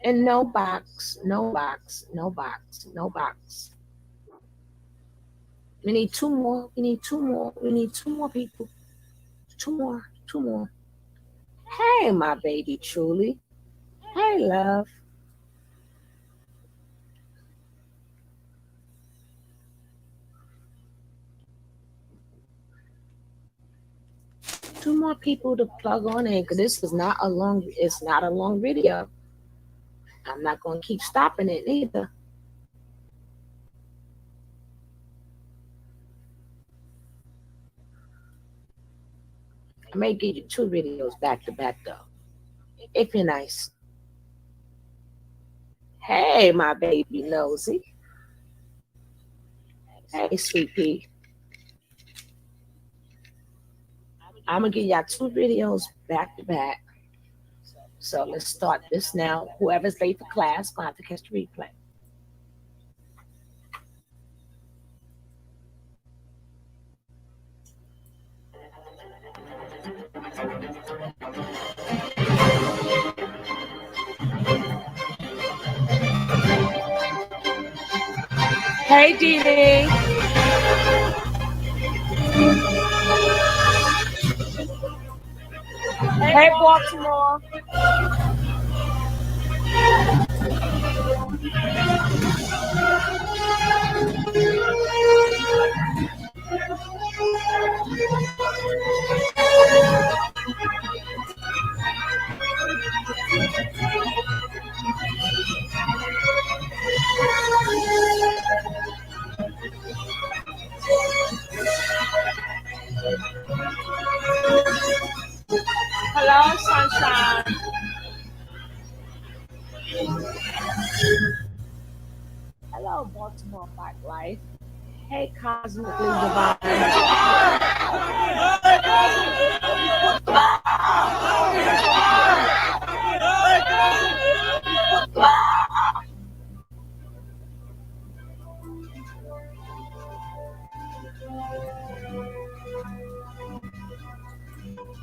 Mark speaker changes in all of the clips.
Speaker 1: And no box, no box, no box, no box. We need two more. We need two more. We need two more people. Two more. Two more. Hey, my baby, truly. Hey, love. Two more people to plug on in because this is not a long. It's not a long video. I'm not gonna keep stopping it either. I may give you two videos back to back though, if you're nice. Hey, my baby nosy. Hey, sweet pea. I'm gonna give y'all two videos back to back. So let's start this now. Whoever's late for class gonna have to catch the replay. Hey, Dee Dee. Hey, Baltimore. Hello, sunshine. Hello, Baltimore Black Life. Hey, Cosmically Divine.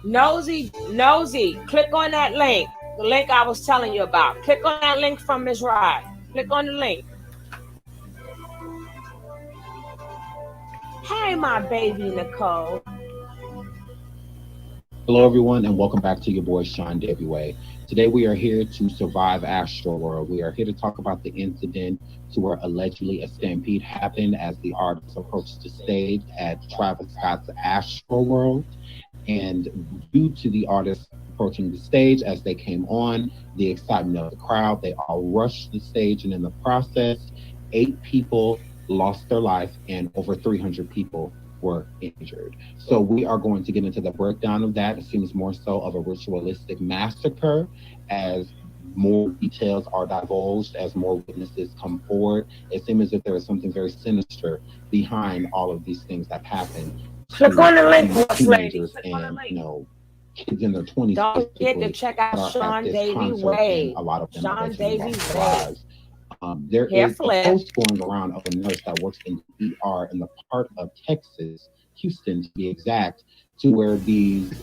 Speaker 1: Nosy, nosy. Click on that link. The link I was telling you about. Click on that link from Ms. Rod. Click on the link. Hey, my baby Nicole.
Speaker 2: Hello, everyone, and welcome back to your boy, Sean Davyway. Today, we are here to survive Astro World. We are here to talk about the incident to where allegedly a stampede happened as the artists approached the stage at Travis Scott's Astro World. And due to the artists approaching the stage as they came on, the excitement of the crowd, they all rushed the stage, and in the process, 8 people lost their life and over 300 people were injured. So we are going to get into the breakdown of that. It seems more so of a ritualistic massacre as more details are divulged, as more witnesses come forward. It seems as if there is something very sinister behind all of these things that happen
Speaker 1: Click on the link,
Speaker 2: these
Speaker 1: boss lady.
Speaker 2: teenagers
Speaker 1: Click on the
Speaker 2: and,
Speaker 1: link.
Speaker 2: kids in their 20s
Speaker 1: Don't forget to
Speaker 2: specifically
Speaker 1: check
Speaker 2: that
Speaker 1: out
Speaker 2: are at
Speaker 1: Sean
Speaker 2: this
Speaker 1: Davy
Speaker 2: concert, and
Speaker 1: Wade.
Speaker 2: a lot of them
Speaker 1: Sean
Speaker 2: allegedly
Speaker 1: Davy
Speaker 2: lost their
Speaker 1: Wade.
Speaker 2: lives. There
Speaker 1: Hair
Speaker 2: is a
Speaker 1: flip.
Speaker 2: post going around of a nurse that works in the ER in the part of Texas, Houston to be exact, to where these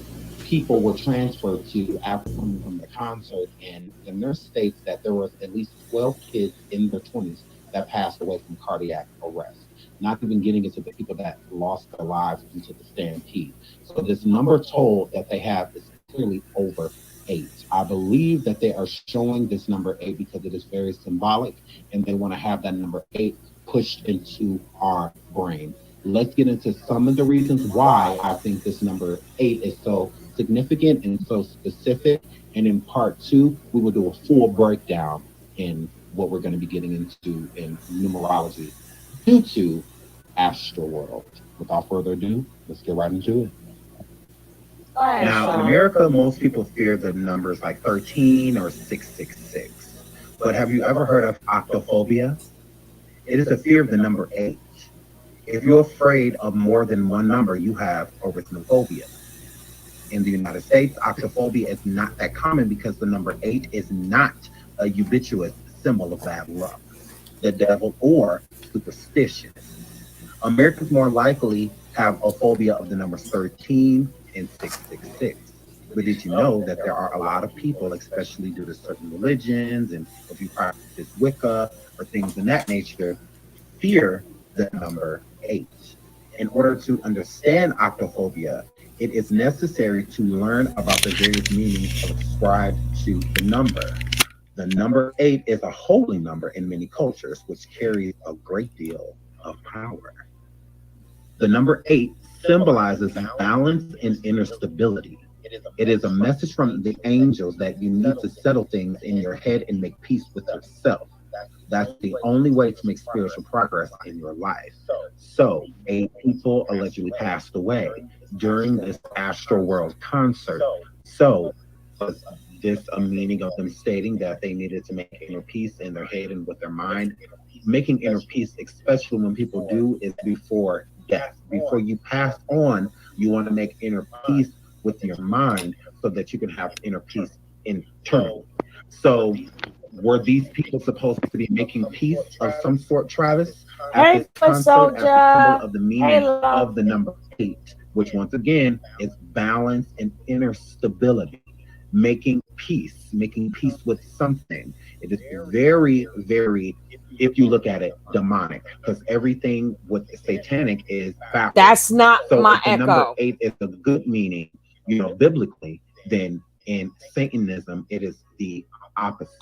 Speaker 2: people were transferred to after coming from the concert. And the nurse states that there was at least 12 kids in their 20s that passed away from cardiac arrest, not even getting into the people that lost their lives due to the stampede. So this number told that they have is clearly over 8. I believe that they are showing this number 8 because it is very symbolic and they want to have that number 8 pushed into our brain. Let's get into some of the reasons why I think this number 8 is so significant and so specific. And in part two, we will do a full breakdown in what we're going to be getting into in numerology due to Astro World. Without further ado, let's get right into it.
Speaker 1: Go ahead,
Speaker 3: Now, in
Speaker 1: Sean.
Speaker 3: America, most people fear the numbers like 13 or 666. But have you ever heard of octophobia? It is a fear of the number 8. If you're afraid of more than one number, you have arithmophobia. In the United States, octophobia is not that common because the number 8 is not a ubiquitous symbol of bad luck, the devil, or superstition. Americans more likely have a phobia of the numbers 13 and 666. But did you know that there are a lot of people, especially due to certain religions, and if you practice Wicca or things in that nature, fear the number 8. In order to understand octophobia, it is necessary to learn about the various meanings ascribed to the number. The number 8 is a holy number in many cultures, which carries a great deal of power. The number 8 symbolizes balance and inner stability. It is a message from the angels that you need to settle things in your head and make peace with yourself. That's the only way to make spiritual progress in your life. So, 8 people allegedly passed away during this Astro World concert. So, was this a meaning of them stating that they needed to make inner peace in their head and with their mind? Making inner peace, especially when people do, is before death. Before you pass on, you want to make inner peace with your mind so that you can have inner peace internally. So, were these people supposed to be making peace of some sort, Travis, at
Speaker 1: Hey,
Speaker 3: this
Speaker 1: foot
Speaker 3: concert as a symbol
Speaker 1: soldier.
Speaker 3: of the
Speaker 1: Hey,
Speaker 3: meaning
Speaker 1: love.
Speaker 3: of the number 8, which once again is balance and inner stability, making peace with something. It is very, very, if you look at it, demonic, because everything with satanic is backwards.
Speaker 1: That's not
Speaker 3: So
Speaker 1: my
Speaker 3: if the number
Speaker 1: echo.
Speaker 3: 8 is a good meaning, biblically, then in Satanism, it is the opposite.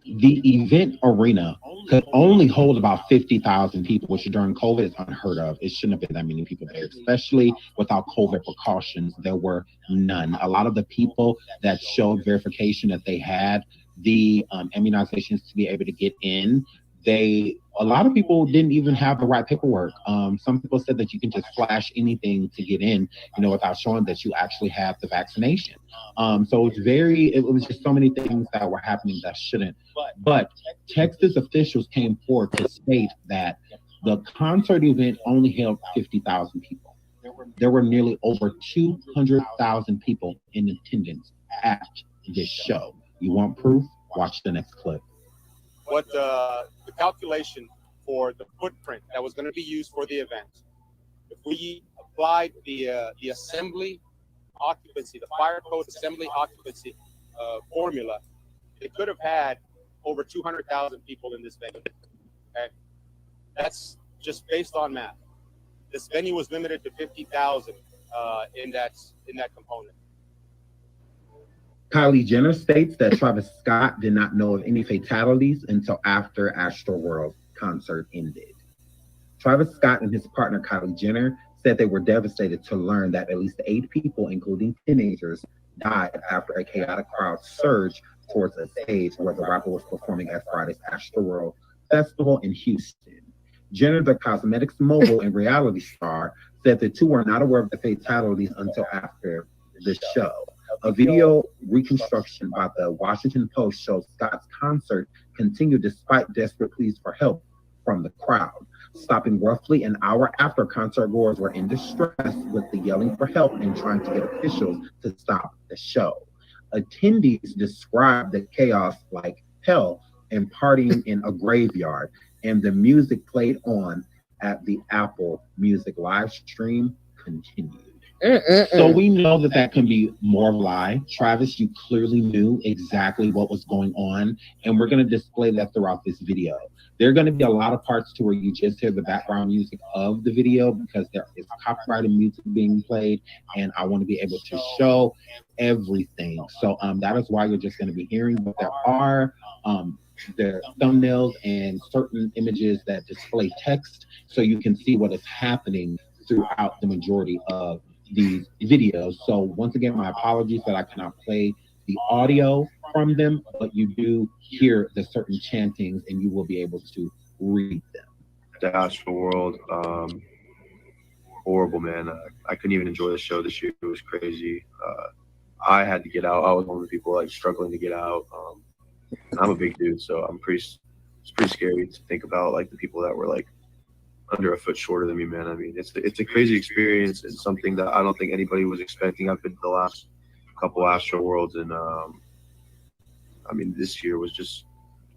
Speaker 2: The event arena could only hold about 50,000 people, which during COVID is unheard of. It shouldn't have been that many people there, especially without COVID precautions. There were none. A lot of the people that showed verification that they had the immunizations to be able to get in, a lot of people didn't even have the right paperwork. Some people said that you can just flash anything to get in, without showing that you actually have the vaccination. So it was just so many things that were happening that shouldn't. But Texas officials came forward to state that the concert event only held 50,000 people. There were nearly over 200,000 people in attendance at this show. You want proof? Watch the next clip.
Speaker 4: What the calculation for the footprint that was going to be used for the event. If we applied the assembly occupancy, the fire code assembly occupancy formula, it could have had over 200,000 people in this venue. Okay, that's just based on math. This venue was limited to 50,000 in that component.
Speaker 3: Kylie Jenner states that Travis Scott did not know of any fatalities until after Astroworld concert ended. Travis Scott and his partner Kylie Jenner said they were devastated to learn that at least 8 people, including teenagers, died after a chaotic crowd surged towards a stage where the rapper was performing at Friday's Astroworld Festival in Houston. Jenner, the cosmetics mogul and reality star, said the two were not aware of the fatalities until after the show. A video reconstruction by the Washington Post shows Scott's concert continued despite desperate pleas for help from the crowd, stopping roughly an hour after concert goers were in distress with the yelling for help and trying to get officials to stop the show. Attendees described the chaos like hell and partying in a graveyard, and the music played on at the Apple Music live stream continued.
Speaker 2: So we know that can be more of a lie. Travis, you clearly knew exactly what was going on, and we're going to display that throughout this video. There are going to be a lot of parts to where you just hear the background music of the video because there is copyrighted music being played, and I want to be able to show everything. So that is why you're just going to be hearing, but there are the thumbnails and certain images that display text so you can see what is happening throughout the majority of these videos. So once again, my apologies that I cannot play the audio from them, but you do hear the certain chantings and you will be able to read them.
Speaker 5: The Astro World, horrible, man. I couldn't even enjoy the show this year. It was crazy. I had to get out. I was one of the people like struggling to get out. I'm a big dude, so it's pretty scary to think about like the people that were like under a foot shorter than me, man. I mean, it's a crazy experience and something that I don't think anybody was expecting. I've been to the last couple Astro Worlds, and I mean, this year was just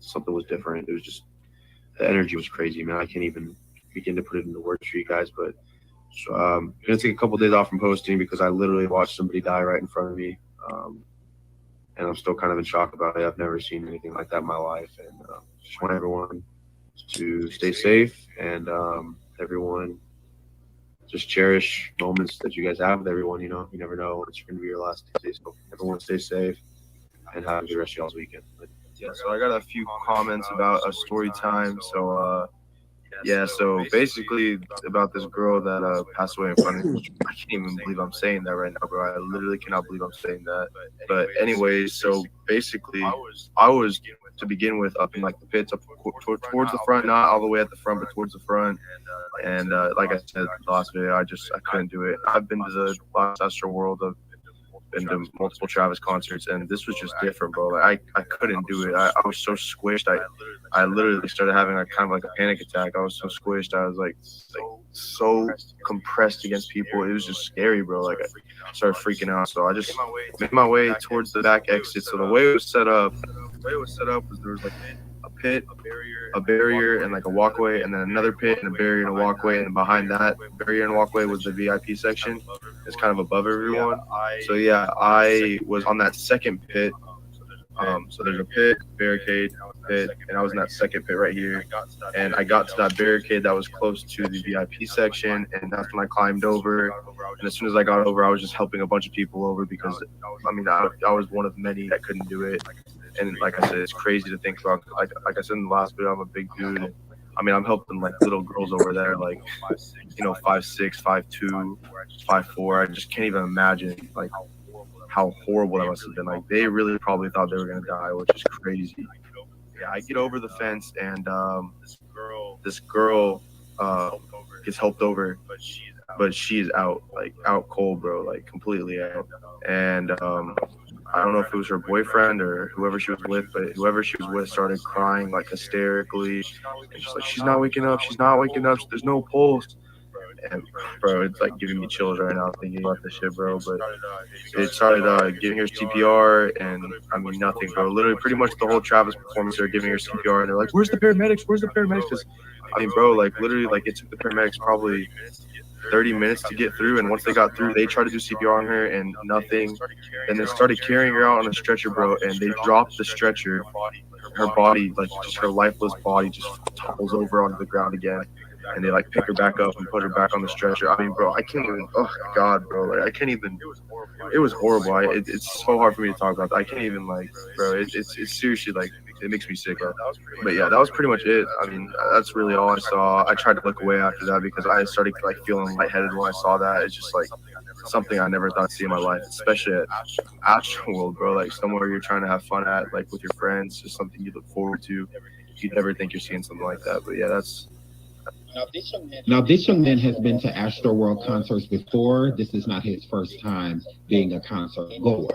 Speaker 5: something was different. It was just the energy was crazy, man. I can't even begin to put it into words for you guys, but So, I'm gonna take a couple days off from posting because I literally watched somebody die right in front of me, and I'm still kind of in shock about it. I've never seen anything like that in my life, and just want everyone to stay safe and everyone just cherish moments that you guys have with everyone. You know, you never know when it's going to be your last day. So everyone stay safe and have a good rest of y'all's weekend.
Speaker 6: Yeah, so I got a few comments about a story time. So yeah, so basically about this girl that passed away in front of me. I can't even believe I'm saying that right now, bro. I literally cannot believe I'm saying that. But anyways, so basically I was to begin with up in like the pits, up towards the front, not all the way at the front, but towards the front. And like I said the last video, I couldn't do it. I've been to the last Astro World. I've been to multiple Travis concerts, and this was just different, bro. Like I couldn't do it. I was so squished. I literally started having like kind of like a panic attack. I was so squished. I was like so compressed against people. It was just scary, bro. Like I started freaking out. So I just made my way towards the back exit. So the way it was set up was there was like a pit, a barrier, and like a walkway, and then another pit and a barrier and a walkway, and behind that barrier and walkway was the VIP section. It's kind of above everyone. So yeah, I was on that second pit. So there's a pit, barricade, pit, and I was in that second pit right here. And I got to that barricade that was close to the VIP section, and that's when I climbed over. And as soon as I got over, I was just helping a bunch of people over because, I mean, I was one of many that couldn't do it. And like I said, it's crazy to think about. Like I said in the last video, I'm a big dude. And, I mean, I'm helping like little girls over there, like, you know, 5'6", 5'2", 5'4". I just can't even imagine like how horrible that must have been. Like they really probably thought they were gonna die, which is crazy. Yeah, I get over the fence and this girl gets helped over, but she's out, like out cold, bro, like completely out. And I don't know if it was her boyfriend or whoever she was with, but whoever she was with started crying like hysterically, and just like she's not waking up, there's no pulse. And bro, it's like giving me chills right now thinking about this shit, bro. But it started giving her CPR, and I mean nothing, bro. Literally, pretty much the whole Travis performance, they're giving her CPR, and they're like, "Where's the paramedics? Where's the paramedics?" Because I mean, bro, like literally, like it took the paramedics probably 30 minutes to get through, and once they got through, they tried to do CPR on her, and nothing. And they started carrying her out on a stretcher, bro, and they dropped the stretcher. Her body, like just her lifeless body, just topples over onto the ground again. And they like pick her back up and put her back on the stretcher. I mean, bro, I can't even. Oh God, bro, like I can't even. It was horrible. It's so hard for me to talk about that. I can't even like, bro. It's seriously like it makes me sick, bro. But yeah, that was pretty much it. I mean, that's really all I saw. I tried to look away after that because I started like feeling lightheaded when I saw that. It's just like something I never thought I'd see in my life, especially at Astro World, bro. Like somewhere you're trying to have fun at, like with your friends, just something you look forward to. You'd never think you're seeing something like that. But yeah, that's.
Speaker 2: Now, this young man has been to Astro World concerts before. This is not his first time being a concert goer.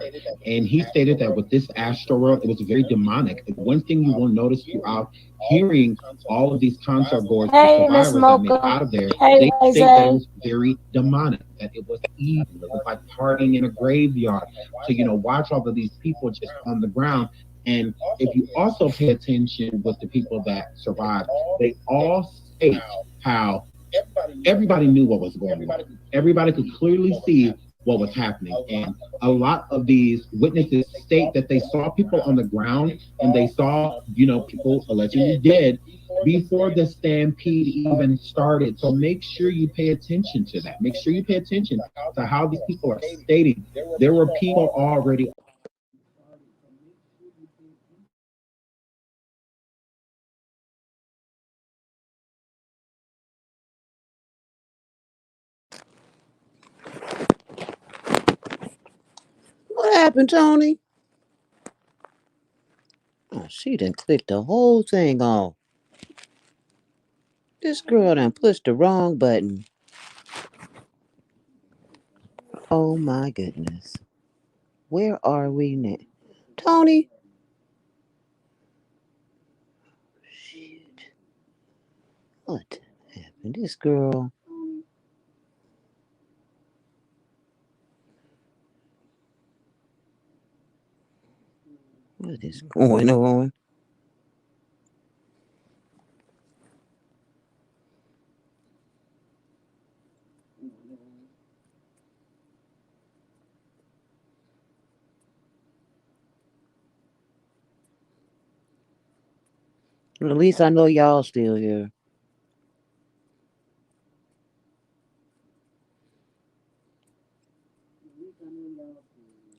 Speaker 2: And he stated that with this Astro World, it was very demonic. One thing you will notice throughout hearing all of these concert goers,
Speaker 1: Hey,
Speaker 2: the
Speaker 1: Miss
Speaker 2: survivors that made it
Speaker 1: Mocha.
Speaker 2: out of there,
Speaker 1: Hey,
Speaker 2: they say that it
Speaker 1: Jose.
Speaker 2: was very demonic, that it was evil. It was like partying in a graveyard. To, you know, watch all of these people just on the ground. And if you also pay attention with the people that survived, they all state how everybody knew what was going on. Everybody could clearly see what was happening. And a lot of these witnesses state that they saw people on the ground and they saw, you know, people allegedly dead before the stampede even started. So make sure you pay attention to that. Make sure you pay attention to how these people are stating there were people already.
Speaker 7: What happened, Tony? Oh, she done clicked the whole thing off. This girl done pushed the wrong button. Oh my goodness. Where are we now? Tony? Shit. What happened? This girl. What is going on? Well, at least I know y'all still here.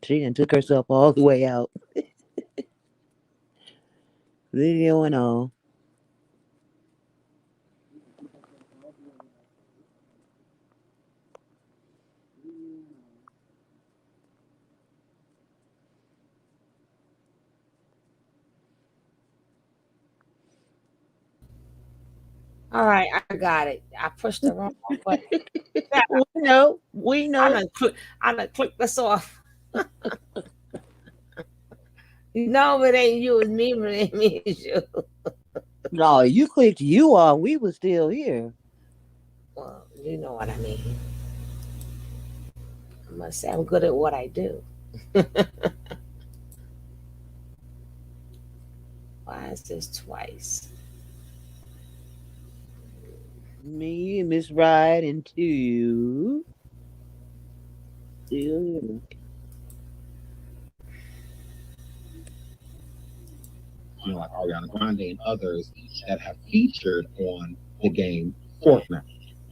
Speaker 7: She done took herself all the way out. Video and all.
Speaker 1: All right, I got it. I pushed the wrong button.
Speaker 7: We
Speaker 1: I
Speaker 7: know.
Speaker 1: done clicked this off. No, it ain't you, it's me, but it ain't me, it's you.
Speaker 7: No, you clicked you off. We was still here.
Speaker 1: Well, you know what I mean. I must say I'm good at what I do. Why is this twice?
Speaker 7: Me and Miss Ride and two. Still here.
Speaker 2: You know, like Ariana Grande and others that have featured on the game Fortnite.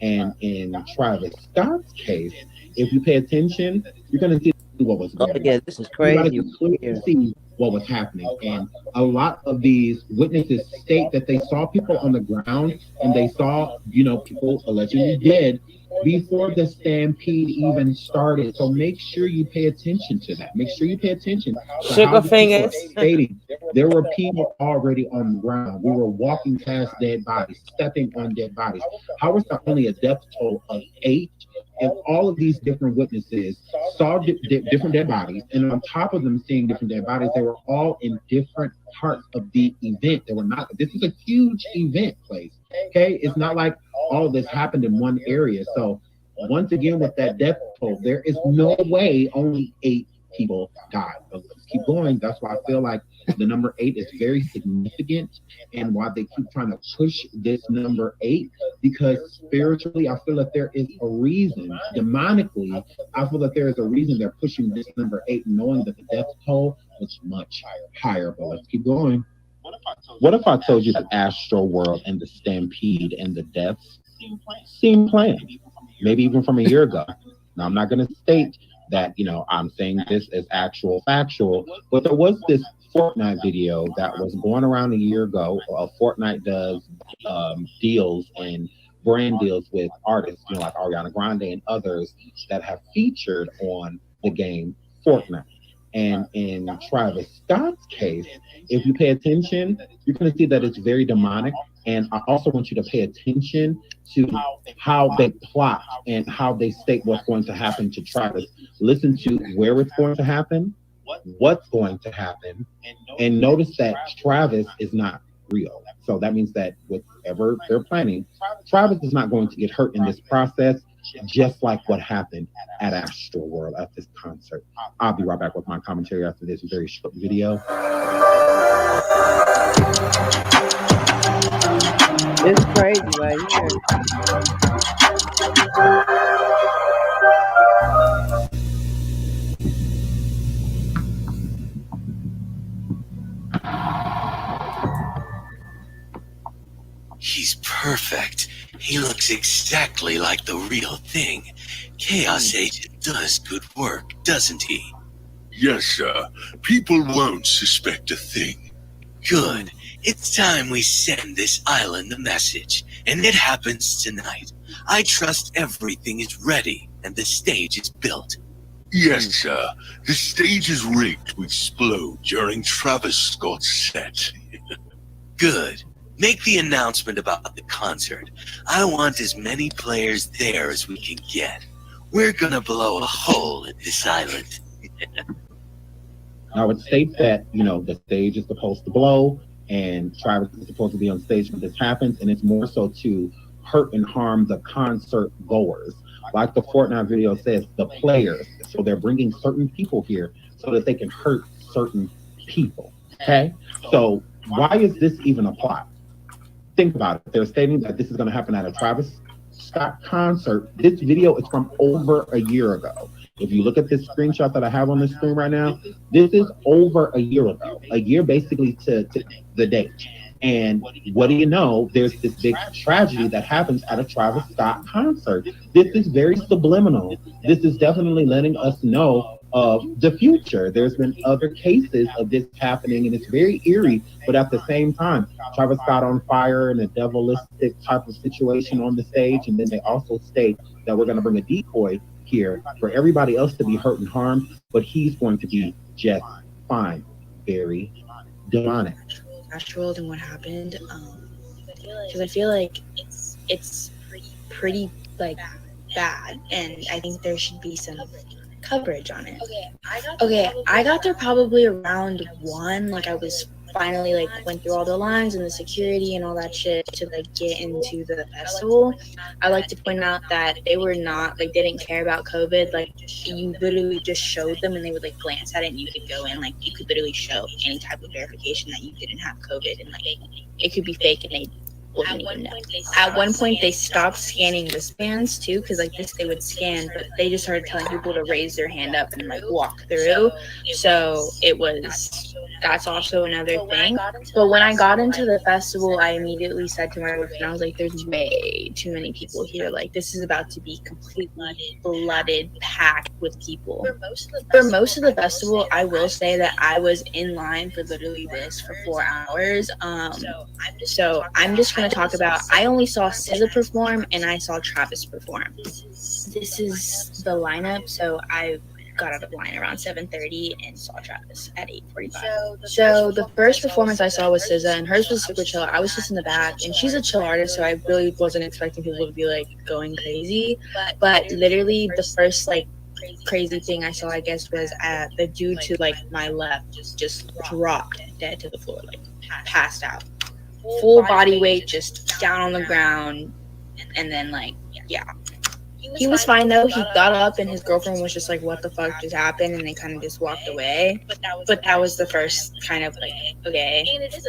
Speaker 2: And in Travis Scott's case, if you pay attention, you're going to see what was
Speaker 7: Oh
Speaker 2: going on.
Speaker 7: yeah, this is
Speaker 2: Everybody
Speaker 7: crazy.
Speaker 2: could clearly see what was happening. And a lot of these witnesses state that they saw people on the ground and they saw, you know, people allegedly dead before the stampede even started. So make sure you pay attention to that. Make sure you pay attention to
Speaker 1: Sugar
Speaker 2: how the people are
Speaker 1: fingers.
Speaker 2: stating. There were people already on the ground. We were walking past dead bodies, stepping on dead bodies. How is there only a death toll of 8? And all of these different witnesses saw different dead bodies, and on top of them seeing different dead bodies, they were all in different parts of the event. They were not. This is a huge event place. Okay, it's not like all of this happened in one area. So once again, with that death toll, there is no way only 8 people died. But let's keep going. That's why I feel like the number 8 is very significant, and why they keep trying to push this number 8, because spiritually I feel that there is a reason, demonically I feel that there is a reason they're pushing this number 8, knowing that the death toll was much higher. But let's keep going. What if I told you the Astro World and the stampede and the deaths seem planned, maybe even from a year ago? Now, I'm not going to state that, you know, I'm saying this as actual factual, but there was this Fortnite video that was going around a year ago. Fortnite does deals and brand deals with artists, you know, like Ariana Grande and others that have featured on the game Fortnite. And in Travis Scott's case, if you pay attention, you're going to see that it's very demonic. And I also want you to pay attention to how they plot and how they state what's going to happen to Travis. Listen to where it's going to happen, what's going to happen, and notice that Travis is not real. So that means that whatever they're planning, Travis is not going to get hurt in this process, just like what happened at Astro World at this concert. I'll be right back with my commentary after this very short video.
Speaker 7: It's crazy right here.
Speaker 8: He's perfect. He looks exactly like the real thing. Chaos Agent does good work, doesn't he?
Speaker 9: Yes, sir. People won't suspect a thing.
Speaker 8: Good. It's time we send this island a message, and it happens tonight. I trust everything is ready and the stage is built.
Speaker 9: Yes, sir. The stage is rigged to explode during Travis Scott's set.
Speaker 8: Good. Make the announcement about the concert. I want as many players there as we can get. We're gonna blow a hole in this island.
Speaker 2: Now it states that, you know, the stage is supposed to blow and Travis is supposed to be on stage when this happens, and it's more so to hurt and harm the concert goers. Like the Fortnite video says, the players. So they're bringing certain people here so that they can hurt certain people. Okay? So why is this even a plot? Think about it. They're stating that this is going to happen at a Travis Scott concert, this video is from over a year ago. If you look at this screenshot that I have on the screen right now, this is over a year ago, a year basically to the date. And what do you know? There's this big tragedy that happens at a Travis Scott concert. This is very subliminal. This is definitely letting us know of the future. There's been other cases of this happening, and it's very eerie, but at the same time, Travis Scott on fire in a devilistic type of situation on the stage, and then they also state that we're going to bring a decoy here for everybody else to be hurt and harmed, but he's going to be just fine. Very demonic.
Speaker 10: Natural than what happened, because I feel like it's pretty like bad, and I think there should be some coverage on it. Okay, I got there probably around 1. Like I was finally like went through all the lines and the security and all that shit to like get into the festival. I like to point out that they were not like, they didn't care about COVID. Like you literally just showed them and they would like glance at it and you could go in. Like you could literally show any type of verification that you didn't have COVID, and like it could be fake and they wouldn't even know. At one point they stopped scanning wristbands too, because like this they would scan, but they just started telling people to raise their hand up and like walk through. So that's also another thing. But when I got into the festival, I immediately said to my boyfriend, I was like, there's way too many people here. Like this is about to be completely flooded, packed with people. For most of the festival, I will say that I was in line for literally this for 4 hours. So I'm just going to talk about, I only saw SZA perform and I saw Travis perform. This is the lineup. So I got out of line around 7:30 and saw Travis at 8:45. So the first performance I saw was SZA, and hers was super chill. I was just in the back, and she's a chill artist, so I really wasn't expecting people to be like going crazy. But literally the first like crazy thing I saw, I guess, was the dude to like my left just dropped dead to the floor, like passed out, full body weight, just down on the ground, and then like he was fine though. He got up and his girlfriend was just like, what the fuck just happened? And they kind of just walked away. But that was the first kind of like, okay.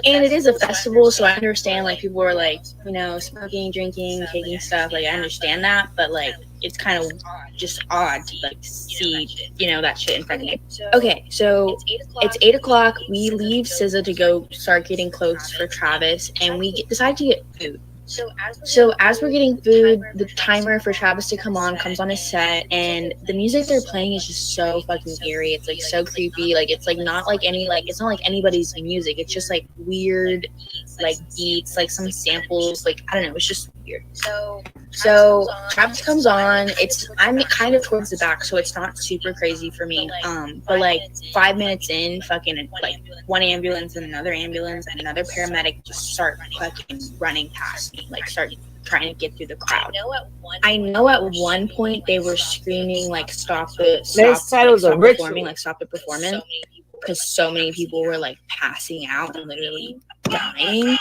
Speaker 10: And it is a festival, so I understand like people were like, you know, smoking, drinking, taking stuff. Like I understand that, but like it's kind of just odd to like see, you know, that shit in front of you. Okay, so it's 8 o'clock. We leave SZA to go start getting clothes for Travis, and we decide to get food. So as we're getting food, the timer for Travis to come on comes on his set, and the music they're playing is just so fucking eerie. It's like so creepy. Like it's like not like any like it's not like anybody's music. It's just like weird like beats, like some samples. Like I don't know. It's just weird. So Travis comes on. I'm kind of towards the back, so it's not super crazy for me. But like 5 minutes in, fucking like one ambulance and another ambulance and another paramedic just start fucking running past me, like start trying to get through the crowd. I know at one point they were screaming like stop the performance, because so many people were like passing out and literally dying.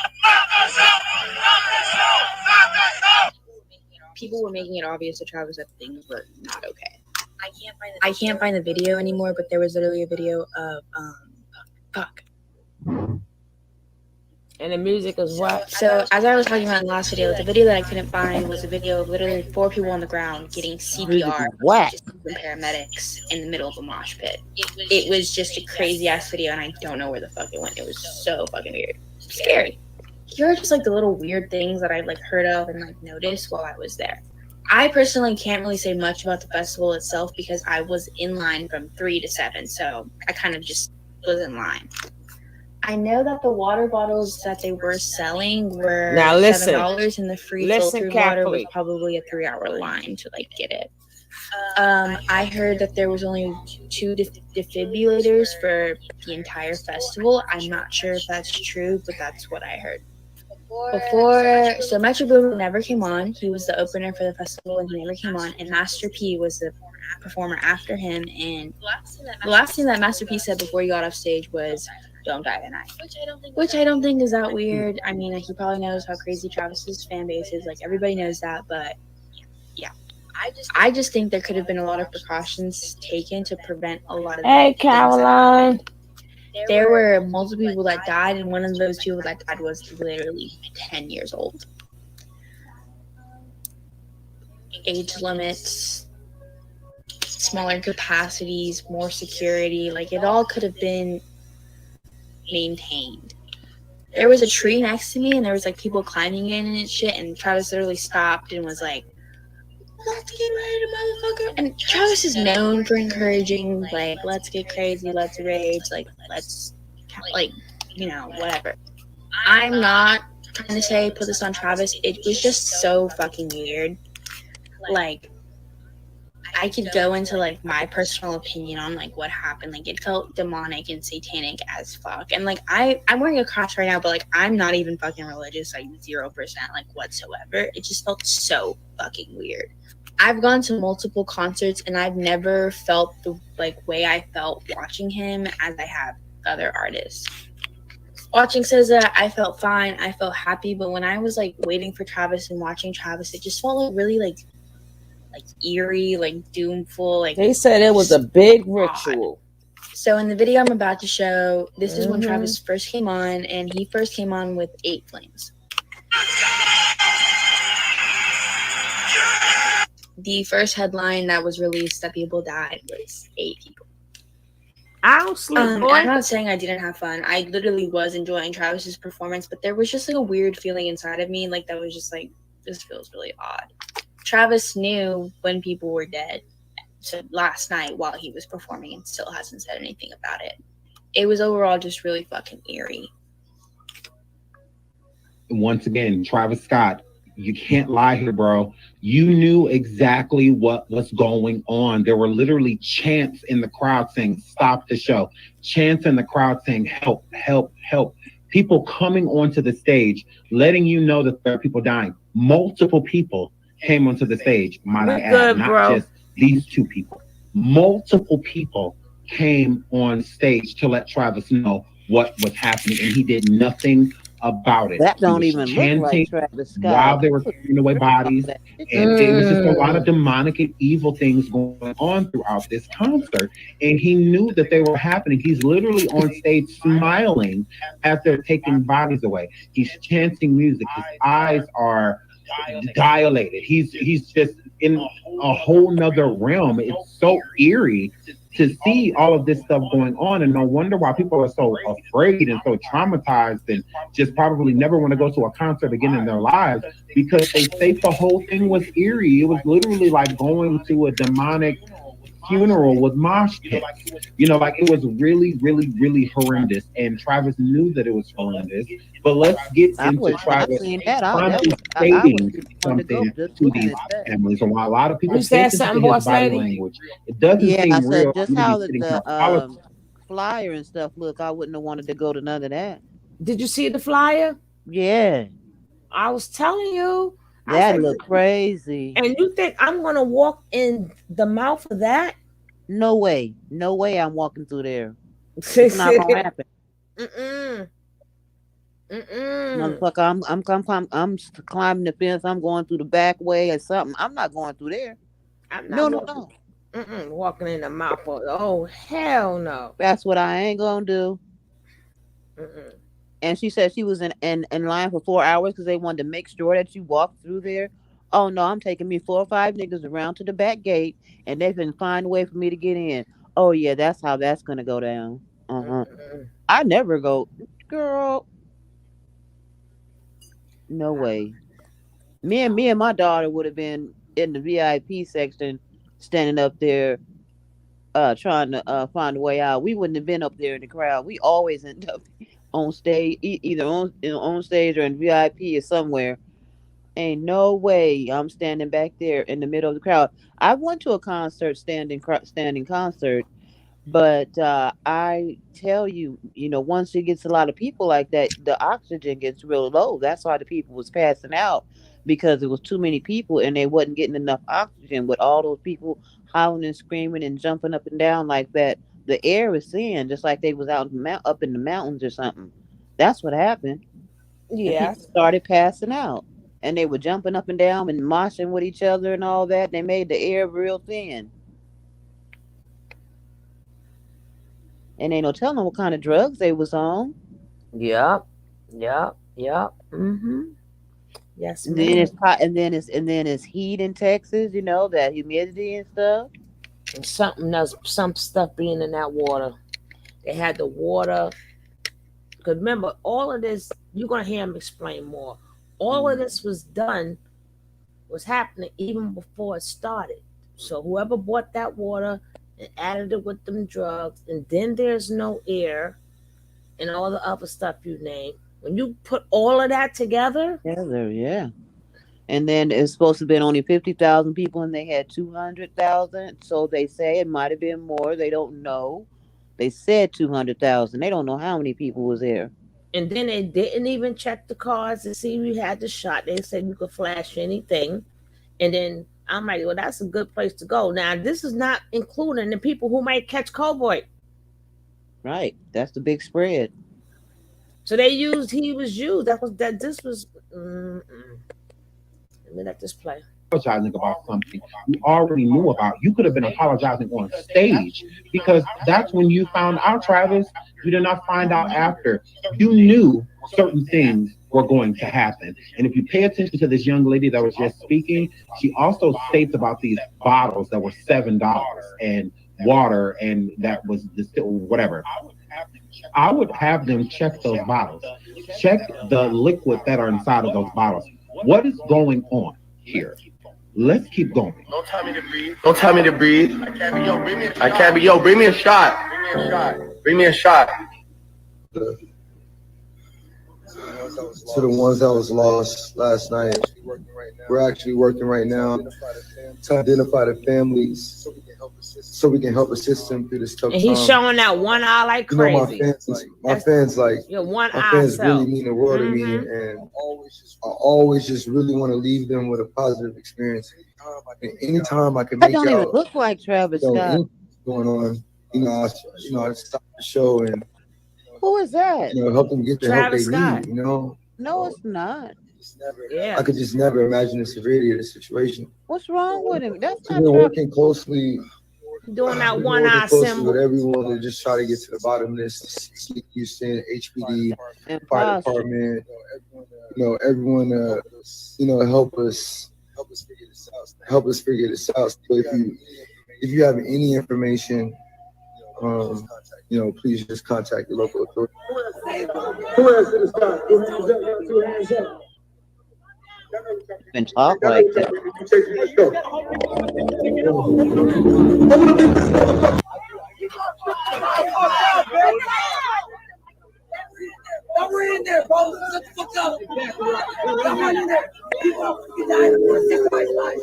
Speaker 10: People were making it obvious to Travis that things were not okay. I can't find the video anymore, but there was literally a video of fuck.
Speaker 1: And the music is what?
Speaker 10: So as I was talking about in the last video, the video that I couldn't find was a video of literally 4 people on the ground getting CPR from paramedics in the middle of a mosh pit. It was just a crazy ass video, and I don't know where the fuck it went. It was so fucking weird. Scary. Here are just like the little weird things that I've like heard of and like noticed while I was there. I personally can't really say much about the festival itself because I was in line from 3 to 7, so I kind of just was in line. I know that the water bottles that they were selling were $7, and the free filtered water was probably a 3-hour line to like get it. I heard that there was only 2 defibrillators for the entire festival. I'm not sure if that's true, but that's what I heard. So Metro Boomin never came on. He was the opener for the festival, and he never came on. And Master P was the performer after him. And the last thing that Master P said before he got off stage was, "Don't die tonight," which I don't think is that weird. I mean, he probably knows how crazy Travis's fan base is. Like everybody knows that, but yeah. I just think there could have been a lot of precautions taken to prevent a lot of.
Speaker 1: Hey, Caroline.
Speaker 10: There were multiple people that died, and one of those people that died was literally 10 years old. age limits, smaller capacities, more security. Like, it all could have been maintained. There was a tree next to me, and there was like people climbing in and shit, and Travis literally stopped and was like, let's get ready, motherfucker. And Travis is known for encouraging, like, let's get crazy, let's rage, like, let's, like, you know, whatever. I'm not trying to say put this on Travis. It was just so fucking weird. Like, I could go into like my personal opinion on like what happened. Like, it felt demonic and satanic as fuck. And like I'm wearing a cross right now, but like I'm not even fucking religious, like 0% like whatsoever. It just felt so fucking weird. I've gone to multiple concerts and I've never felt the like way I felt watching him as I have other artists. Watching SZA, I felt fine, I felt happy, but when I was like waiting for Travis and watching Travis, it just felt like really like eerie, like doomful. Like,
Speaker 1: they said it was a big ritual.
Speaker 10: So in the video I'm about to show, this is when Travis first came on, and he first came on with 8 Flames. The first headline that was released that people died was 8 people.
Speaker 1: I don't sleep, boy.
Speaker 10: I'm not saying I didn't have fun. I literally was enjoying Travis's performance, but there was just like a weird feeling inside of me, like that was just like, this feels really odd. Travis knew when people were dead. So last night while he was performing, and still hasn't said anything about it. It was overall just really fucking eerie.
Speaker 2: Once again, Travis Scott, you can't lie here, bro. You knew exactly what was going on. There were literally chants in the crowd saying, stop the show. Chants in the crowd saying, help, help, help. People coming onto the stage, letting you know that there are people dying. Multiple people came onto the stage, might I add, not just these 2 people. Multiple people came on stage to let Travis know what was happening, and he did nothing about it.
Speaker 7: That don't even look like Travis Scott.
Speaker 2: While they were carrying away bodies, and it was just a lot of demonic and evil things going on throughout this concert. And he knew that they were happening. He's literally on stage smiling as they're taking bodies away. He's chanting music. His eyes are dilated. He's just in a whole nother realm. It's so eerie to see all of this stuff going on, and no wonder why people are so afraid and so traumatized and just probably never want to go to a concert again in their lives, because they say the whole thing was eerie. It was literally like going to a demonic funeral with mosh pits. You know, like it was really, really, really horrendous, and Travis knew that it was horrendous. But let's get into Travis stating something to these families. And while a lot of people say his body language, it doesn't seem real.
Speaker 7: Just how the flyer and stuff look, I wouldn't have wanted to go to none of that.
Speaker 1: Did you see the flyer?
Speaker 7: Yeah.
Speaker 1: I was telling you.
Speaker 7: That looked crazy.
Speaker 1: And you think I'm going to walk in the mouth of that?
Speaker 7: No way. No way I'm walking through there. It's not going to happen. Motherfucker, I'm climbing the fence. I'm going through the back way or something. I'm not going through there. No.
Speaker 1: Walking in the mouth of, oh, hell no.
Speaker 7: That's what I ain't going to do. And she said she was in line for 4 hours because they wanted to make sure that you walked through there. Oh, no, I'm taking me 4 or 5 niggas around to the back gate, and they can find a way for me to get in. Oh, yeah, that's how that's going to go down. I never go, girl. No way. Me and my daughter would have been in the VIP section, standing up there, trying to find a way out. We wouldn't have been up there in the crowd. We always end up on stage, either on stage or in VIP or somewhere. Ain't no way I'm standing back there in the middle of the crowd. I went to a concert, standing concert, but I tell you, once it gets a lot of people like that, the oxygen gets real low. That's why the people was passing out, because it was too many people and they wasn't getting enough oxygen. With all those people howling and screaming and jumping up and down like that, the air was thin, just like they was out up in the mountains or something. That's what happened.
Speaker 1: Yeah,
Speaker 7: started passing out, and they were jumping up and down and moshing with each other and all that. They made the air real thin. And ain't no telling what kind of drugs they was on.
Speaker 1: Yep. Yes,
Speaker 7: And then
Speaker 1: ma'am.
Speaker 7: it's hot, and then it's heat in Texas. You know that humidity and stuff.
Speaker 1: And something else, some stuff being in that water. They had the water. Because remember, all of this, you're going to hear him explain more. All of this was happening even before it started. So whoever bought that water and added it with them drugs, and then there's no air and all the other stuff you name. When you put all of that together,
Speaker 7: Yeah. And then it's supposed to have been only 50,000 people, and they had 200,000. So they say it might have been more. They don't know. They said 200,000. They don't know how many people was there.
Speaker 1: and then they didn't even check the cards to see if you had the shot. They said you could flash anything. And then I'm like, well, that's a good place to go. Now, this is not including the people who might catch COVID.
Speaker 7: Right. That's the big spread.
Speaker 1: So he was used. This was. Let me let this play.
Speaker 2: Apologizing about something you already knew about. You could have been apologizing on stage, because that's when you found out, Travis. You did not find out after. You knew certain things were going to happen. And if you pay attention to this young lady that was just speaking, she also states about these bottles that were $7 and water, and that was whatever. I would have them check those bottles. Check the liquid that are inside of those bottles. What is going on here? Let's keep going.
Speaker 6: Don't tell me to breathe. Don't tell me to breathe. I can't be. Yo, bring me a shot. I can't be. Yo, bring me a shot. Bring me a shot. Bring me a shot.
Speaker 11: To the ones that was lost last night, we're actually working right now to identify the families so we can help assist them through this tough
Speaker 1: And
Speaker 11: time.
Speaker 1: he's showing that one eye like
Speaker 11: You know,
Speaker 1: crazy.
Speaker 11: my fans
Speaker 1: Your one
Speaker 11: my
Speaker 1: eye
Speaker 11: fans
Speaker 1: self.
Speaker 11: really mean the world to me, and I always just really want to leave them with a positive experience. And anytime I can
Speaker 7: That
Speaker 11: make
Speaker 7: don't even
Speaker 11: out
Speaker 7: look like Travis Scott.
Speaker 11: anything going on, I stop the show and
Speaker 7: Who is that?
Speaker 11: help them get the help
Speaker 1: Travis
Speaker 11: they
Speaker 1: Scott.
Speaker 11: need.
Speaker 7: No, it's not.
Speaker 1: Yeah.
Speaker 11: I could just never imagine the severity of the situation.
Speaker 7: What's wrong with him? That's
Speaker 11: So
Speaker 7: not
Speaker 11: we're
Speaker 7: Travis.
Speaker 11: working closely.
Speaker 1: Doing that
Speaker 11: We're
Speaker 1: one
Speaker 11: working
Speaker 1: eye
Speaker 11: closely
Speaker 1: symbol.
Speaker 11: with everyone to just try to get to the bottom of this. Houston, HPD,
Speaker 7: And
Speaker 11: fire
Speaker 7: Foster.
Speaker 11: department, everyone, help us figure this out. So if you have any information, please just contact the local authority.
Speaker 7: Been talk like that.
Speaker 12: We're in there, bro. Shut the fuck up. Come on in there. People are fucking dying. Somebody's life.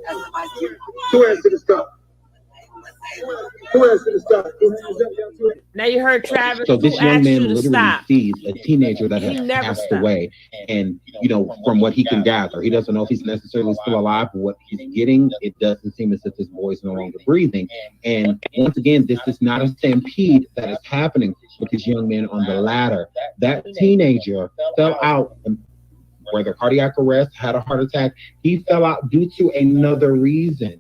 Speaker 12: Somebody's here.
Speaker 11: Who answered the stop? Who answered the stop?
Speaker 1: Now you heard Travis.
Speaker 2: So this
Speaker 1: who
Speaker 2: young
Speaker 1: asked
Speaker 2: man
Speaker 1: you to
Speaker 2: literally
Speaker 1: stop?
Speaker 2: sees a teenager that
Speaker 1: He
Speaker 2: has
Speaker 1: never
Speaker 2: passed
Speaker 1: stopped.
Speaker 2: away, and from what he can gather, he doesn't know if he's necessarily still alive, but what he's getting, it doesn't seem as if his boy is no longer breathing. And once again, this is not a stampede that is happening with this young man on the ladder. That teenager fell out, whether cardiac arrest, had a heart attack. He fell out due to another reason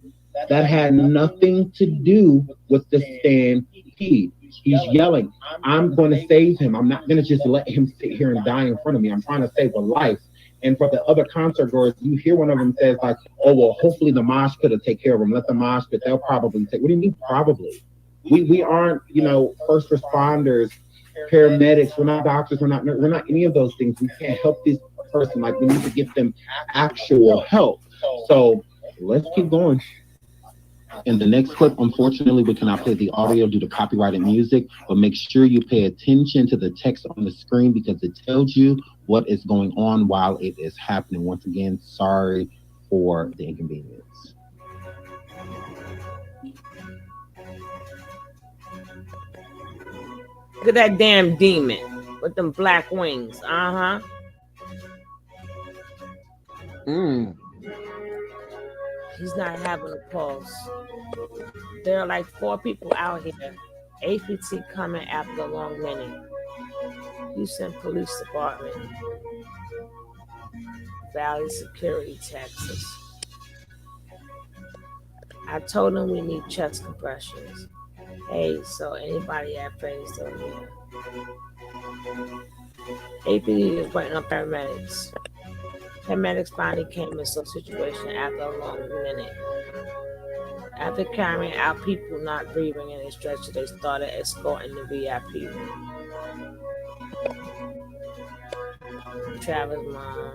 Speaker 2: that had nothing to do with the stampede. He's yelling, I'm going to save him. I'm not going to just let him sit here and die in front of me. I'm trying to save a life. And for the other concert goers, you hear one of them says like, oh, well, hopefully the mosh pit will take care of him. Let the mosh pit, they'll probably take. What do you mean probably? We aren't, first responders, paramedics. We're not doctors. We're not any of those things. We can't help this person. Like, we need to give them actual help. So let's keep going. In the next clip, unfortunately, we cannot play the audio due to copyrighted music, but make sure you pay attention to the text on the screen because it tells you what is going on while it is happening. Once again, sorry for the inconvenience.
Speaker 1: Look at that damn demon with them black wings. He's not having a pulse. There are like 4 people out here. APT coming after a long minute. Houston Police Department. Valley Security, Texas. I told them we need chest compressions. Hey, so anybody at phase over here? APD is waiting on paramedics. Paramedics finally came in some situation after a long minute. After carrying out people not breathing in a stretcher, they started escorting the VIP. Travis' mom.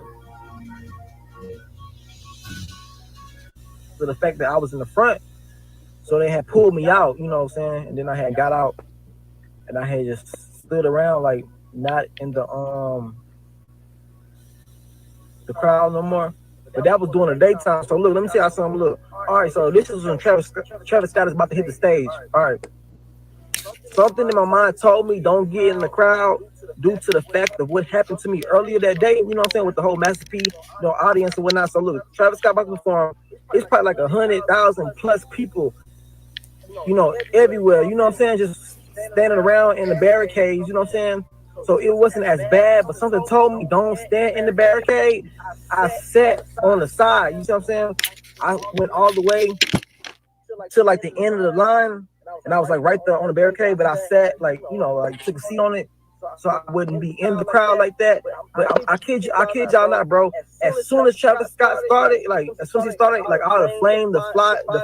Speaker 13: So the fact that I was in the front, so they had pulled me out, you know what I'm saying? And then I had got out and I had just stood around like not in the crowd no more. But that was during the daytime. So look, let me tell y'all something. Look. All right, so this is when Travis Scott is about to hit the stage. All right. Something in my mind told me don't get in the crowd due to the fact of what happened to me earlier that day, you know what I'm saying, with the whole Master P, audience and whatnot. So look, Travis Scott about to perform. It's probably like 100,000 plus people, everywhere, you know what I'm saying, just standing around in the barricades, you know what I'm saying? So it wasn't as bad, but something told me don't stand in the barricade. I sat on the side, you see what I'm saying? I went all the way to like the end of the line, and I was like right there on the barricade, but I sat like took a seat on it, so I wouldn't be in the crowd like that. But I kid y'all not, bro. As soon as Travis Scott started, all the flame, the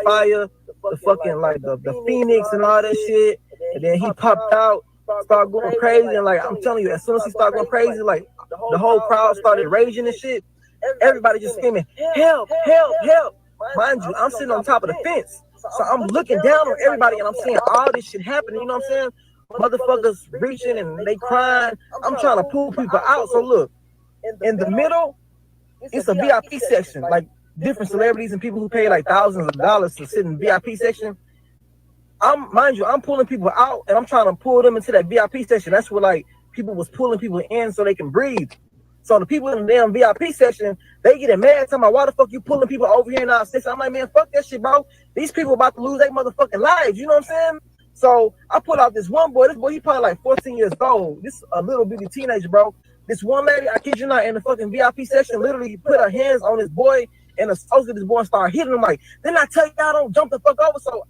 Speaker 13: fire, the fucking the Phoenix and all that shit, and then he popped out, started going crazy, and I'm telling you, as soon as he started going crazy, the whole crowd started raging and shit. Everybody just screaming, help, help, help. Mind you, I'm sitting on top of the fence. So I'm looking down on everybody and I'm seeing all this shit happening, you know what I'm saying? Motherfuckers reaching and they crying. I'm trying to pull people out. So look, in the middle, it's a VIP section, like different celebrities and people who pay like thousands of dollars to sit in the VIP section. Mind you, I'm pulling people out and I'm trying to pull them into that VIP section. That's where people was pulling people in so they can breathe. So the people in the damn VIP section, they getting mad, talking about why the fuck you pulling people over here in our section. I'm like, man, fuck that shit, bro. These people about to lose their motherfucking lives, you know what I'm saying? So I pulled out this one boy. This boy, he probably like 14 years old. This a little bitty teenager, bro. This one lady, I kid you not, in the fucking VIP section, literally put her hands on this boy and assaulted this boy and started hitting him like, then I tell y'all don't jump the fuck over. So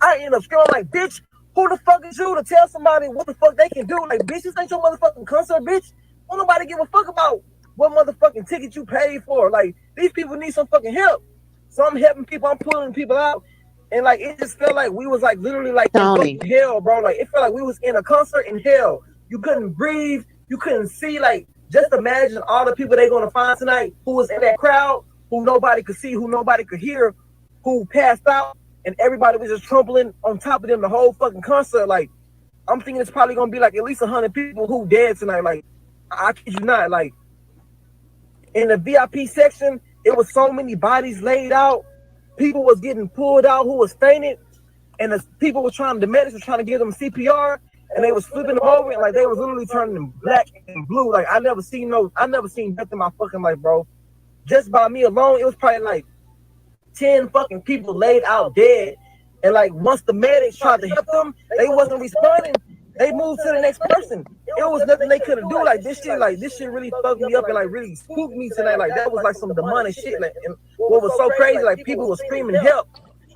Speaker 13: I end up screaming like, bitch, who the fuck is you to tell somebody what the fuck they can do? Like, bitch, this ain't your motherfucking concert, bitch. Don't nobody give a fuck about what motherfucking ticket you paid for. Like, these people need some fucking help. So I'm helping people, I'm pulling people out. And it just felt like we was literally in fucking hell, bro. Like, it felt like we was in a concert in hell. You couldn't breathe, you couldn't see. Just imagine all the people they gonna find tonight who was in that crowd, who nobody could see, who nobody could hear, who passed out, and everybody was just trampling on top of them the whole fucking concert. I'm thinking it's probably gonna be at least 100 people who dead tonight. I kid you not, in the VIP section, it was so many bodies laid out. People was getting pulled out who was fainted, and the people the medics were trying to give them CPR, and they was flipping them over, and they was literally turning them black and blue. I never seen death in my fucking life, bro. Just by me alone, it was probably 10 fucking people laid out dead. And once the medics tried to help them, they wasn't responding. They moved to the next person. It was nothing they couldn't do. This shit really fucked me up and really spooked me tonight. That was some demonic shit. And what was so crazy, people were screaming help,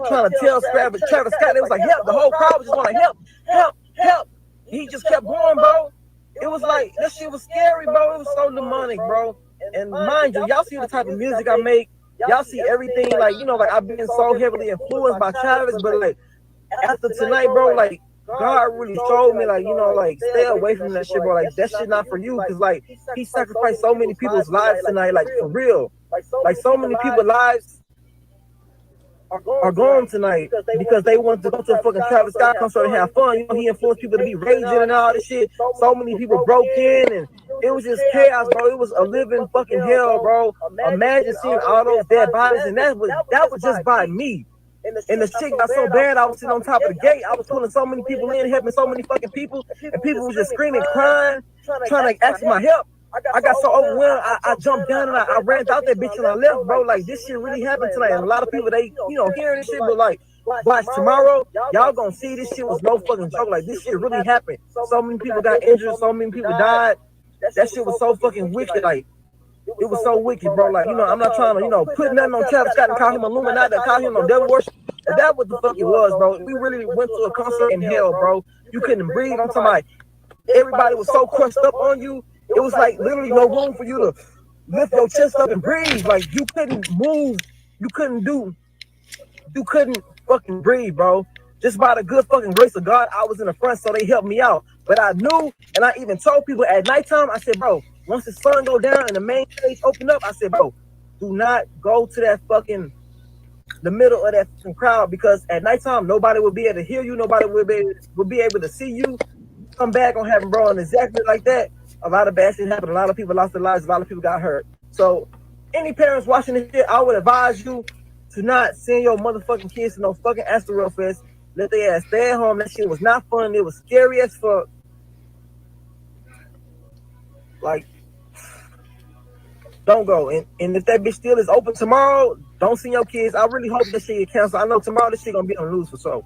Speaker 13: trying to tell Travis Scott. They was help. The whole crowd was just going help, help, help. He just kept going, bro. It was that shit was scary, bro. It was so demonic, bro. And mind you, y'all see the type of music I make. Y'all see everything. I've been so heavily influenced by Travis, but after tonight, bro, God really showed me, stay away from that shit, bro. That shit not for you, because he sacrificed so many people's lives tonight, for real. So many people's lives are gone tonight because they wanted to go to a fucking Travis Scott concert and have fun. He influenced people to be raging and all this shit. So many people broke in, and it was just chaos, bro. It was a living fucking hell, bro. Imagine seeing all those dead bodies, and that was just by me. And the shit got so bad, I was sitting on top of the gate. I was pulling so many people in, helping so many fucking people, and people was just screaming, crying, trying to ask for my help. I got so overwhelmed, I jumped down and I ran out that bitch and I left, bro. This shit really happened tonight. And a lot of people, they, hearing this shit, but watch tomorrow, y'all gonna see this shit was no fucking joke. This shit really happened. So many people got injured, so many people died. That shit was so fucking wicked. It was so wicked, bro. I'm not trying to, put nothing on Travis Scott and call him Illuminati, call him no devil worship. But that was the fuck it was, bro. We really went to a concert in hell, bro. You couldn't breathe. I'm talking about everybody was so crushed up on you. It was literally no room for you to lift your chest up and breathe. Like you couldn't move, you couldn't fucking breathe, bro. Just by the good fucking grace of God, I was in the front, so they helped me out. But I knew, and I even told people at nighttime, I said, bro, once the sun go down and the main stage open up, I said, bro, do not go to that fucking, the middle of that fucking crowd, because at nighttime, nobody will be able to hear you. Nobody will be able to see you. Come back on having, bro, and exactly like that, a lot of bad shit happened. A lot of people lost their lives. A lot of people got hurt. So any parents watching this shit, I would advise you to not send your motherfucking kids to no fucking Astroworld Fest. Let their ass stay at home. That shit was not fun. It was scary as fuck. Like, don't go. And if that bitch still is open tomorrow, don't send your kids. I really hope that shit get canceled. I know tomorrow this shit gonna be on the news for sure.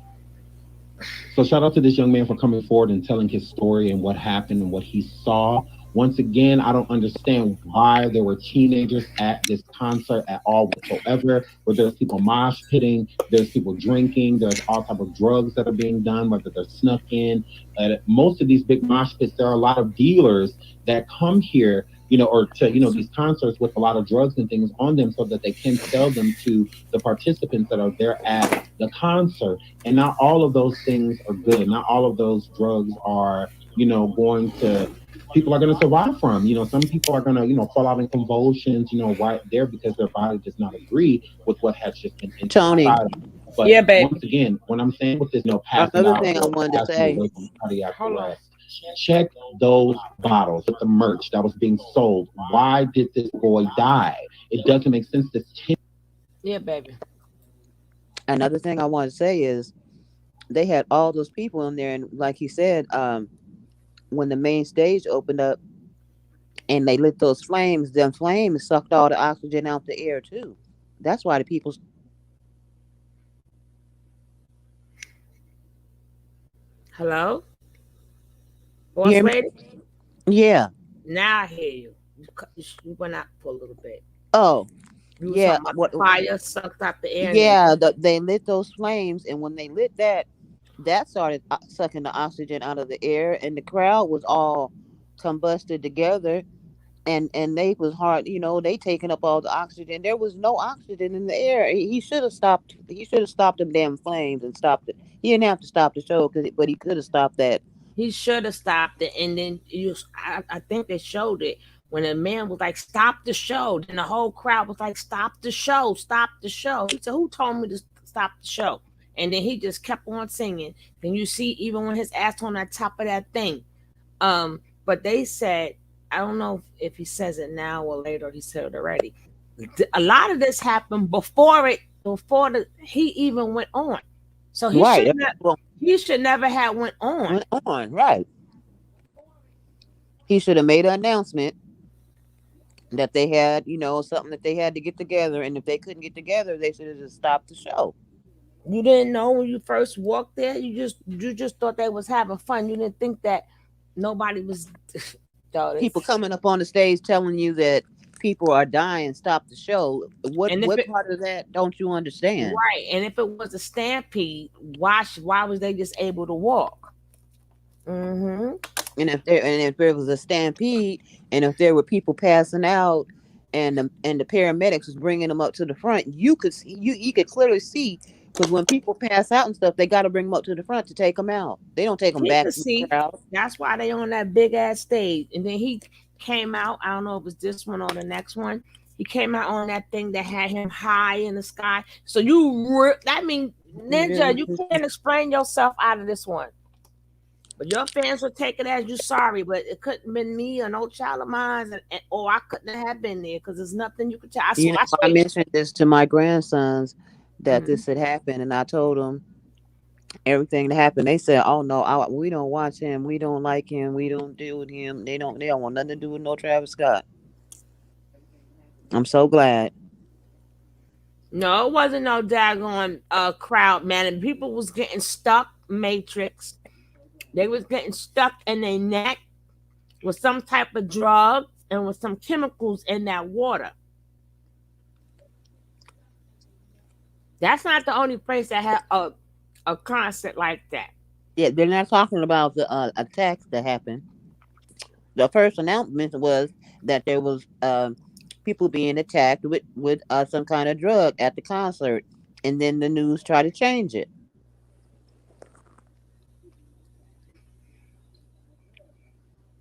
Speaker 2: So shout out to this young man for coming forward and telling his story and what happened and what he saw. Once again, I don't understand why there were teenagers at this concert at all whatsoever, where there's people mosh pitting, there's people drinking, there's all type of drugs that are being done, whether they're snuck in. At most of these big mosh pits, there are a lot of dealers that come here, or to, these concerts with a lot of drugs and things on them so that they can sell them to the participants that are there at the concert. And not all of those things are good. Not all of those drugs are, people are going to survive from. Some people are going to, fall out in convulsions, right there because their body does not agree with what has just been
Speaker 7: Tony.
Speaker 2: But
Speaker 1: yeah, baby.
Speaker 2: Once again, when I'm saying with this, passing
Speaker 7: another
Speaker 2: out,
Speaker 7: thing I wanted to say.
Speaker 2: Cardiac arrest, check those bottles with the merch that was being sold. Why did this boy die? It doesn't make sense.
Speaker 1: Yeah, baby.
Speaker 7: Another thing I want to say is they had all those people in there, and like he said, when the main stage opened up and they lit those flames, them flames sucked all the oxygen out the air too. That's why the people.
Speaker 1: Hello?
Speaker 7: You
Speaker 1: Boss
Speaker 7: hear me?
Speaker 1: lady?
Speaker 7: Yeah.
Speaker 1: Now I hear you. You went out for a little bit.
Speaker 7: Oh,
Speaker 1: You were
Speaker 7: yeah.
Speaker 1: talking about the fire sucked out the air.
Speaker 7: Yeah, they lit those flames, and when they lit that started sucking the oxygen out of the air, and the crowd was all combusted together, and they was hard, they taking up all the oxygen. There was no oxygen in the air. He should have stopped. He should have stopped them damn flames and stopped it. He didn't have to stop the show, but he could have stopped that.
Speaker 1: He should have stopped it, and then I think they showed it when a man was like, "Stop the show." Then the whole crowd was like, "Stop the show! Stop the show!" He said, "Who told me to stop the show?" And then he just kept on singing. Then you see, even when his ass on that top of that thing. But they said, I don't know if he says it now or later. He said it already. A lot of this happened before he even went on. So he
Speaker 7: Right.
Speaker 1: should never have went on.
Speaker 7: Right. He should have made an announcement that they had, something that they had to get together, and if they couldn't get together, they should have just stopped the show.
Speaker 1: You didn't know when you first walked there. You just thought they was having fun. You didn't think that nobody was.
Speaker 7: People coming up on the stage telling you that people are dying. Stop the show. What part of that don't you understand?
Speaker 1: Right. And if it was a stampede, why was they just able to walk? Mm-hmm.
Speaker 7: And if there was a stampede, and if there were people passing out, and the paramedics was bringing them up to the front, you could clearly see. Because when people pass out and stuff, they got to bring them up to the front to take them out. They don't take them back to the crowd.
Speaker 1: That's why they on that big ass stage. And then he came out. I don't know if it was this one or the next one. He came out on that thing that had him high in the sky. So that means Ninja, you can't explain yourself out of this one. But your fans will take it as you sorry, but it couldn't have been me or no child of mine, or I couldn't have been there because there's nothing you could tell.
Speaker 7: I mentioned this to my grandsons that this had happened, and I told them everything that happened. They said, "Oh no, we don't watch him. We don't like him. We don't deal with him. They don't want nothing to do with no Travis Scott." I'm so glad.
Speaker 1: No, it wasn't no daggone crowd, man. And people was getting stuck, Matrix. They was getting stuck in their neck with some type of drug and with some chemicals in that water. That's not the only place that had a concert like that.
Speaker 7: Yeah, they're not talking about the attacks that happened. The first announcement was that there was people being attacked with some kind of drug at the concert, and then the news try to change it.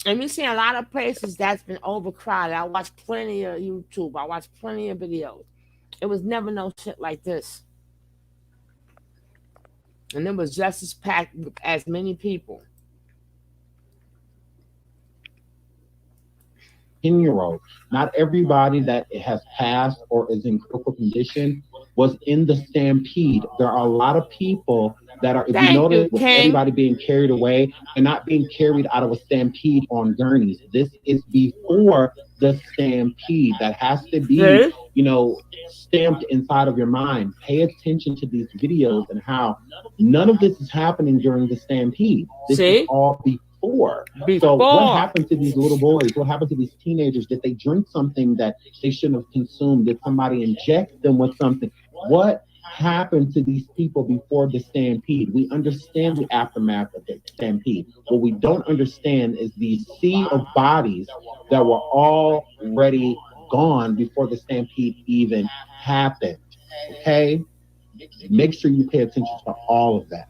Speaker 1: And we see a lot of places that's been overcrowded. I watched plenty of YouTube. I watched plenty of videos. It was never no shit like this. And it was just as packed with as many people.
Speaker 2: 10-year-old. Not everybody that has passed or is in critical condition was in the stampede. There are a lot of people that are, if you notice, with everybody being carried away and not being carried out of a stampede on gurneys. This is before the stampede. That has to be, stamped inside of your mind. Pay attention to these videos and how none of this is happening during the stampede. This is all before. So what happened to these little boys? What happened to these teenagers? Did they drink something that they shouldn't have consumed? Did somebody inject them with something? What happened to these people before the stampede? We understand the aftermath of the stampede. What we don't understand is the sea of bodies that were already gone before the stampede even happened. Okay? Make sure you pay attention to all of that.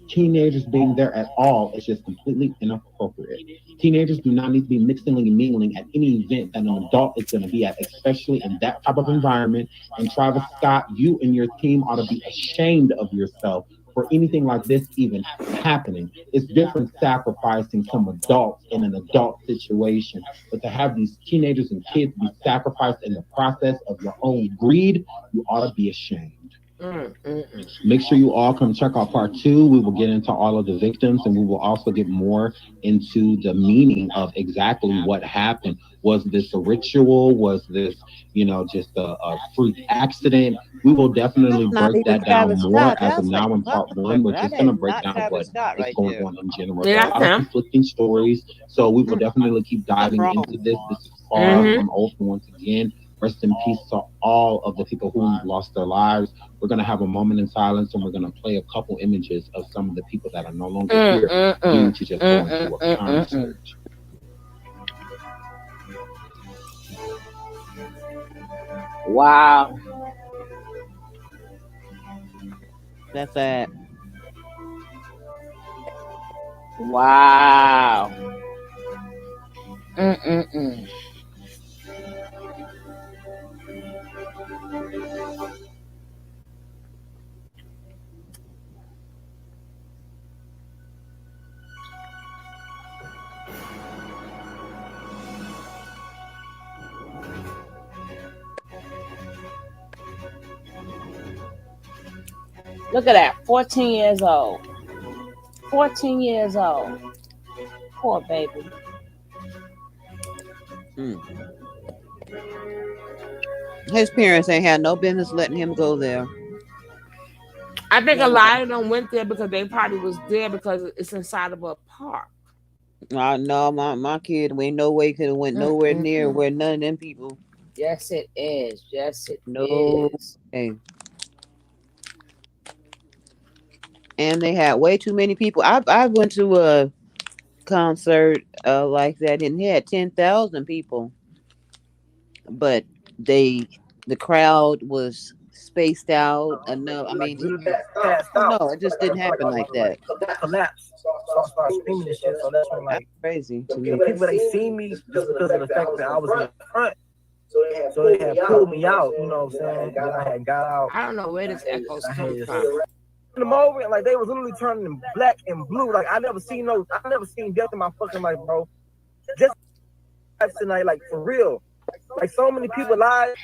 Speaker 2: Teenagers being there at all is just completely inappropriate. Teenagers do not need to be mixing and mingling at any event that an adult is going to be at, especially in that type of environment. And Travis Scott, you and your team ought to be ashamed of yourself for anything like this even happening. It's different sacrificing some adults in an adult situation, but to have these teenagers and kids be sacrificed in the process of your own greed, you ought to be ashamed. Make sure you all come check out part 2. We will get into all of the victims, and we will also get more into the meaning of exactly what happened. Was this a ritual? Was this, just a freak accident? We will definitely break that down more as of now in part 1. We're just going to break down what is going on in general. There are a lot of conflicting stories, so we will definitely keep diving into this. This is far from over once again. Rest in peace to all of the people who lost their lives. We're going to have a moment in silence, and we're going to play a couple images of some of the people that are no longer here due to just going to a concert.
Speaker 1: Wow.
Speaker 7: That's sad.
Speaker 1: Wow. Look at that, 14 years old. 14 years old. Poor baby.
Speaker 7: His parents ain't had no business letting him go there.
Speaker 1: I think a lot of them went there because they probably was there because it's inside of a park.
Speaker 7: No, my kid, we no way could have went nowhere near where none of them people.
Speaker 1: Yes, it is. Yes, it is.
Speaker 7: Hey. And they had way too many people. I went to a concert like that, and they had 10,000 people, but the crowd was spaced out enough. I mean, no, it just didn't happen like that.
Speaker 13: Collapsed. So I started screaming and shit. So that's when
Speaker 7: That's crazy to me.
Speaker 13: the people they see me just because of the fact that I was in the front. So they had pulled me out. You know what I'm saying? Then I had got out.
Speaker 1: I don't know where this echo's coming from.
Speaker 13: Them over, and like they was literally turning black and blue. Like I never seen death in my fucking life, bro. Just tonight, like for real. Like so many people lives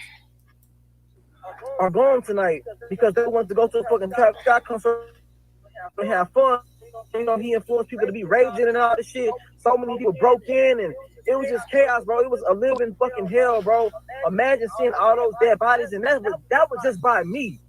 Speaker 13: are gone tonight because they want to go to a fucking Travis Scott concert and have fun. He influenced people to be raging and all this shit. So many people broke in, and it was just chaos, bro. It was a living fucking hell, bro. Imagine seeing all those dead bodies, and that was just by me.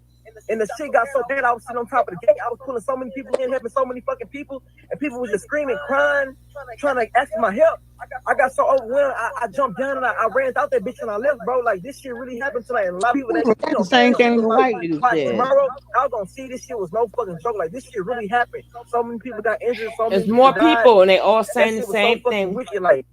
Speaker 13: And the shit got so bad, I was sitting on top of the gate. I was pulling so many people in, helping so many fucking people, and people was just screaming, crying, trying to ask for my help. I got so overwhelmed, I jumped down and I ran out that bitch and I left, bro. Like this shit really happened tonight. And a lot of people
Speaker 7: That's the same thing the white dude said.
Speaker 13: Tomorrow, I was gonna see this shit was no fucking joke. Like this shit really happened. So many people got injured. So many
Speaker 1: There's more
Speaker 13: died.
Speaker 1: people, and they all saying the
Speaker 13: That shit was
Speaker 1: same
Speaker 13: so fucking
Speaker 1: thing.
Speaker 13: wicked, like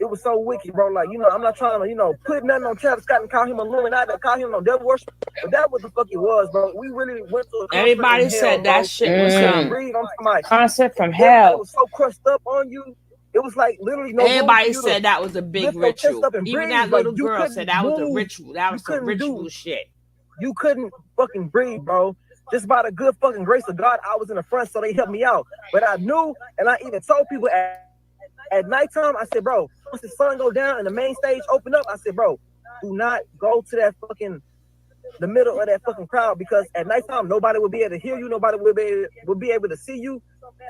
Speaker 13: it was so wicked, bro. Like, I'm not trying to, put nothing on Travis Scott and call him Illuminati, call him no devil worship, but that what the fuck it was, bro. We really went to a concert
Speaker 1: Everybody
Speaker 13: in hell,
Speaker 1: said
Speaker 13: bro.
Speaker 1: that shit was
Speaker 13: We couldn't
Speaker 1: some
Speaker 13: breathe. I'm talking about
Speaker 1: concept from
Speaker 13: everybody
Speaker 1: hell.
Speaker 13: was so crushed up on you. It was like literally no room for
Speaker 1: Everybody
Speaker 13: you
Speaker 1: said
Speaker 13: to
Speaker 1: that was a big
Speaker 13: lift your chest
Speaker 1: ritual.
Speaker 13: up and
Speaker 1: Even
Speaker 13: breathe.
Speaker 1: that
Speaker 13: Like,
Speaker 1: little
Speaker 13: you
Speaker 1: girl
Speaker 13: couldn't
Speaker 1: said that was a
Speaker 13: move.
Speaker 1: ritual. That
Speaker 13: You
Speaker 1: was some
Speaker 13: couldn't
Speaker 1: ritual
Speaker 13: do.
Speaker 1: shit.
Speaker 13: You couldn't fucking breathe, bro. Just by the good fucking grace of God, I was in the front, so they helped me out. But I knew, and I even told people at nighttime, I said, bro, once the sun go down and the main stage open up, I said, bro, do not go to that fucking, the middle of that fucking crowd, because at nighttime, nobody will be able to hear you. Nobody will be able to see you.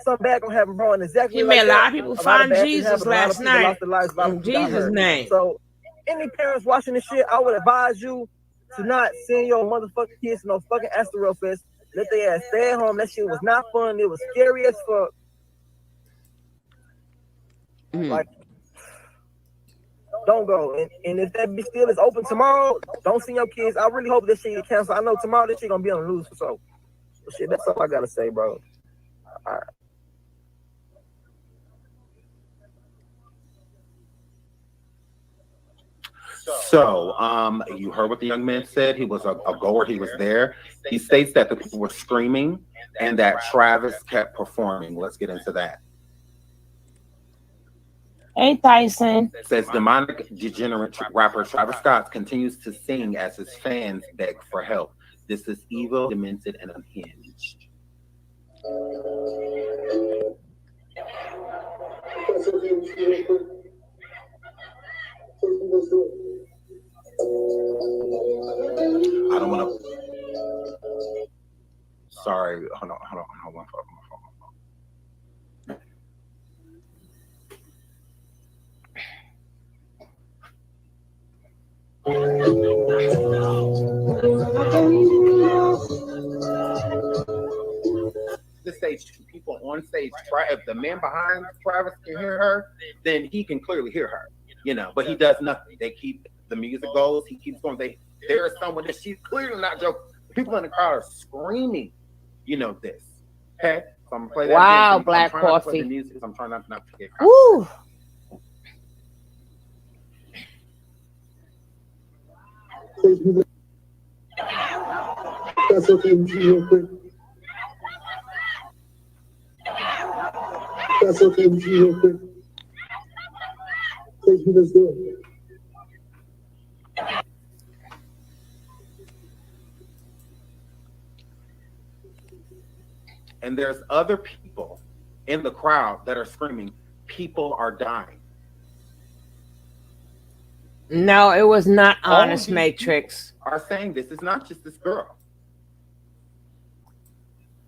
Speaker 13: Something bad gonna happen, bro. And exactly
Speaker 1: He
Speaker 13: like
Speaker 1: made a
Speaker 13: that,
Speaker 1: lot of people find
Speaker 13: bad things
Speaker 1: Jesus
Speaker 13: happened. A lot of
Speaker 1: last
Speaker 13: people
Speaker 1: night.
Speaker 13: lost their lives. A lot of
Speaker 1: In
Speaker 13: people got
Speaker 1: Jesus'
Speaker 13: hurt.
Speaker 1: name.
Speaker 13: So, any parents watching this shit, I would advise you to not send your motherfucking kids to no fucking Astro Fest. Let their ass stay at home. That shit was not fun. It was scary as fuck. Like, don't go. And if that bitch still is open tomorrow, don't send your kids. I really hope this shit get canceled. I know tomorrow this shit gonna be on the news. So, shit, that's all I gotta say, bro. All right.
Speaker 3: So, you heard what the young man said. He was a goer. He was there. He states that the people were screaming and that Travis kept performing. Let's get into that.
Speaker 1: Hey, Tyson.
Speaker 3: It says demonic degenerate rapper Travis Scott continues to sing as his fans beg for help. This is evil, demented, and unhinged. I don't want to. Sorry, hold on. My phone. The stage, people on stage, if the man behind Travis can hear her, then he can clearly hear her, but he does nothing. They keep, the music goes, he keeps going. There is someone that she's clearly not joking. People in the crowd are screaming, this. Okay? So I'm gonna play that.
Speaker 1: Wow,
Speaker 3: again.
Speaker 1: Black
Speaker 3: I'm trying not to play
Speaker 1: Coffee.
Speaker 3: the music, I'm trying not to get caught.
Speaker 1: Woo!
Speaker 11: That's okay with you real quick. That's okay with you real quick. Take me, let's do it.
Speaker 3: And there's other people in the crowd that are screaming, people are dying.
Speaker 1: No, it was not
Speaker 3: All
Speaker 1: Honest
Speaker 3: these
Speaker 1: Matrix.
Speaker 3: people are saying this. It's not just this girl.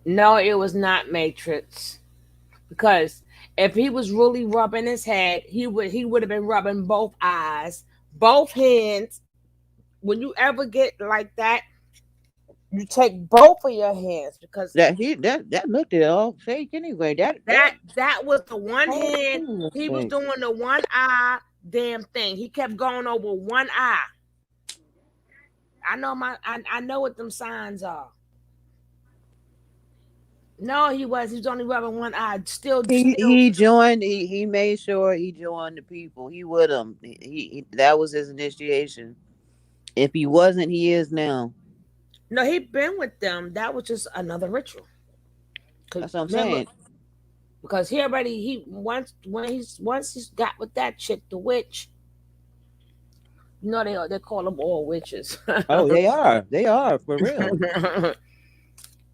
Speaker 1: No, it was not Matrix. Because if he was really rubbing his head, he would have been rubbing both eyes, both hands. When you ever get like that, you take both of your hands, because
Speaker 7: That looked it all fake anyway.
Speaker 1: that was the one hand.
Speaker 7: was
Speaker 1: He was
Speaker 7: fake.
Speaker 1: doing the one eye damn thing. He kept going over one eye. I know what them signs are. No, he was. He was only rubbing one eye. Still.
Speaker 7: He joined. He made sure he joined the people. He with them. He that was his initiation. If he wasn't, he is now.
Speaker 1: No, he been with them. That was just another ritual.
Speaker 7: That's what I'm saying.
Speaker 1: Because once he's got with that chick, the witch. They call them all witches.
Speaker 7: Oh, they are for real.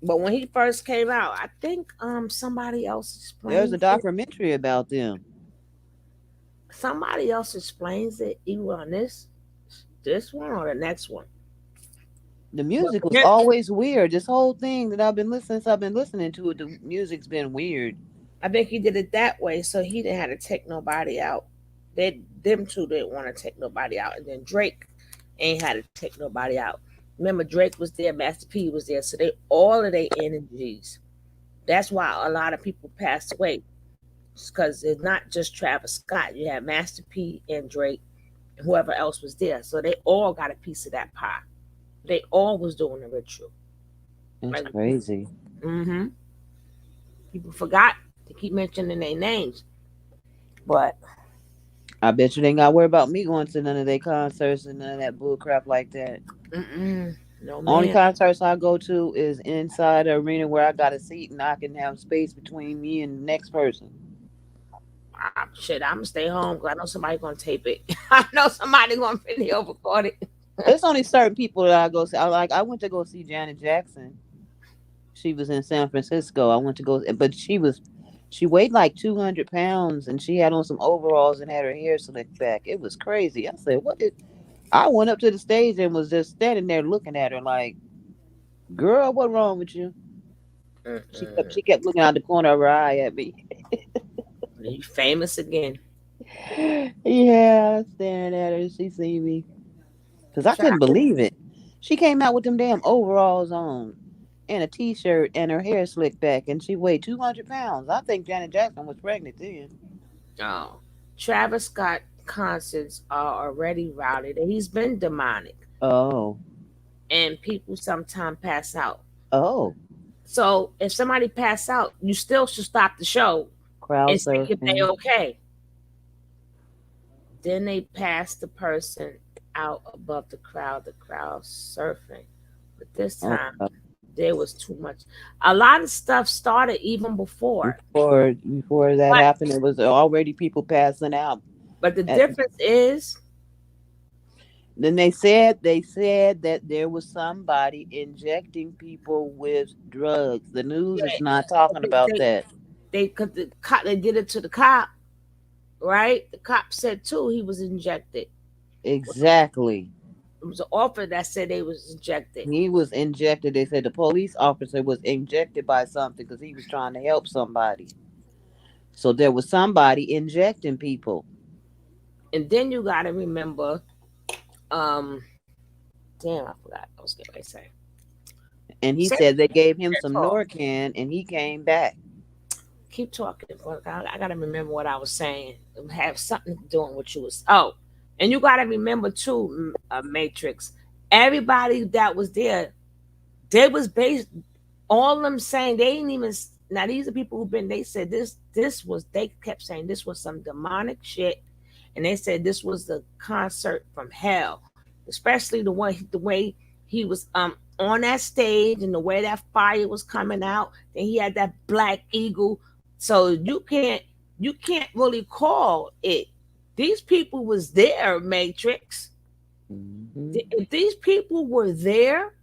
Speaker 1: But when he first came out, I think somebody else explains.
Speaker 7: There's a documentary about them.
Speaker 1: Somebody else explains it either on this one or the next one.
Speaker 7: The music was always weird. This whole thing that I've been listening to it, the music's been weird.
Speaker 1: I think he did it that way so he didn't have to take nobody out. Them two didn't want to take nobody out, and then Drake ain't had to take nobody out. Remember, Drake was there, Master P was there, so all of their energies. That's why a lot of people passed away, because it's not just Travis Scott. You have Master P and Drake, and whoever else was there, so they all got a piece of that pie. They all was doing the ritual.
Speaker 7: That's crazy.
Speaker 1: Mm-hmm. People forgot to keep mentioning their names, but
Speaker 7: I bet you they ain't got to worry about me going to none of their concerts and none of that bull crap like that.
Speaker 1: No,
Speaker 7: Only
Speaker 1: man.
Speaker 7: concerts I go to is inside the arena where I got a seat and I can have space between me and the next person.
Speaker 1: Shit, I'm gonna stay home because I know somebody gonna tape it. I know somebody gonna video record it.
Speaker 7: There's only certain people that I go see. I went to go see Janet Jackson. She was in San Francisco. I went to go, but she weighed like 200 pounds and she had on some overalls and had her hair slicked back. It was crazy. I said, what did I went up to the stage and was just standing there looking at her like, girl, what wrong with you? She kept looking out the corner of her eye at me.
Speaker 1: You famous again.
Speaker 7: Yeah, staring at her. She seen me. Because I couldn't believe it. She came out with them damn overalls on and a t-shirt and her hair slicked back and she weighed 200 pounds. I think Janet Jackson was pregnant then.
Speaker 1: Oh. Travis Scott concerts are already routed. He's been demonic.
Speaker 7: Oh.
Speaker 1: And people sometimes pass out.
Speaker 7: Oh.
Speaker 1: So if somebody pass out, you still should stop the show
Speaker 7: Crowd
Speaker 1: and see if they
Speaker 7: surfing.
Speaker 1: okay. Then they pass the person out above the crowd surfing. But this time there was too much. A lot of stuff started even before.
Speaker 7: Before that happened, it was already people passing out.
Speaker 1: But the difference is,
Speaker 7: then they said that there was somebody injecting people with drugs. The news is not talking about that.
Speaker 1: They did it to the cop, right? The cop said too he was injected.
Speaker 7: Exactly.
Speaker 1: It was an officer that said they was injected.
Speaker 7: He was injected. They said the police officer was injected by something because he was trying to help somebody. So there was somebody injecting people.
Speaker 1: And then you got to remember, damn, I forgot. I was going to say.
Speaker 7: And he said they gave him some Narcan, and he came back.
Speaker 1: Keep talking. I got to remember what I was saying. It have something to do with what you was. Oh, and you got to remember too, Matrix. Everybody that was there, they was based. All of them saying they didn't even. Now these are people who've been. They said this was. They kept saying this was some demonic shit, and they said this was the concert from hell, especially the way he was on that stage and the way that fire was coming out. Then he had that black eagle. So you can't really call it. These people was there, Matrix. Mm-hmm. If these people were there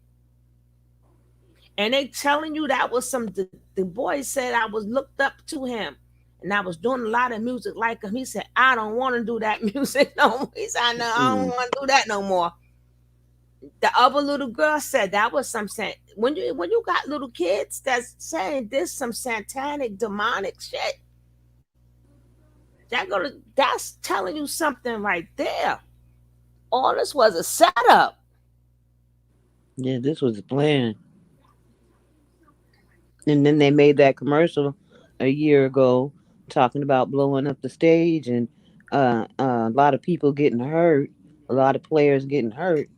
Speaker 1: and they telling you that was the boy said I was looked up to him and I was doing a lot of music like him. He said, I don't want to do that music no more. He said, no, I don't want to do that no more. The other little girl said that was some when you got little kids that's saying this some satanic demonic shit, that's telling you something right there. All this was a setup.
Speaker 7: Yeah, this was a plan. And then they made that commercial a year ago talking about blowing up the stage and a lot of people getting hurt, a lot of players getting hurt.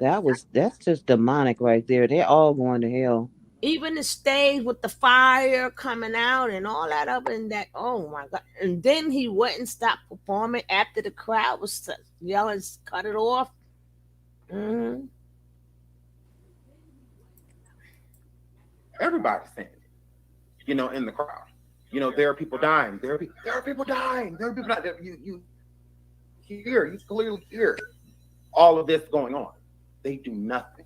Speaker 7: That's just demonic right there. They're all going to hell.
Speaker 1: Even the stage with the fire coming out and all that up and that. Oh my God! And then he wouldn't stop performing after the crowd was yelling, "Cut it off!" Mm-hmm.
Speaker 3: Everybody's saying it. In the crowd. There are people dying. There are people dying. There are people dying. You clearly hear all of this going on. They do nothing.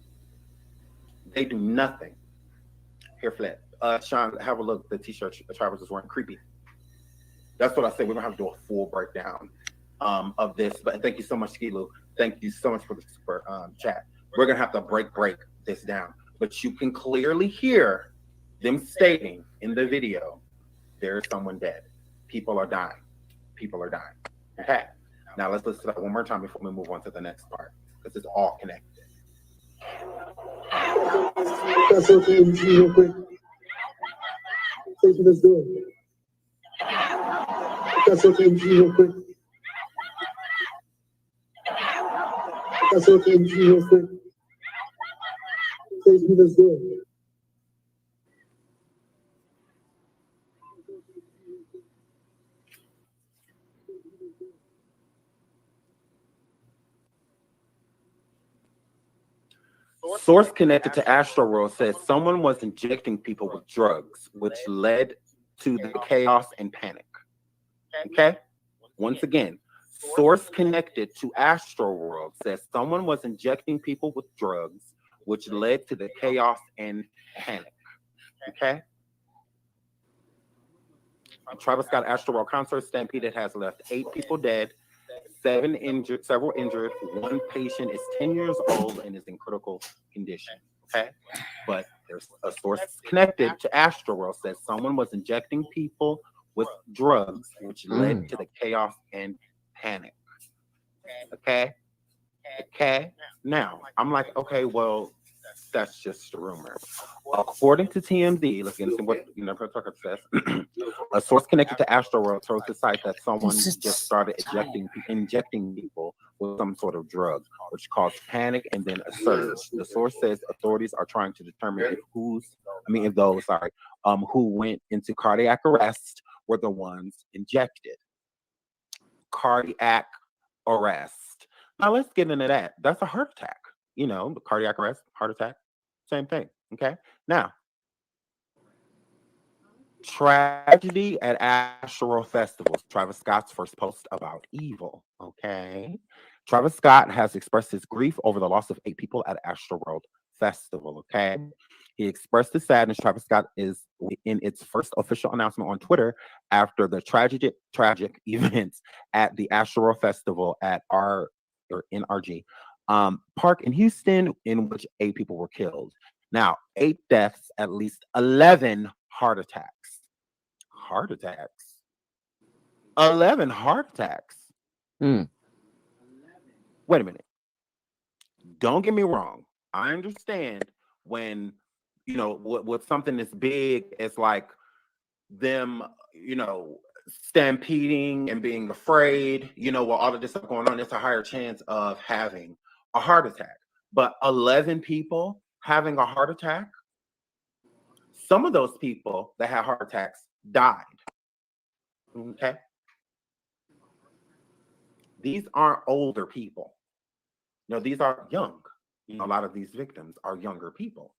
Speaker 3: Here, Flip. Sean, have a look at the t-shirt Travis is wearing. Creepy. That's what I say. We're gonna have to do a full breakdown of this. But thank you so much, Skilu. Thank you so much for the super chat. We're gonna have to break this down. But you can clearly hear them stating in the video, there is someone dead. People are dying. Okay. Now let's listen to that one more time before we move on to the next part, because it's all connected.
Speaker 11: That's okay, real quick. Thanks for this door. That's okay, real quick. That's okay, real quick. Thanks for this door.
Speaker 14: source connected to Astroworld says someone was injecting people with drugs, which led to the chaos and panic. Okay? Once again, source connected to Astroworld says someone was injecting people with drugs, which led to the chaos and panic. Okay? Travis Scott Astroworld concert stampede has left 8 people dead, several injured. One patient is 10 years old and is in critical condition. Okay, but there's a source connected to Astroworld says someone was injecting people with drugs, which led to the chaos and panic. Okay. Now I'm like, okay, well, that's just a rumor. According to TMZ, let's get into what Tucker says. A source connected to Astroworld told the site that someone just started injecting people with some sort of drug, which caused panic and then a surge. The source says authorities are trying to determine if those who went into cardiac arrest were the ones injected. Cardiac arrest. Now let's get into that. That's a heart attack. The cardiac arrest, heart attack, same thing. Okay. Now, tragedy at Astroworld Festival. Travis Scott's first post about evil. Okay. Travis Scott has expressed his grief over the loss of 8 people at Astroworld Festival. Okay. He expressed his sadness. Travis Scott is in its first official announcement on Twitter after the tragic events at the Astroworld Festival at NRG. Park in Houston, in which 8 people were killed. Now, 8 deaths, at least 11 heart attacks. 11 heart attacks. Wait a minute. Don't get me wrong. I understand when, with something this big, it's like them, stampeding and being afraid, while all of this stuff going on, it's a higher chance of having a heart attack. But 11 people having a heart attack, some of those people that had heart attacks died. Okay? These aren't older people. These are young. A lot of these victims are younger people,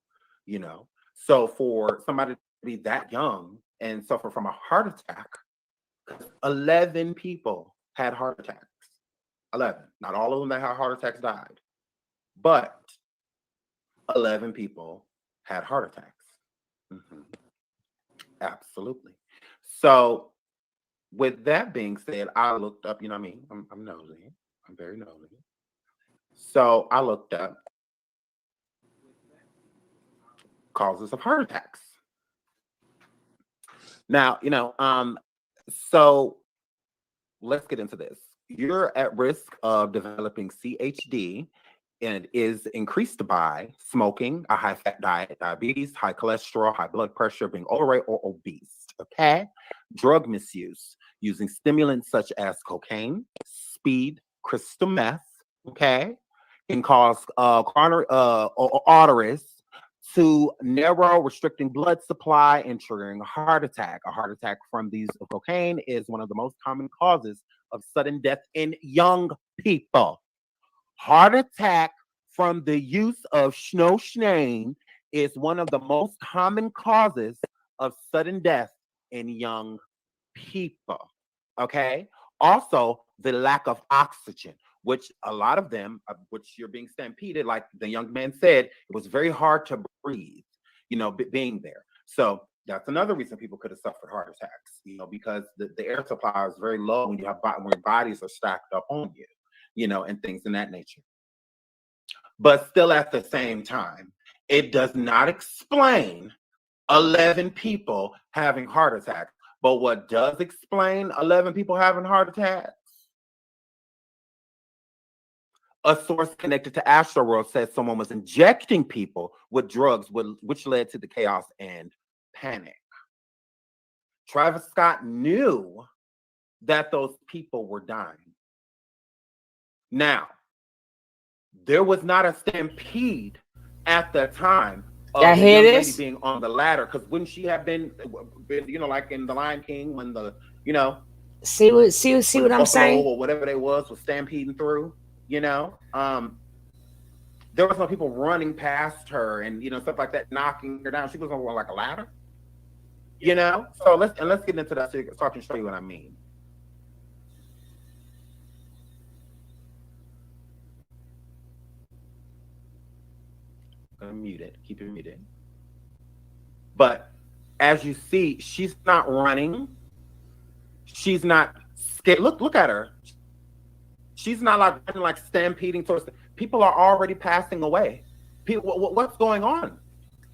Speaker 14: So for somebody to be that young and suffer from a heart attack, 11 people had heart attacks. 11. Not all of them that had heart attacks died, but 11 people had heart attacks. Absolutely. So with that being said, I looked up, I'm nosy. I'm very nosy. So I looked up causes of heart attacks. Now, so let's get into this. You're at risk of developing CHD, and it is increased by smoking, a high-fat diet, diabetes, high cholesterol, high blood pressure, being overweight or obese, okay? Drug misuse, using stimulants such as cocaine, speed, crystal meth, okay? Can cause coronary arteries to narrow, restricting blood supply and triggering a heart attack. A heart attack from the use of cocaine is one of the most common causes of sudden death in young people. Heart attack from the use of schnane is one of the most common causes of sudden death in young people. Okay? Also, the lack of oxygen, which a lot of them, which you're being stampeded, like the young man said, it was very hard to breathe, being there. So that's another reason people could have suffered heart attacks, because the air supply is very low when when bodies are stacked up on you, and things in that nature. But still at the same time, it does not explain 11 people having heart attacks. But what does explain 11 people having heart attacks? A source connected to Astroworld says someone was injecting people with drugs, which led to the chaos and panic. Travis Scott knew that those people were dying. Now, there was not a stampede at the time of the young lady being on the ladder, because wouldn't she have been, like in The Lion King, when the,
Speaker 1: see what I'm saying,
Speaker 14: or whatever they was stampeding through, there was no people running past her and stuff like that, knocking her down. She was on like a ladder. So let's get into that so I can show you what I mean. I'm gonna mute it, keep it muted. But as you see, she's not running. She's not scared. Look at her. She's not like stampeding towards people are already passing away. What's going on?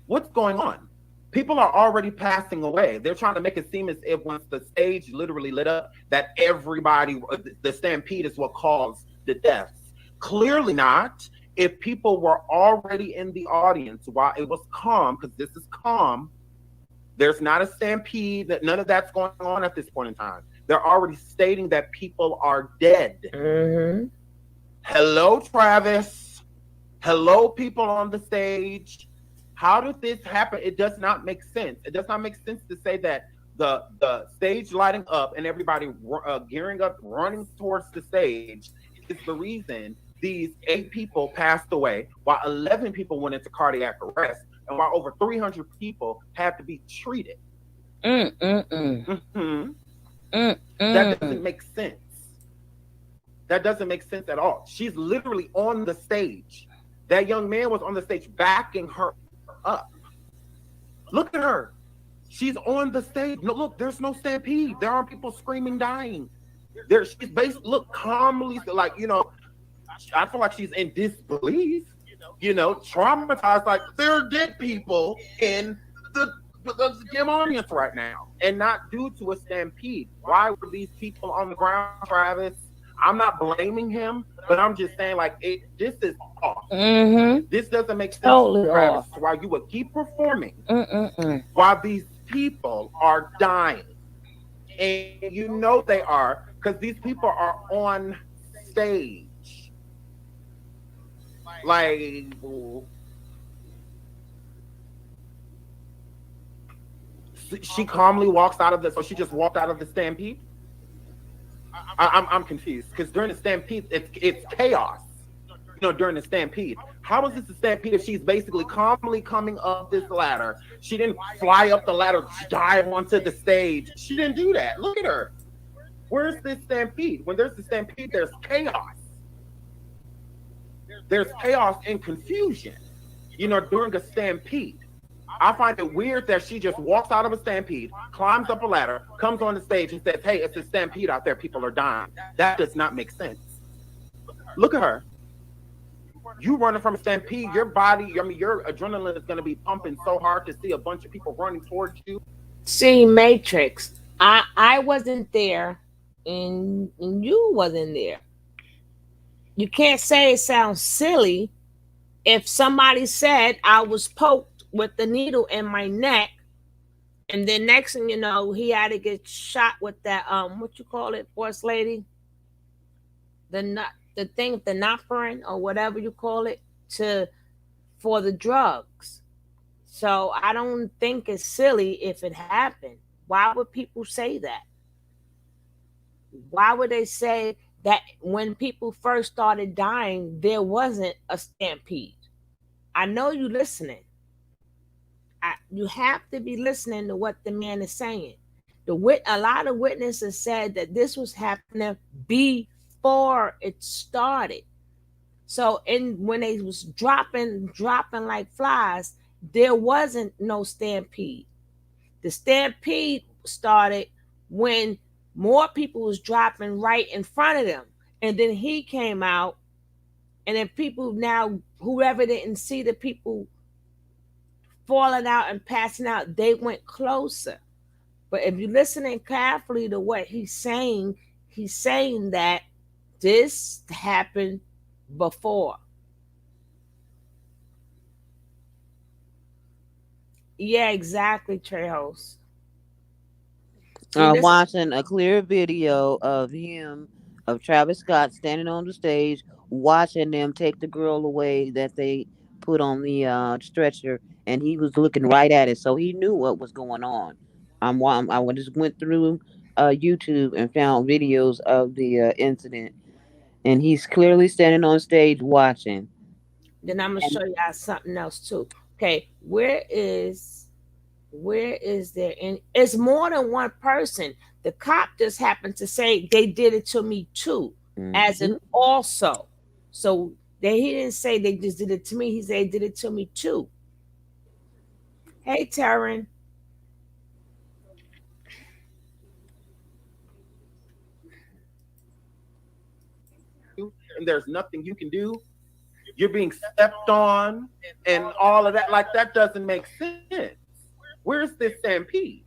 Speaker 14: What's going on? People are already passing away. They're trying to make it seem as if once the stage literally lit up, that everybody, the stampede is what caused the deaths. Clearly not. If people were already in the audience while it was calm, because this is calm, there's not a stampede, none of that's going on at this point in time. They're already stating that people are dead.
Speaker 1: Mm-hmm.
Speaker 14: Hello, Travis. Hello, people on the stage. How did this happen? It does not make sense. It does not make sense to say that the stage lighting up and everybody gearing up, running towards the stage is the reason these 8 people passed away, while 11 people went into cardiac arrest, and while over 300 people had to be treated.
Speaker 1: Mm-hmm.
Speaker 14: That doesn't make sense. That doesn't make sense at all. She's literally on the stage. That young man was on the stage backing her up. Look at her. She's on the stage. No, look, there's no stampede. There aren't people screaming, dying. She's basically, look, calmly, like, I feel like she's in disbelief, traumatized, like there are dead people in the gym audience right now, and not due to a stampede. Why were these people on the ground, Travis? I'm not blaming him, but I'm just saying, like, this is off.
Speaker 1: Mm-hmm.
Speaker 14: This doesn't make sense,
Speaker 1: totally
Speaker 14: Travis.
Speaker 1: Off.
Speaker 14: Why you would keep performing while these people are dying, and they are, because these people are on stage. Like, she calmly walks out of the. So she just walked out of the stampede. I'm confused, because during the stampede, it's chaos. During the stampede, how is this a stampede if she's basically calmly coming up this ladder? She didn't fly up the ladder, dive onto the stage. She didn't do that. Look at her. Where's this stampede? When there's a stampede, there's chaos. There's chaos and confusion, during a stampede. I find it weird that she just walks out of a stampede, climbs up a ladder, comes on the stage and says, hey, it's a stampede out there, people are dying. That does not make sense. Look at her. You running from a stampede, your body, your adrenaline is going to be pumping so hard to see a bunch of people running towards you.
Speaker 1: See, Matrix, I wasn't there and you wasn't there. You can't say it sounds silly if somebody said I was poked with the needle in my neck, and then next thing you know, he had to get shot with that what you call it, boss lady? The thing, the Nopperin or whatever you call it, for the drugs. So I don't think it's silly if it happened. Why would people say that? Why would they say that when people first started dying, there wasn't a stampede? I know you listening. You have to be listening to what the man is saying. A lot of witnesses said that this was happening before it started. So when they was dropping like flies, there wasn't no stampede. The stampede started when more people was dropping right in front of them. And then he came out, and then people now, whoever didn't see the people falling out and passing out, they went closer. But if you're listening carefully to what he's saying that this happened before. Yeah, exactly, Trejos.
Speaker 7: Watching a clear video of Travis Scott standing on the stage, watching them take the girl away that they put on the stretcher, and he was looking right at it, so he knew what was going on. I just went through YouTube and found videos of the incident, and he's clearly standing on stage watching.
Speaker 1: Then I'm gonna show y'all something else too. Okay, where is there? And it's more than one person. The cop just happened to say they did it to me too, as in also. So he didn't say they just did it to me. He said they did it to me too. Hey, Taryn.
Speaker 14: And there's nothing you can do. You're being stepped on and all of that. Like, that doesn't make sense. Where's this stampede?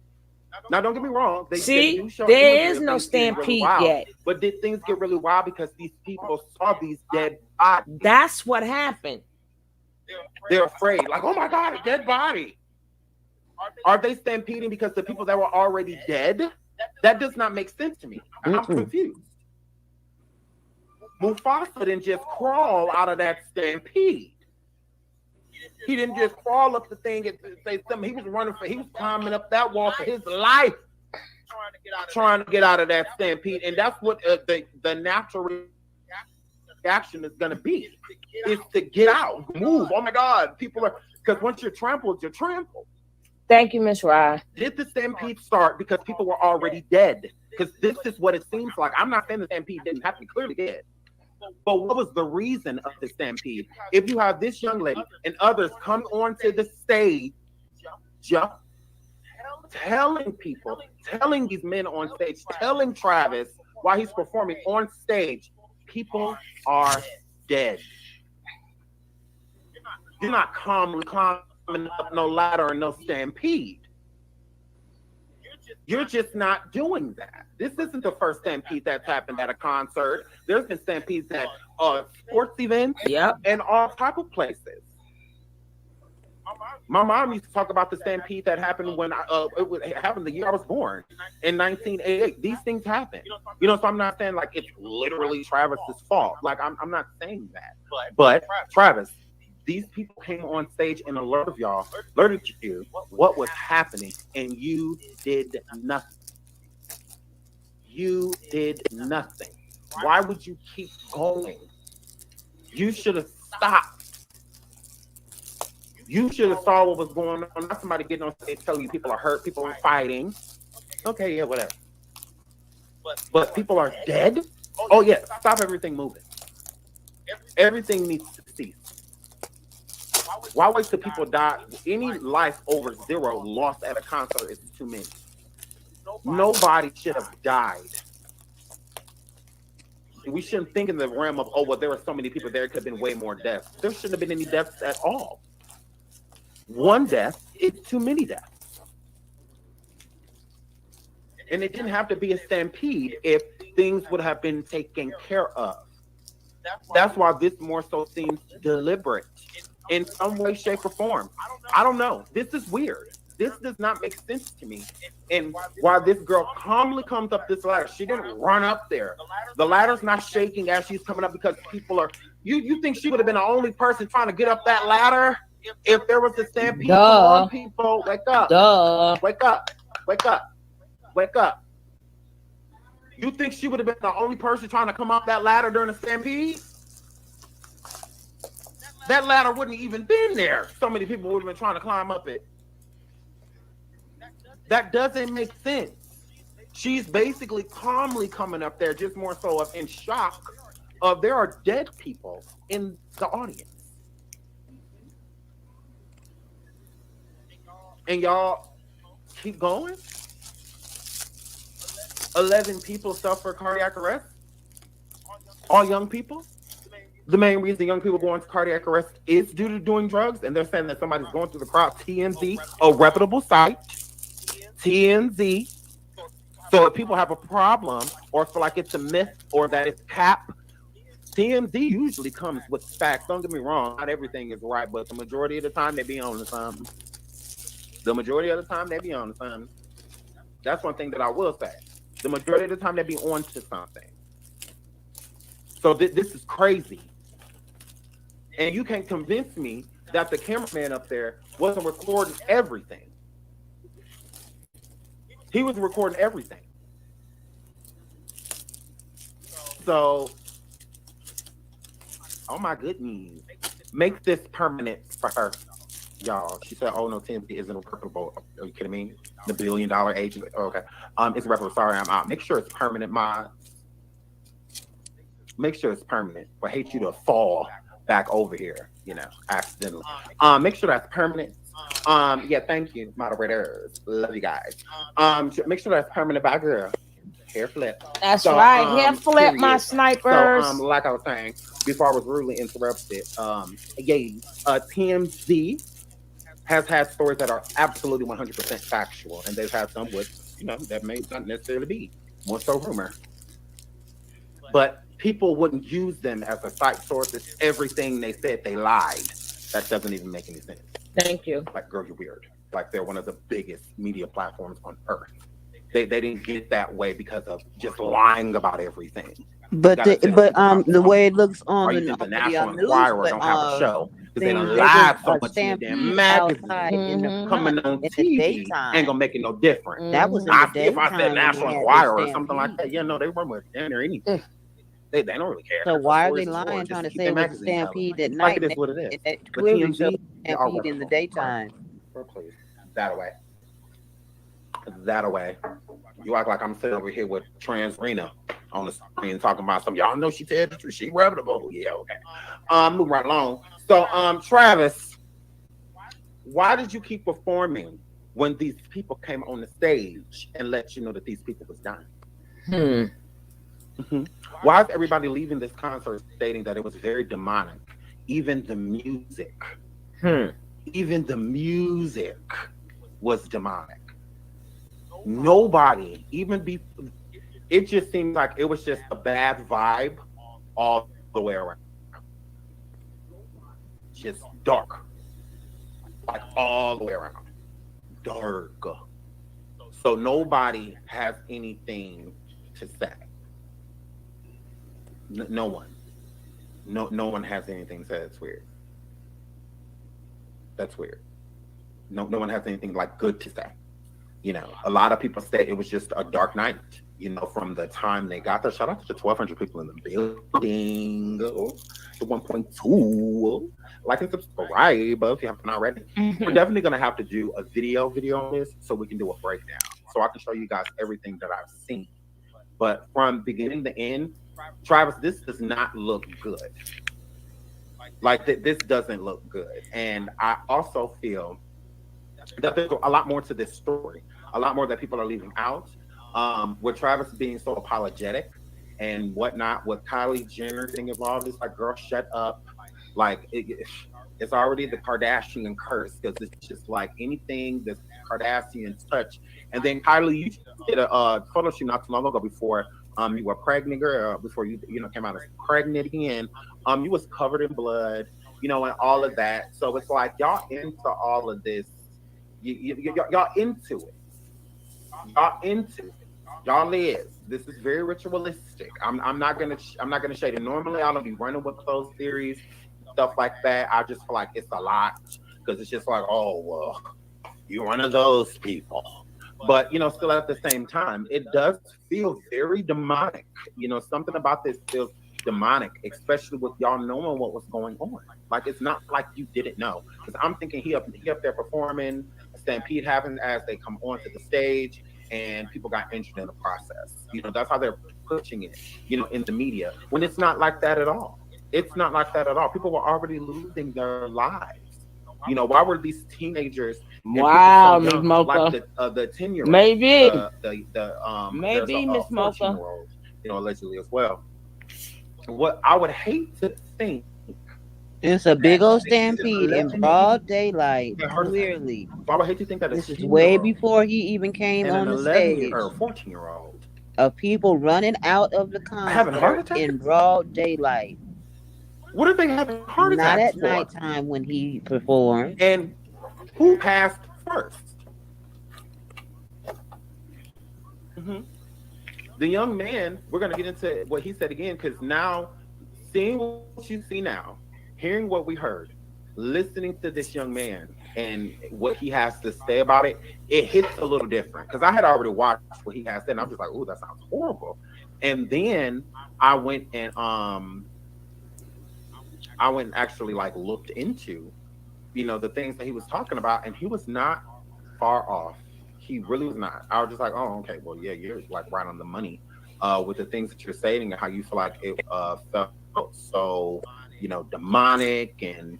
Speaker 14: Now, don't get me wrong.
Speaker 1: See, there is no stampede yet.
Speaker 14: But did things get really wild because these people saw these dead bodies?
Speaker 1: That's what happened.
Speaker 14: They're afraid. Like, oh my God, a dead body. Are they stampeding because the people that were already dead? That does not make sense to me. I'm confused. Mufasa didn't just crawl out of that stampede. He didn't just crawl up the thing and say something. He was climbing up that wall for his life, trying to get out of that stampede. And that's what the natural reaction is going to be, is to get out, move. Oh my God, people are, because once you're trampled, you're trampled.
Speaker 1: Thank you, Miss Rye.
Speaker 14: Did the stampede start because people were already dead? Because this is what it seems like. I'm not saying the stampede didn't happen, clearly did. But what was the reason of the stampede? If you have this young lady and others come onto the stage, telling people, telling these men on stage, telling Travis while he's performing on stage, people are dead. You're not calmly climbing up no ladder or no stampede. You're just not doing that. This isn't the first stampede that's happened at a concert. There's been stampedes at sports events, and all type of places. My mom used to talk about the stampede that happened when it happened the year I was born, in 1988. These things happen, So I'm not saying like it's literally Travis's fault. Like I'm not saying that. But Travis, these people came on stage and alerted you what was happening, and you did nothing. You did nothing. Why would you keep going? You should have stopped. You should have saw what was going on. Not somebody getting on stage telling you people are hurt, people are fighting. Okay, yeah, whatever. But people are dead? Oh, yeah, stop everything moving. Everything needs to cease. Why wait till people die? Any life over 0 lost at a concert is too many. Nobody should have died. We shouldn't think in the realm of, oh, well, there were so many people there, it could have been way more deaths. There shouldn't have been any deaths at all. One death is too many deaths. And it didn't have to be a stampede if things would have been taken care of. That's why this more so seems deliberate in some way, shape, or form. I don't know. This is weird. This does not make sense to me. And while this girl calmly comes up this ladder, she didn't run up there. The ladder's not shaking as she's coming up because people are. You think she would have been the only person trying to get up that ladder if there was a stampede? Come on, people, wake up! Wake up! Wake up! Wake up! You think she would have been the only person trying to come up that ladder during a stampede? That ladder wouldn't have even been there. So many people would have been trying to climb up it. That doesn't make sense. She's basically calmly coming up there, just more so in shock of there are dead people in the audience. And y'all keep going? 11 people suffer cardiac arrest? All young people? The main reason young people go into cardiac arrest is due to doing drugs, and they're saying that somebody's going through the crowd. TMZ, a reputable site. TMZ. So if people have a problem or feel like it's a myth or that it's cap, TMZ usually comes with facts. Don't get me wrong, not everything is right, but the majority of the time they be on to something. The majority of the time they be on to something. That's one thing that I will say. The majority of the time they be on to something. So this is crazy. And you can't convince me that the cameraman up there wasn't recording everything. He was recording everything. So, oh my goodness. Make this permanent for her, y'all. She said, "Oh no, TMZ isn't workable." Are you kidding me? The $1 billion agent. Oh, okay. It's irreparable. Sorry, I'm out. Make sure it's permanent, Make sure it's permanent. I hate you to fall back over here, accidentally. Make sure that's permanent. Yeah, thank you, moderators. Love you guys. Make sure that's permanent, by girl. Hair flip.
Speaker 1: That's right. Hair flip, my
Speaker 14: period.
Speaker 1: snipers.
Speaker 14: So, like I was saying before, I was rudely interrupted. TMZ has had stories that are absolutely 100% factual, and they've had some with, that may not necessarily be more so rumor. But people wouldn't use them as a site source. It's everything they said they lied. That doesn't even make any sense.
Speaker 1: Thank you.
Speaker 14: Like, girl, you're weird. Like, they're one of the biggest media platforms on earth. They didn't get that way because of just lying about everything.
Speaker 7: But the way it looks on
Speaker 14: the National Enquirer don't have a show because they don't
Speaker 7: live
Speaker 14: so much in the damn magazine. Coming on TV ain't gonna make it no different.
Speaker 7: That was in
Speaker 14: I
Speaker 7: the
Speaker 14: see if I said
Speaker 7: daytime
Speaker 14: National
Speaker 7: when we had
Speaker 14: Enquirer
Speaker 7: the
Speaker 14: or something like that. They run with damn near anything. They don't really care.
Speaker 7: So why are they lying, trying to say it was a stampede at night?
Speaker 14: Like it is what it is.
Speaker 7: It
Speaker 14: But
Speaker 7: clearly
Speaker 14: TMZ,
Speaker 7: shows
Speaker 14: they are
Speaker 7: stampede in the daytime.
Speaker 14: Please, that away. That away. You act like I'm sitting over here with Trans Rena on the screen talking about some. Y'all know she said the truth. She reputable. Yeah, okay. Moving right along. So, Travis, why did you keep performing when these people came on the stage and let you know that these people was dying? Why is everybody leaving this concert stating that it was very demonic? Even the music. Even the music was demonic. Nobody, it just seemed like it was just a bad vibe all the way around. Just dark. Like all the way around. Dark. So nobody has anything to say. No one. No one has anything to say. That's weird. That's weird. No one has anything like good to say. A lot of people said it was just a dark night, from the time they got there. Shout out to the 1,200 people in the building, the 1.2. Like and subscribe if you haven't already. We're definitely going to have to do a video on this so we can do a breakdown. So I can show you guys everything that I've seen. But from beginning to end, Travis, this does not look good. Like this doesn't look good. And I also feel that there's a lot more to this story, a lot more that people are leaving out. With Travis being so apologetic and whatnot, with Kylie Jenner being involved, it's like, girl, shut up. Like it's already the Kardashian curse because it's just like anything that Kardashians touch. And then Kylie, you did a photo shoot not too long ago before you were pregnant, girl, before you came out as pregnant again. You was covered in blood, and all of that. So it's like y'all into all of this. Y'all into it. Y'all into it. Y'all is. This is very ritualistic. I'm not gonna shade it. Normally I don't be running with those theories, stuff like that. I just feel like it's a lot because it's just like, oh well, you're one of those people. But still at the same time, it does feel very demonic. Something about this feels demonic, especially with y'all knowing what was going on. Like it's not like you didn't know. Because I'm thinking he up there performing. A stampede happened as they come onto the stage, and people got injured in the process. That's how they're pushing it. In the media, when it's not like that at all. It's not like that at all. People were already losing their lives. Why were these teenagers?
Speaker 1: Wow,
Speaker 14: Miss
Speaker 1: Mocha.
Speaker 14: Like the 10-year-old.
Speaker 1: Maybe.
Speaker 14: Maybe
Speaker 1: Miss Mocha.
Speaker 14: Allegedly as well. What I would hate to think.
Speaker 7: It's a big old stampede in broad daylight. Clearly.
Speaker 14: I would hate to think that
Speaker 7: this is way before he even came on the stage.
Speaker 14: Or a 14-year-old.
Speaker 7: Of people running out of the concert in broad daylight.
Speaker 14: What are they having heart attacks?
Speaker 7: Not at
Speaker 14: for?
Speaker 7: nighttime when he performed.
Speaker 14: And who passed first? The young man, we're going to get into what he said again, because now, seeing what you see now, hearing what we heard, listening to this young man and what he has to say about it, it hits a little different. Because I had already watched what he has said, and I'm just like, oh, that sounds horrible. And then I went and I went and actually like looked into, the things that he was talking about, and he was not far off. He really was not. I was just like, oh, okay, well, yeah, you're like right on the money with the things that you're saying and how you feel like it felt so, demonic and,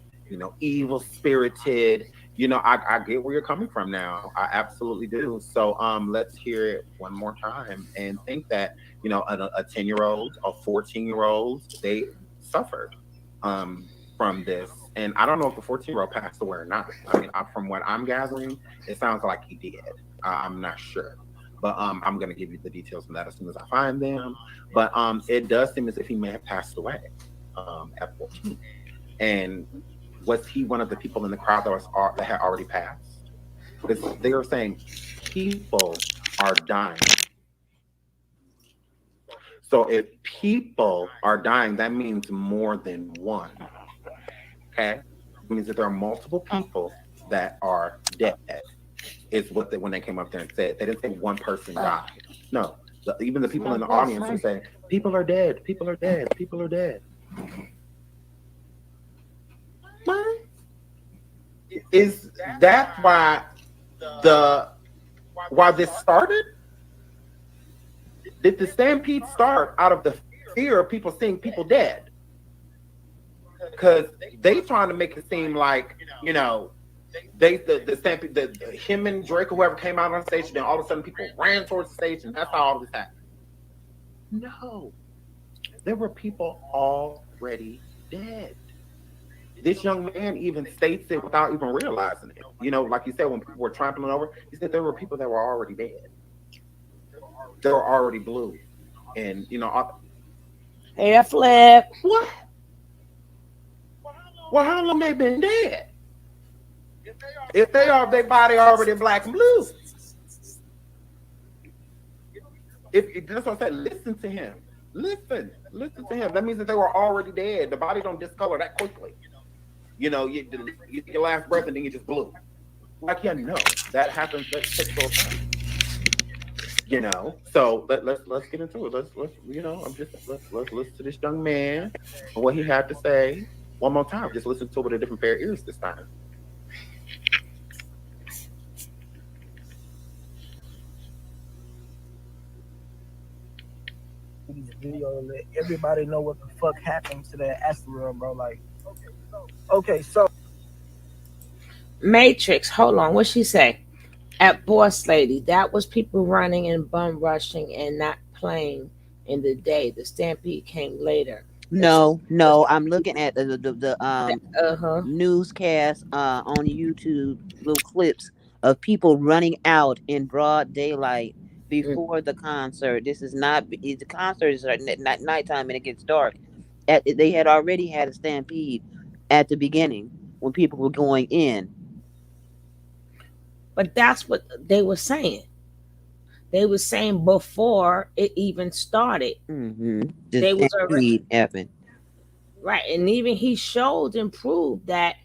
Speaker 14: evil spirited. I get where you're coming from now. I absolutely do. So let's hear it one more time and think that, a 10-year-old, a 14-year-old, they suffered from this. And I don't know if the 14-year-old passed away or not. I mean, from what I'm gathering, it sounds like he did. I'm not sure. But I'm going to give you the details on that as soon as I find them. But it does seem as if he may have passed away at 14. And was he one of the people in the crowd that had already passed? Because they were saying people are dying. So if people are dying, that means more than one. Okay? It means that there are multiple people that are dead. Is what when they came up there and said. They didn't say one person died. No. Even the people in the audience were saying, people are dead, people are dead, people are dead. What? Is that why this started? Did the stampede start out of the fear of people seeing people dead? Because they trying to make it seem like, the stampede, him and Drake, whoever came out on stage, and then all of a sudden people ran towards the stage, and that's how all this happened. No, there were people already dead. This young man even states it without even realizing it. Like you said, when people were trampling over, he said there were people that were already dead. They were already blue, and
Speaker 1: Hair flip.
Speaker 14: What? Well, how long they been dead? If their body already black and blue. If that's what I said, listen to him. Listen to him. That means that they were already dead. The body don't discolor that quickly. You get your last breath and then you just blew. Like that happens. That takes all time. So let's get into it. Let's listen to this young man and what he had to say one more time. Just listen to it with a different pair of ears this time.
Speaker 13: Video to let everybody know what the fuck happened to that asteroid, bro. Like, okay, so
Speaker 1: Matrix, hold on, what she say? At Boss Lady, that was people running and bum rushing and not playing in the day. The stampede came later.
Speaker 7: No, I'm looking at the newscast on YouTube, little clips of people running out in broad daylight before the concert. This is not the concert is at nighttime and it gets dark. They had already had a stampede at the beginning when people were going in.
Speaker 1: But that's what they were saying. They were saying before it even started.
Speaker 7: Mm-hmm.
Speaker 1: They was already
Speaker 7: happened.
Speaker 1: Right, and even he showed and proved that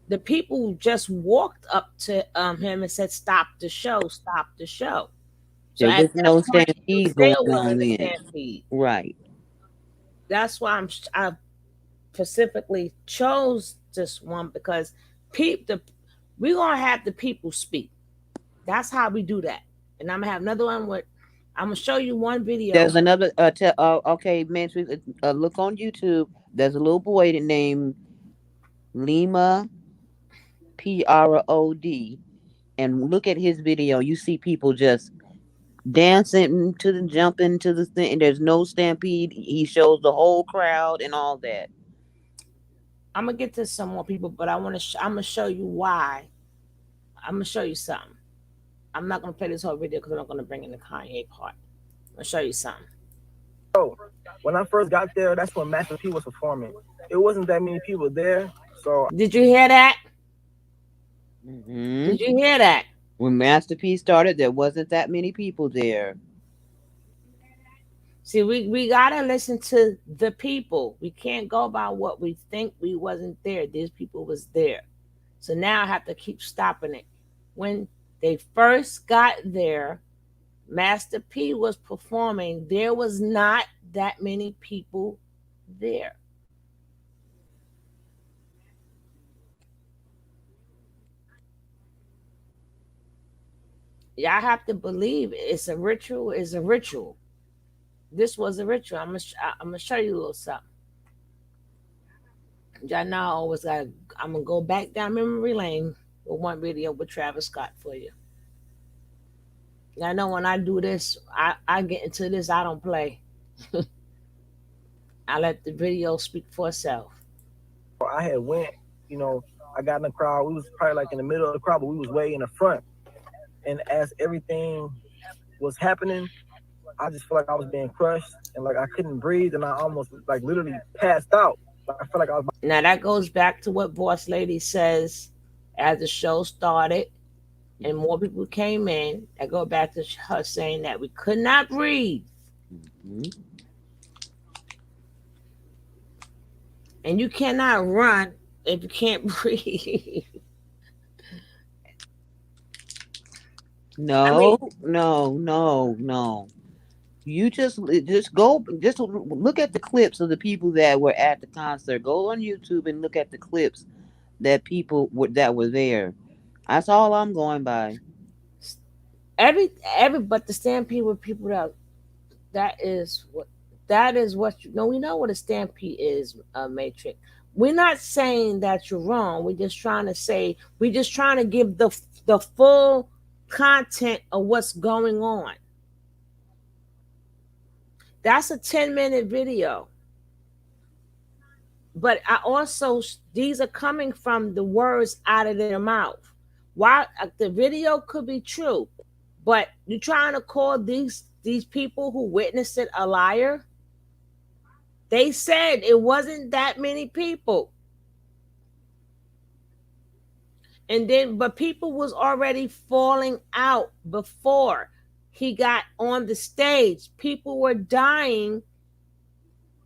Speaker 1: the people just walked up to him and said, "Stop the show! Stop the show!" So
Speaker 7: there was no stampede going on then.
Speaker 1: Stampede.
Speaker 7: Right.
Speaker 1: That's why I specifically chose this one because we're gonna have the people speak. That's how we do that. And I'm gonna have another one with. I'm gonna show you one video.
Speaker 7: There's another. Okay, man. Look on YouTube. There's a little boy named Lima Prod, and look at his video. You see people just dancing to the jumping to the thing. There's no stampede. He shows the whole crowd and all that.
Speaker 1: I'm gonna get to some more people, but I'm gonna show you why. I'm gonna show you something. I'm not gonna play this whole video because I'm not gonna bring in the Kanye part. I'll show you something.
Speaker 13: So when I first got there, that's when Master P was performing. It wasn't that many people there. So
Speaker 1: did you hear that?
Speaker 7: Mm-hmm.
Speaker 1: Did you hear that?
Speaker 7: When Master P started, there wasn't that many people there.
Speaker 1: See, we gotta listen to the people. We can't go by what we think. We wasn't there. These people was there. So now I have to keep stopping it. When they first got there, Master P was performing. There was not that many people there. Y'all have to believe it's a ritual. It's a ritual. This was a ritual. I'm gonna show you a little something. Y'all know I always got. I'm gonna go back down memory lane with one video with Travis Scott for you. Y'all know when I do this, I get into this. I don't play. I let the video speak for itself.
Speaker 13: I had went, you know, I got in the crowd. We was probably like in the middle of the crowd, but we was way in the front. And as everything was happening, I just felt like I was being crushed and like I couldn't breathe, and I almost like literally passed out. Like, I felt like I was.
Speaker 1: Now that goes back to what Boss Lady says as the show started and more people came in. That go back to her saying that we could not breathe. And you cannot run if you can't breathe.
Speaker 7: No, no. You just look at the clips of the people that were at the concert. Go on YouTube and look at the clips that that were there. That's all I'm going by.
Speaker 1: But the stampede with people that is what you know. We know what a stampede is, Matrix. We're not saying that you're wrong. We're just trying to give the full content of what's going on. That's a 10-minute video. But these are coming from the words out of their mouth. While the video could be true, but you're trying to call these people who witnessed it a liar? They said it wasn't that many people. But people was already falling out before he got on the stage. People were dying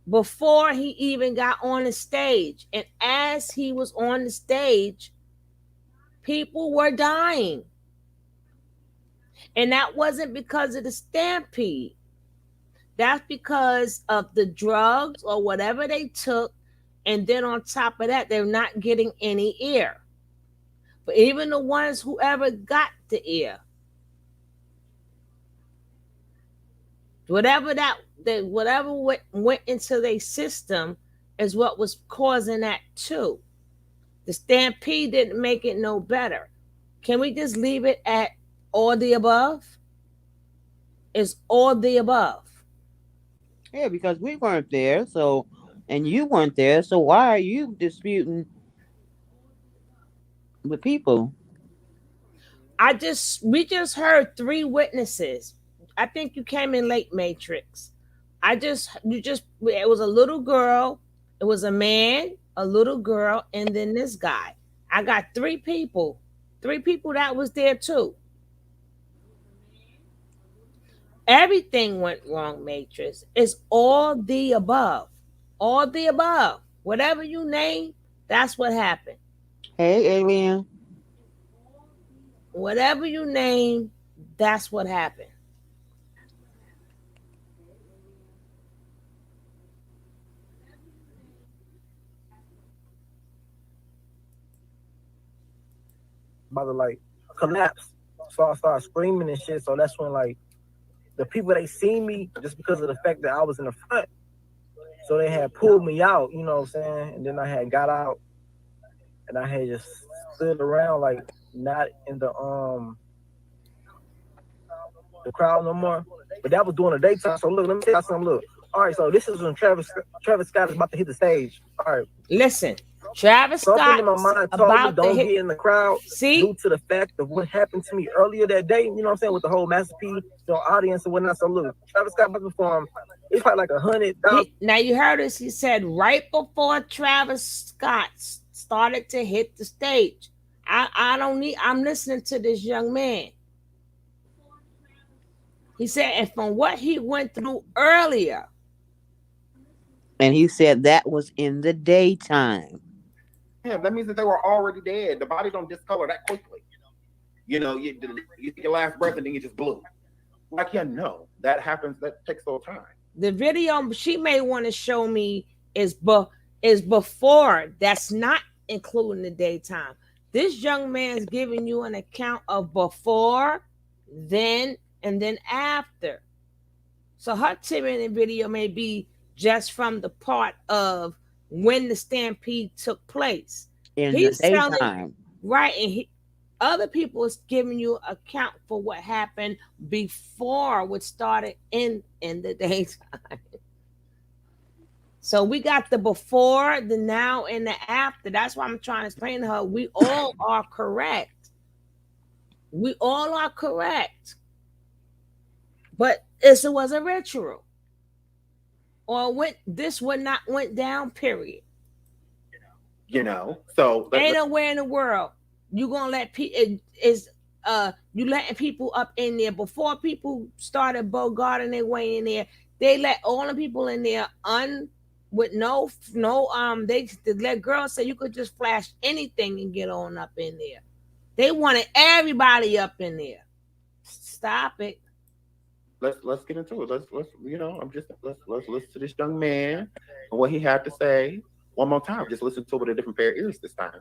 Speaker 1: before he even got on the stage. And as he was on the stage, people were dying. And that wasn't because of the stampede. That's because of the drugs or whatever they took. And then on top of that, they're not getting any air. But even the ones who ever got the air, whatever went into their system is what was causing that too. The stampede didn't make it no better. Can we just leave it at all the above? It's all the above.
Speaker 7: Yeah, because we weren't there, and you weren't there, so why are you disputing with people?
Speaker 1: We just heard 3 witnesses. I think you came in late, Matrix. It was a little girl, it was a man, a little girl, and then this guy. I got 3 people that was there too. Everything went wrong, Matrix. It's all the above. All the above. Whatever you name, that's what happened.
Speaker 7: Hey, alien.
Speaker 1: Whatever you name, that's what happened.
Speaker 13: About to like collapse. So I started screaming and shit. So that's when like the people, they see me just because of the fact that I was in the front. So they had pulled me out, you know what I'm saying? And then I had got out and I had just stood around like not in the crowd no more. But that was during the daytime. So look, let me tell you something. Look. All right, so this is when Travis Scott is about to hit the stage. All right.
Speaker 1: Listen, Travis Scott
Speaker 13: in my mind told me don't get in the crowd due to the fact of what happened to me earlier that day. You know what I'm saying, with the whole Master P, audience and whatnot. So look, Travis Scott about to perform. It's probably like 100,000.
Speaker 1: Now you heard us. He said right before Travis Scott started to hit the stage. I'm listening to this young man. He said, and from what he went through earlier.
Speaker 7: And he said that was in the daytime.
Speaker 14: Yeah, that means that they were already dead. The body don't discolor that quickly. You know, you take your last breath and then you just blew. Like, yeah, no, that happens. That takes a little time.
Speaker 1: The video she may want to show me is before. That's not including the daytime. This young man's giving you an account of before then and then after. So her 10-minute video may be just from the part of when the stampede took place.
Speaker 7: In
Speaker 1: He's
Speaker 7: the
Speaker 1: telling
Speaker 7: daytime.
Speaker 1: right, and other people is giving you account for what happened before what started in the daytime. So we got the before, the now, and the after. That's why I'm trying to explain to her. We all are correct. We all are correct. But it was a ritual. Or this would not went down, period.
Speaker 14: You know, so
Speaker 1: Ain't nowhere in the world you gonna let people you letting people up in there before people started bogarting their way in there. They let all the people in there with no they let girls say you could just flash anything and get on up in there. They wanted everybody up in there. Stop it.
Speaker 14: Let's get into it. Let's let's listen to this young man and what he had to say one more time. Just listen to it with a different pair of ears this time.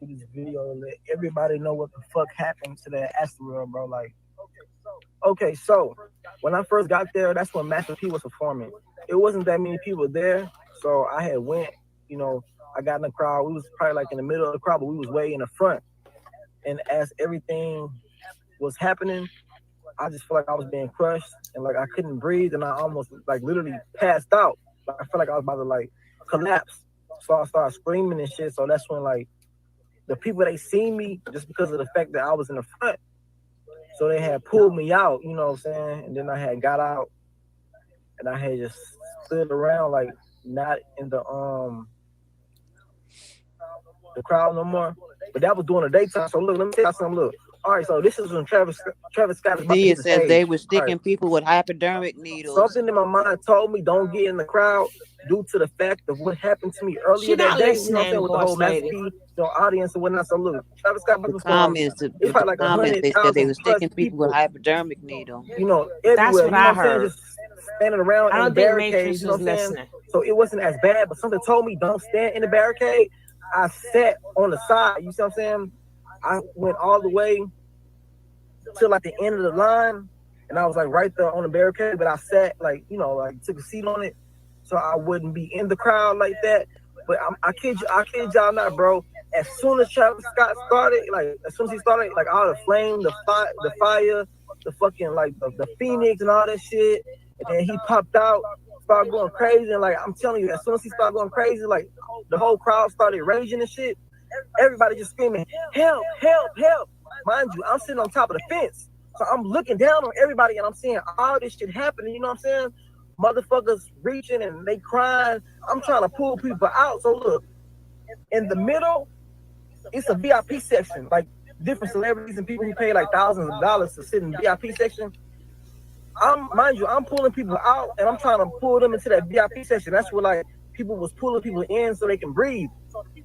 Speaker 13: This video to let everybody know what the fuck happened to that asteroid, bro. Like, okay, so when I first got there, that's when Master P was performing. It wasn't that many people there, so I had went, you know, I got in the crowd. We was probably like in the middle of the crowd, but we was way in the front. And as everything was happening, I just felt like I was being crushed and like I couldn't breathe, and I almost like literally passed out. Like I felt like I was about to like collapse. So I started screaming and shit. So that's when like the people, they seen me just because of the fact that I was in the front. So they had pulled me out, you know what I'm saying? And then I had got out and I had just stood around like not in the crowd no more. But that was during the daytime. So look, let me tell you something. Look. All right, so this is when Travis Scott was about to hit the
Speaker 7: said
Speaker 13: stage.
Speaker 7: they were sticking
Speaker 13: All right.
Speaker 7: people with hypodermic needles.
Speaker 13: Something in my mind told me don't get in the crowd due to the fact of what happened to me earlier
Speaker 1: She
Speaker 13: that
Speaker 1: not
Speaker 13: day. You know what I'm saying?
Speaker 1: listening,
Speaker 13: With the whole
Speaker 1: boss
Speaker 13: Master
Speaker 1: lady.
Speaker 13: P, audience and whatnot. So look, Travis Scott
Speaker 7: The
Speaker 13: was
Speaker 7: comments,
Speaker 13: it's probably like
Speaker 7: they said they
Speaker 13: 100,000
Speaker 7: were
Speaker 13: plus
Speaker 7: sticking people with hypodermic needle.
Speaker 13: you know,
Speaker 1: That's
Speaker 13: everywhere.
Speaker 1: what
Speaker 13: You know
Speaker 1: I
Speaker 13: what I'm saying?
Speaker 1: heard.
Speaker 13: Just standing around
Speaker 1: I
Speaker 13: in the
Speaker 1: don't think
Speaker 13: barricades.
Speaker 1: Matrix
Speaker 13: You know
Speaker 1: was
Speaker 13: what I'm saying?
Speaker 1: listening.
Speaker 13: So it wasn't as bad, but something told me don't stand in the barricade. I sat on the side. You see what I'm saying? I went all the way till like the end of the line, and I was like right there on the barricade, but I sat like, you know, like took a seat on it so I wouldn't be in the crowd like that. But I kid y'all not, bro. As soon as Travis Scott started, like as soon as he started, like all the flame, the fire, the fucking like the Phoenix and all that shit, and then he popped out, started going crazy, and like I'm telling you, as soon as he started going crazy, like the whole crowd started raging and shit. Everybody just screaming, help, help, help. Mind you, I'm sitting on top of the fence. So I'm looking down on everybody and I'm seeing all this shit happening, you know what I'm saying? Motherfuckers reaching and they crying. I'm trying to pull people out. So look, in the middle, it's a VIP section. Like different celebrities and people who pay like thousands of dollars to sit in the VIP section. Mind you, I'm pulling people out and I'm trying to pull them into that VIP section. That's where like people was pulling people in so they can breathe.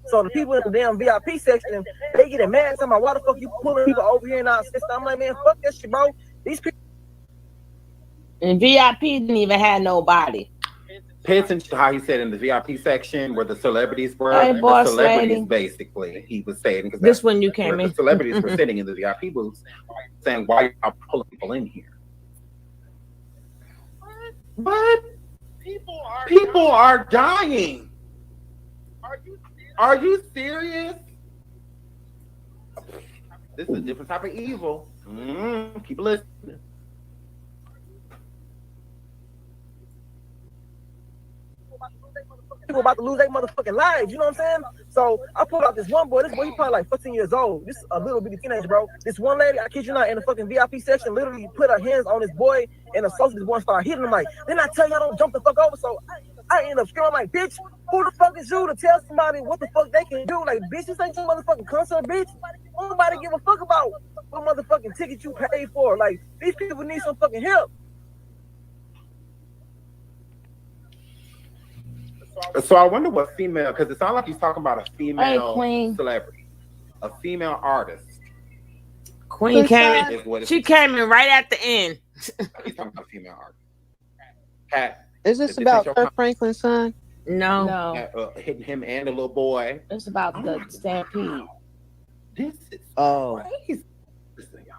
Speaker 13: So the people in the damn VIP section, they getting mad. Talking about why the fuck you pulling people over here in our system? I'm like, man, fuck that shit, bro. These people.
Speaker 1: And VIP didn't even have nobody.
Speaker 14: Pay attention to how he said in the VIP section where the celebrities were.
Speaker 1: Hey,
Speaker 14: The
Speaker 1: boss
Speaker 14: celebrities,
Speaker 1: lady.
Speaker 14: basically, he was saying, because
Speaker 1: This when you came in.
Speaker 14: the celebrities were sitting in the VIP booths, saying, "Why are you pulling people in here?" What? People are dying. Are you serious? This is a different type of evil. Keep listening.
Speaker 13: People about to lose their motherfucking lives, you know what I'm saying? So I pulled out this one boy. This boy, he probably like 14 years old. This is a little bitty teenager, bro. This one lady, I kid you not, in the fucking VIP section, literally put her hands on this boy, and the socialist boy started hitting him like, then I tell y'all don't jump the fuck over. So I ended up screaming like, bitch, who the fuck is you to tell somebody what the fuck they can do? Like, bitch, this ain't your motherfucking concert, bitch. Nobody give a fuck about what motherfucking ticket you paid for. Like, these people need some fucking help.
Speaker 14: So I wonder what female, because it sounds like he's talking about a female
Speaker 1: Queen.
Speaker 14: celebrity, a female artist.
Speaker 1: Queen came
Speaker 14: Is what
Speaker 1: in.
Speaker 14: it
Speaker 1: She
Speaker 14: is.
Speaker 1: came in right at the end.
Speaker 14: He's talking about a female artist. Kat,
Speaker 7: Is this about Kirk Franklin's son?
Speaker 1: No,
Speaker 14: hitting him and the little boy.
Speaker 1: it's about the stampede.
Speaker 14: This is crazy. Listen, y'all.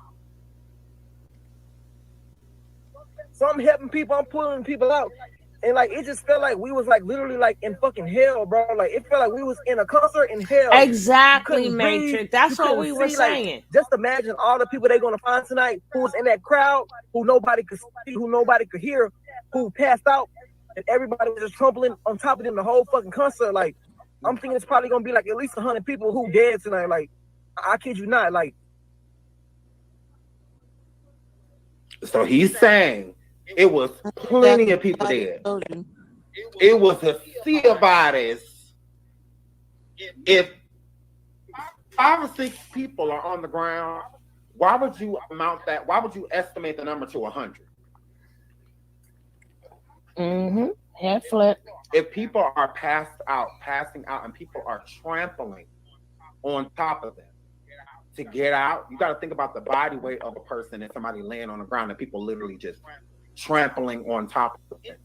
Speaker 13: So I'm helping people, I'm pulling people out. And like it just felt like we was like literally like in fucking hell, bro. Like it felt like we was in a concert in hell.
Speaker 1: Exactly,
Speaker 13: You couldn't breathe,
Speaker 1: Matrix. That's
Speaker 13: you
Speaker 1: what
Speaker 13: couldn't
Speaker 1: we were
Speaker 13: see, like,
Speaker 1: saying.
Speaker 13: just imagine all the people they're gonna find tonight who was in that crowd, who nobody could see, who nobody could hear, who passed out, and everybody was just trampling on top of them the whole fucking concert. Like I'm thinking it's probably gonna be like at least 100 people who dead tonight. Like I kid you not. Like
Speaker 14: So he's saying it was plenty of people dead. It was a sea of bodies. If 5 or 6 people are on the ground, why would you amount that? Why would you estimate the number to 100?
Speaker 1: Head flip.
Speaker 14: If people are passing out, and people are trampling on top of them to get out, you got to think about the body weight of a person and somebody laying on the ground and people literally just trampling on top of them.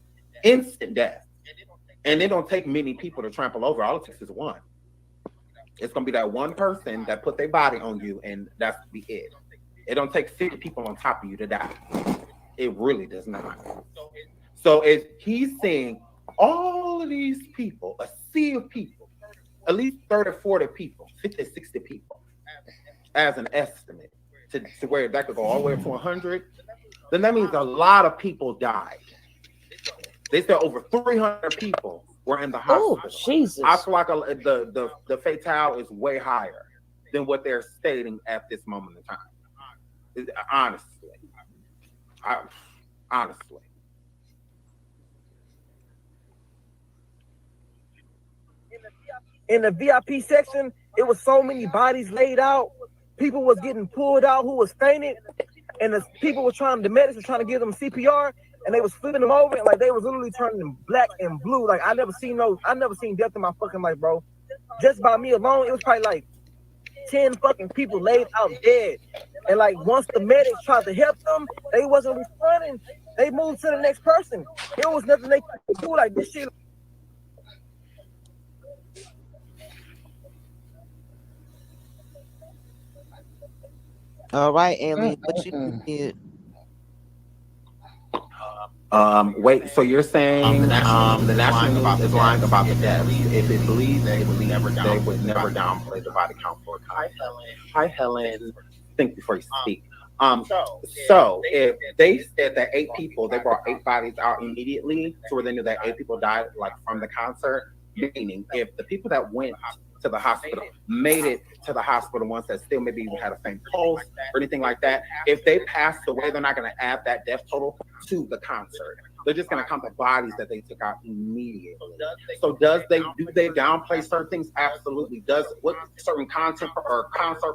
Speaker 14: Instant death. And it don't take many people to trample over. All it takes is one. It's going to be that one person that put their body on you, and that's be it. It don't take 50 people on top of you to die. It really does not. So if he's saying all of these people, a sea of people, at least 30, 40 people, 50, 60 people, as an estimate, to where that could go all the way up to 100, then that means a lot of people died. They said over 300 people were in the hospital.
Speaker 1: Oh, Jesus.
Speaker 14: I feel like the fatal is way higher than what they're stating at this moment in time. Honestly. Honestly.
Speaker 13: in the VIP section, it was so many bodies laid out. People was getting pulled out who was fainted, and the medics were trying to give them CPR, and they was flipping them over, and like they was literally turning them black and blue. Like I never seen death in my fucking life, bro. Just by me alone, it was probably like 10 fucking people laid out dead. And like once the medics tried to help them, they wasn't responding. They moved to the next person. There was nothing they could do. Like this shit.
Speaker 7: All right, Alien, what you did?
Speaker 14: Wait, so you're saying the national news is lying about the deaths? If it believes, they would never downplay the body count for a concert. Hi, Helen. Think before you speak. So if they said that 8 people, they brought 8 bodies out immediately, so where they knew that 8 people died like from the concert, meaning if the people that went to the hospital made it to the hospital, ones that still maybe even had a faint pulse or anything like that, if they passed away, they're not going to add that death total to the concert. They're just going to count the bodies that they took out immediately. So do they downplay certain things? Absolutely. What certain concert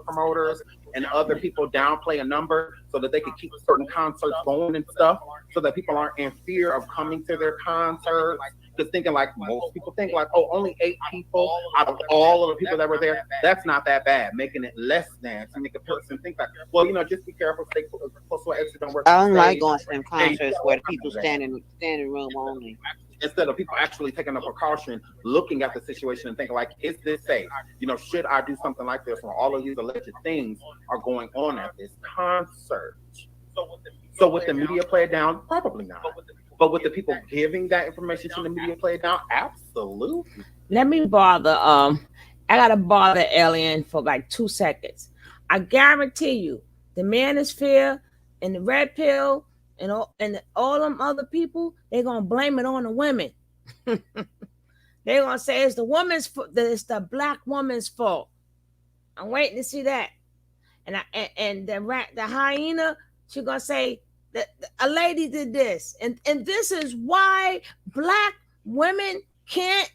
Speaker 14: promoters and other people downplay a number so that they can keep certain concerts going and stuff, so that people aren't in fear of coming to their concerts? Because thinking like most people think like, oh, only 8 people out of all of the people that were there, that's not that bad. Making it less than to make a person think like, well, just be careful, stay close to exit, don't work.
Speaker 7: I don't like going to them concerts where the people standing room only.
Speaker 14: Instead of people actually taking a precaution, looking at the situation and thinking like, is this safe? Should I do something like this when all of these alleged things are going on at this concert? So would the media play it down? Probably not. But with the people giving that information to the media play it down? Absolutely.
Speaker 1: Let me bother. I gotta bother Alien for like 2 seconds. I guarantee you, the Manosphere and the Red Pill and all them other people, they're gonna blame it on the women. They're gonna say it's the woman's fault, that it's the black woman's fault. I'm waiting to see that. And the hyena, she's gonna say that a lady did this, and this is why black women can't.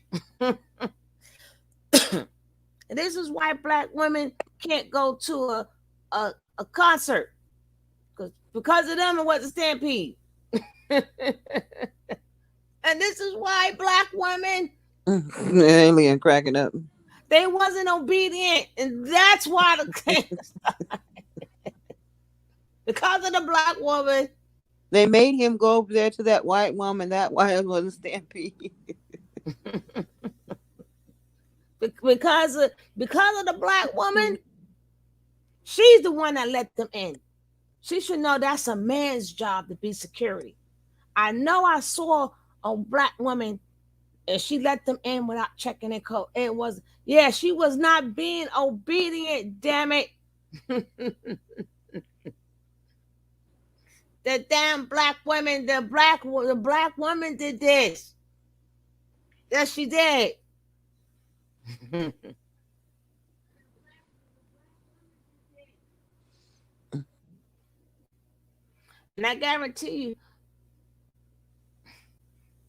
Speaker 1: This is why black women can't go to a concert, because of them and what the stampede. And this is why black women,
Speaker 7: Alien cracking up,
Speaker 1: they wasn't obedient, and that's why the because of the black woman.
Speaker 7: They made him go over there to that white woman. That white wasn't stampede.
Speaker 1: because of the black woman, she's the one that let them in. She should know that's a man's job to be security. I know I saw a black woman and she let them in without checking their code. It was, yeah, she was not being obedient, damn it. The damn black woman, the black woman did this. Yes, she did. And I guarantee you,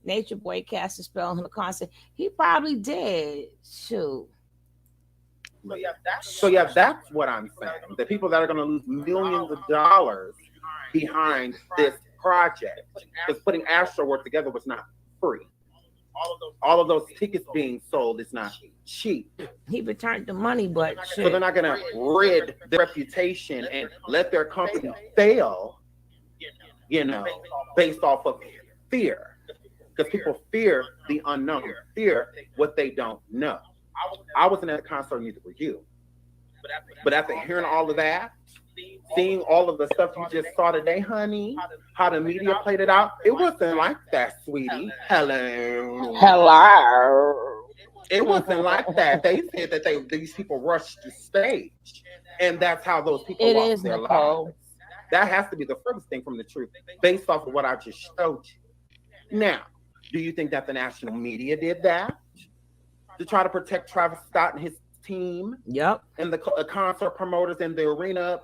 Speaker 1: Nature Boy cast a spell on the concert. He probably did. Shoot.
Speaker 14: So yeah, that's what I'm saying. The people that are going to lose millions of dollars behind this project, because putting Astroworld together was not free. All of those tickets being sold is not cheap.
Speaker 1: He returned the money, but
Speaker 14: so they're not going to rid their reputation and let their company fail, you know, based off of fear. Because people fear the unknown, fear what they don't know. I wasn't at a concert, neither were you. But after hearing all of that, seeing all of the stuff you just saw today, honey, how the media played it out, it wasn't like that, sweetie. Hello. It wasn't like that. They said that these people rushed the stage, and that's how those people lost their lives. That has to be the furthest thing from the truth, based off of what I just showed you. Now, do you think that the national media did that to try to protect Travis Scott and his team?
Speaker 1: Yep.
Speaker 14: And the concert promoters and the arena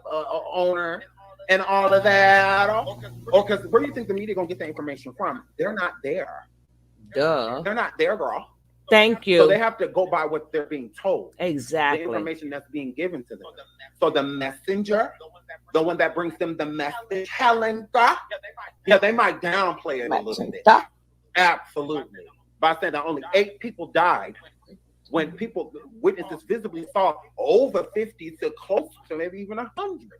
Speaker 14: owner and all of that? Or because where do you think the media gonna get the information from? They're not there.
Speaker 1: Duh.
Speaker 14: They're not there, girl.
Speaker 1: Thank you.
Speaker 14: So they have to go by what they're being told.
Speaker 1: Exactly.
Speaker 14: The information that's being given to them. So the messenger, the one that brings them the message, Helen, yeah, they might downplay it a little bit. Absolutely. By saying that only 8 people died, when people, witnesses visibly saw over 50 to close to maybe even 100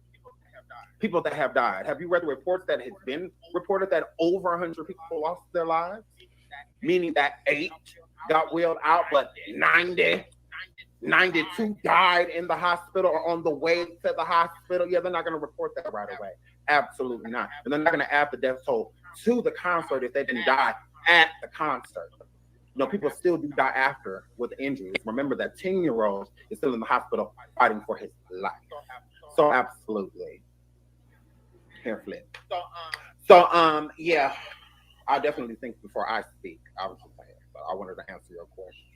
Speaker 14: people that have died. Have you read the reports that has been reported that over 100 people lost their lives? Meaning that 8 got wheeled out, but 92 died in the hospital or on the way to the hospital. Yeah, they're not going to report that right away. Absolutely not. And they're not going to add the death toll to the concert if they didn't die at the concert. You know, people still do die after with injuries. Remember that 10-year-old is still in the hospital fighting for his life. So absolutely. Hair flip. So yeah, I definitely think before I speak, I was just saying, but I wanted to answer your question.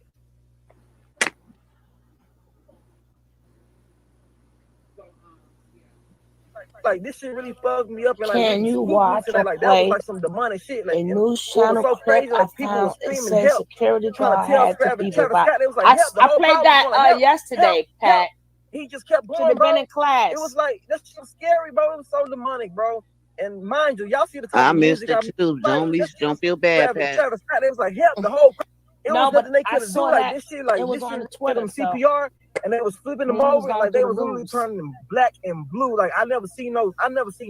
Speaker 13: Like this shit really bugged me up. And like,
Speaker 1: can you watch or
Speaker 13: like
Speaker 1: play
Speaker 13: that was like some demonic shit. Like
Speaker 1: a news channel
Speaker 13: so
Speaker 1: clip
Speaker 13: crazy, like,
Speaker 1: I
Speaker 13: people
Speaker 1: found?
Speaker 13: were
Speaker 1: It
Speaker 13: screaming
Speaker 1: says
Speaker 13: help,
Speaker 1: security
Speaker 13: trying
Speaker 1: guard
Speaker 13: to tell
Speaker 1: had to
Speaker 13: Travis
Speaker 1: be
Speaker 13: Scott.
Speaker 1: revived.
Speaker 13: It was like,
Speaker 1: I
Speaker 13: help. The
Speaker 1: I
Speaker 13: whole
Speaker 1: played
Speaker 13: crowd
Speaker 1: that
Speaker 13: was like, help,
Speaker 1: yesterday,
Speaker 13: help,
Speaker 1: Pat.
Speaker 13: help. He just kept
Speaker 1: Should
Speaker 13: going,
Speaker 1: have
Speaker 13: bro.
Speaker 1: been in class.
Speaker 13: It was like that's so scary, bro. It was so demonic, bro. And mind you, y'all see the type
Speaker 7: I
Speaker 13: of
Speaker 7: missed
Speaker 13: music
Speaker 7: it too. Don't feel bad, Pat.
Speaker 13: Travis Scott. It was like help. The whole crowd. It
Speaker 1: No,
Speaker 13: was
Speaker 1: but
Speaker 13: nothing they
Speaker 1: I
Speaker 13: could have
Speaker 1: saw
Speaker 13: do. Like
Speaker 1: that.
Speaker 13: this shit, like
Speaker 1: It was
Speaker 13: this
Speaker 1: on
Speaker 13: shit,
Speaker 1: Twitter,
Speaker 13: them
Speaker 1: so-
Speaker 13: CPR, and they was flipping them
Speaker 1: Man,
Speaker 13: over,
Speaker 1: was
Speaker 13: like they
Speaker 1: going
Speaker 13: was
Speaker 1: to
Speaker 13: literally
Speaker 1: lose.
Speaker 13: turning them black and blue. Like I never seen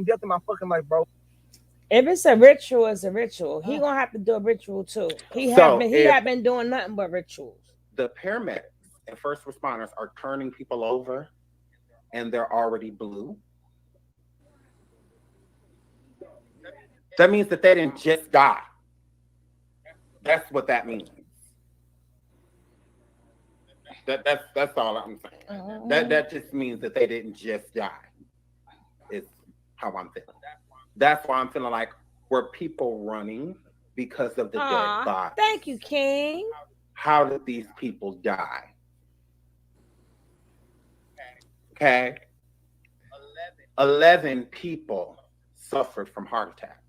Speaker 13: death in my fucking life, bro.
Speaker 1: If it's a ritual, it's a ritual. He gonna have to do a ritual too. He had been doing nothing but rituals.
Speaker 14: The paramedics and first responders are turning people over and they're already blue. That means that they didn't just die. That's what that means. That's all I'm saying. That just means that they didn't just die. It's how I'm feeling. That's why I'm feeling like were people running because of the dead body.
Speaker 1: Thank you, King.
Speaker 14: How did these people die? Okay. 11 people suffered from heart attacks.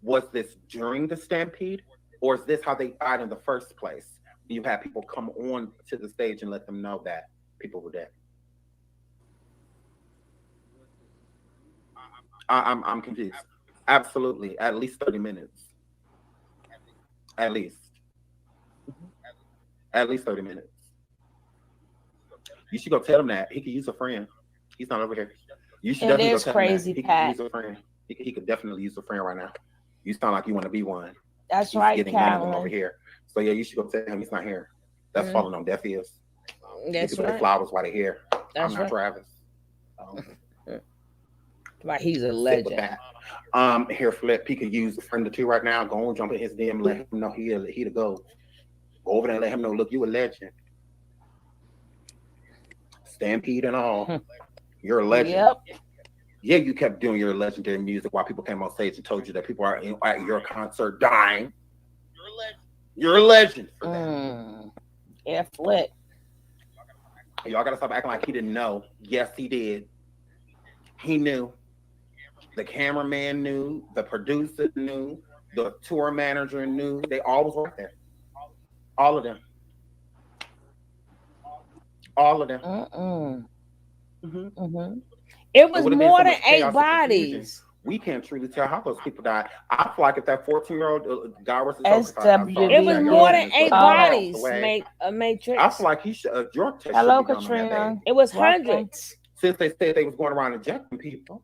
Speaker 14: Was this during the stampede, or is this how they died in the first place? You had people come on to the stage and let them know that people were dead. I'm confused. Absolutely, at least 30 minutes. At least 30 minutes. You should go tell him that he could use a friend. He's not over here. You should definitely go tell him that he could use a friend. He could definitely use a friend right now. You sound like you want to be one.
Speaker 1: That's
Speaker 14: He's
Speaker 1: right,
Speaker 14: getting random over
Speaker 1: Carolyn.
Speaker 14: here. So yeah, you should go tell him he's not here. That's
Speaker 1: Mhm.
Speaker 14: falling on deaf ears.
Speaker 1: That's
Speaker 14: People get
Speaker 1: right.
Speaker 14: flowers while they're here.
Speaker 1: That's
Speaker 14: I'm not
Speaker 1: right.
Speaker 14: Travis.
Speaker 1: Like he's a
Speaker 14: Sit with
Speaker 1: legend.
Speaker 14: that. Here, Flip. He could use a friend or two right now. Go and jump in his DM and let him know he to go. Go over there and let him know. Look, you a legend. Stampede and all. You're a legend.
Speaker 1: Yep.
Speaker 14: Yeah, you kept doing your legendary music while people came on stage and told you that people are at your concert dying. You're a legend for that.
Speaker 1: Yeah, Flip.
Speaker 14: Y'all gotta stop acting like he didn't know. Yes, he did. He knew. The cameraman knew. The producer knew. The tour manager knew. They all was right there. All of them. All of them.
Speaker 1: It was
Speaker 14: would've been
Speaker 1: more
Speaker 14: so
Speaker 1: than
Speaker 14: much
Speaker 1: 8
Speaker 14: chaos and confusion.
Speaker 1: bodies.
Speaker 14: We can't truly tell how those people died. I feel like if that 14-year-old guy was
Speaker 1: It was more than 8 bodies. Matrix.
Speaker 14: I feel like he should. Your test
Speaker 1: Hello,
Speaker 14: should be done on that
Speaker 1: Katrina.
Speaker 14: day.
Speaker 1: It was
Speaker 14: Welcome.
Speaker 1: hundreds.
Speaker 14: Since they said they was going around injecting people.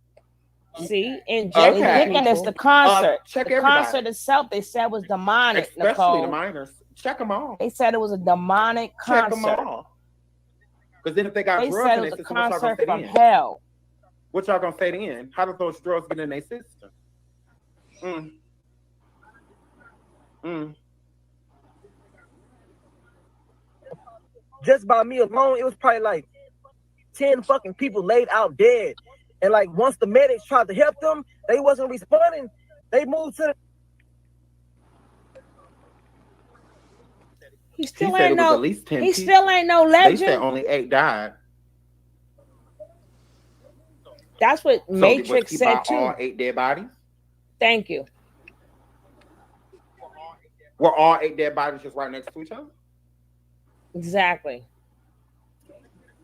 Speaker 1: See, injecting us the concert.
Speaker 14: Check
Speaker 1: the
Speaker 14: everybody.
Speaker 1: concert itself, they said was demonic.
Speaker 14: Especially
Speaker 1: Nicole.
Speaker 14: the minors. Check them all.
Speaker 1: They said it was a demonic
Speaker 14: Check
Speaker 1: concert.
Speaker 14: them all. Because then if they got
Speaker 1: They
Speaker 14: drugs
Speaker 1: said
Speaker 14: in
Speaker 1: it
Speaker 14: their
Speaker 1: was a
Speaker 14: system, what y'all
Speaker 1: concert
Speaker 14: gonna
Speaker 1: from
Speaker 14: say then?
Speaker 1: hell.
Speaker 14: What y'all gonna say then? How did those drugs get in their system?
Speaker 13: Just by me alone, it was probably like 10 fucking people laid out dead. And like once the medics tried to help them, they wasn't responding. They moved to the
Speaker 1: He still
Speaker 14: said
Speaker 1: ain't
Speaker 14: it was
Speaker 1: no.
Speaker 14: at least 10
Speaker 1: He
Speaker 14: people.
Speaker 1: still ain't no
Speaker 14: They
Speaker 1: legend.
Speaker 14: said only 8 died.
Speaker 1: That's what
Speaker 14: So
Speaker 1: Matrix
Speaker 14: was he by
Speaker 1: said too.
Speaker 14: all 8 dead bodies?
Speaker 1: Thank you.
Speaker 14: Were all 8 dead bodies just right next to each other?
Speaker 1: Exactly.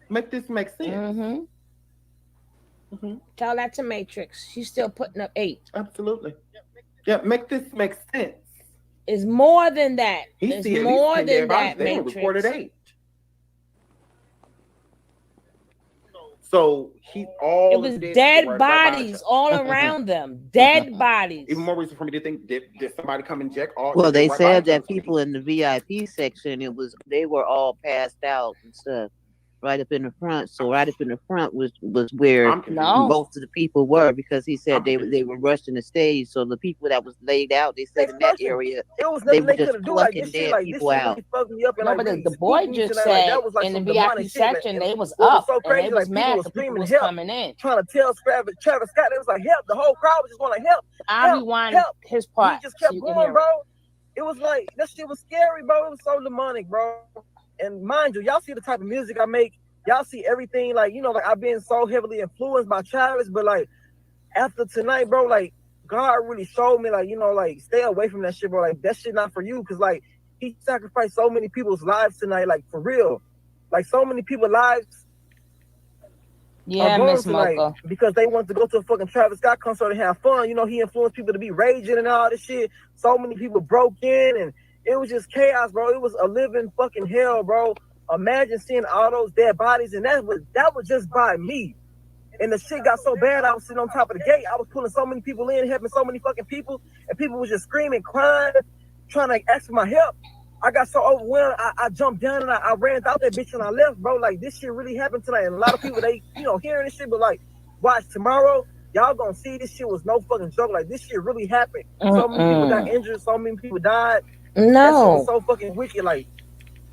Speaker 14: Make this make sense.
Speaker 1: Tell that to Matrix. She's still putting up 8.
Speaker 14: Absolutely. Yeah, make this make sense.
Speaker 1: It's more than that.
Speaker 14: He
Speaker 1: It's
Speaker 14: see at
Speaker 1: more
Speaker 14: least 10
Speaker 1: than
Speaker 14: dead bodies.
Speaker 1: that,
Speaker 14: They only
Speaker 1: Matrix.
Speaker 14: reported 8. So he all
Speaker 1: It was dead bodies all around them. Dead bodies.
Speaker 14: Even more reason for me to think did somebody come inject all?
Speaker 7: Well,
Speaker 14: did
Speaker 7: they
Speaker 14: right
Speaker 7: said
Speaker 14: by
Speaker 7: that people in the VIP section, they were all passed out and stuff. Right up in the front. So right up in the front was where most of the people were, because he said they were rushing the stage. So the people that was laid out, they said in that area,
Speaker 13: it was
Speaker 7: they
Speaker 13: nothing
Speaker 7: were
Speaker 13: they
Speaker 7: just
Speaker 13: could do. Like
Speaker 7: plucking
Speaker 13: this shit,
Speaker 7: dead
Speaker 13: like this
Speaker 7: people
Speaker 13: shit
Speaker 7: out.
Speaker 13: really fucked me up. And
Speaker 1: No,
Speaker 13: like
Speaker 1: but
Speaker 13: really
Speaker 1: the boy
Speaker 13: spooked me
Speaker 1: just
Speaker 13: tonight.
Speaker 1: said
Speaker 13: Like, that was like
Speaker 1: in the
Speaker 13: some
Speaker 1: VIP
Speaker 13: demonic shit,
Speaker 1: section
Speaker 13: man.
Speaker 1: they was
Speaker 13: What
Speaker 1: up
Speaker 13: so
Speaker 1: and
Speaker 13: crazy,
Speaker 1: they was
Speaker 13: like
Speaker 1: mad
Speaker 13: people
Speaker 1: because
Speaker 13: was
Speaker 1: people
Speaker 13: screaming
Speaker 1: was
Speaker 13: help,
Speaker 1: coming in.
Speaker 13: trying to tell Travis Scott. They was like help. The whole crowd was just going to help.
Speaker 1: I
Speaker 13: help,
Speaker 1: rewind
Speaker 13: help.
Speaker 1: his part.
Speaker 13: He just
Speaker 1: so
Speaker 13: kept
Speaker 1: you can
Speaker 13: going,
Speaker 1: hear
Speaker 13: bro. It was like that shit was scary, bro. It was so demonic, bro. And mind you, y'all see the type of music I make. Y'all see everything, like, you know, like I've been so heavily influenced by Travis, but like after tonight, bro, like God really showed me, like, you know, like stay away from that shit, bro. Like that shit not for you, because like he sacrificed so many people's lives tonight, like for real. Like so many people's lives.
Speaker 1: Yeah, Miss Mocha.
Speaker 13: Because they wanted to go to a fucking Travis Scott concert and have fun. You know, he influenced people to be raging and all this shit. So many people broke in and it was just chaos, bro. It was a living fucking hell, bro. Imagine seeing all those dead bodies, and that was just by me. And the shit got so bad, I was sitting on top of the gate. I was pulling so many people in, helping so many fucking people, and people was just screaming, crying, trying to ask for my help. I got so overwhelmed, I jumped down and I ran out that bitch and I left, bro. Like, this shit really happened tonight. And a lot of people, they, you know, hearing this shit, but like, watch tomorrow, y'all gonna see this shit was no fucking joke. Like, this shit really happened. So many people got injured, so many people died. That shit was so fucking wicked. Like,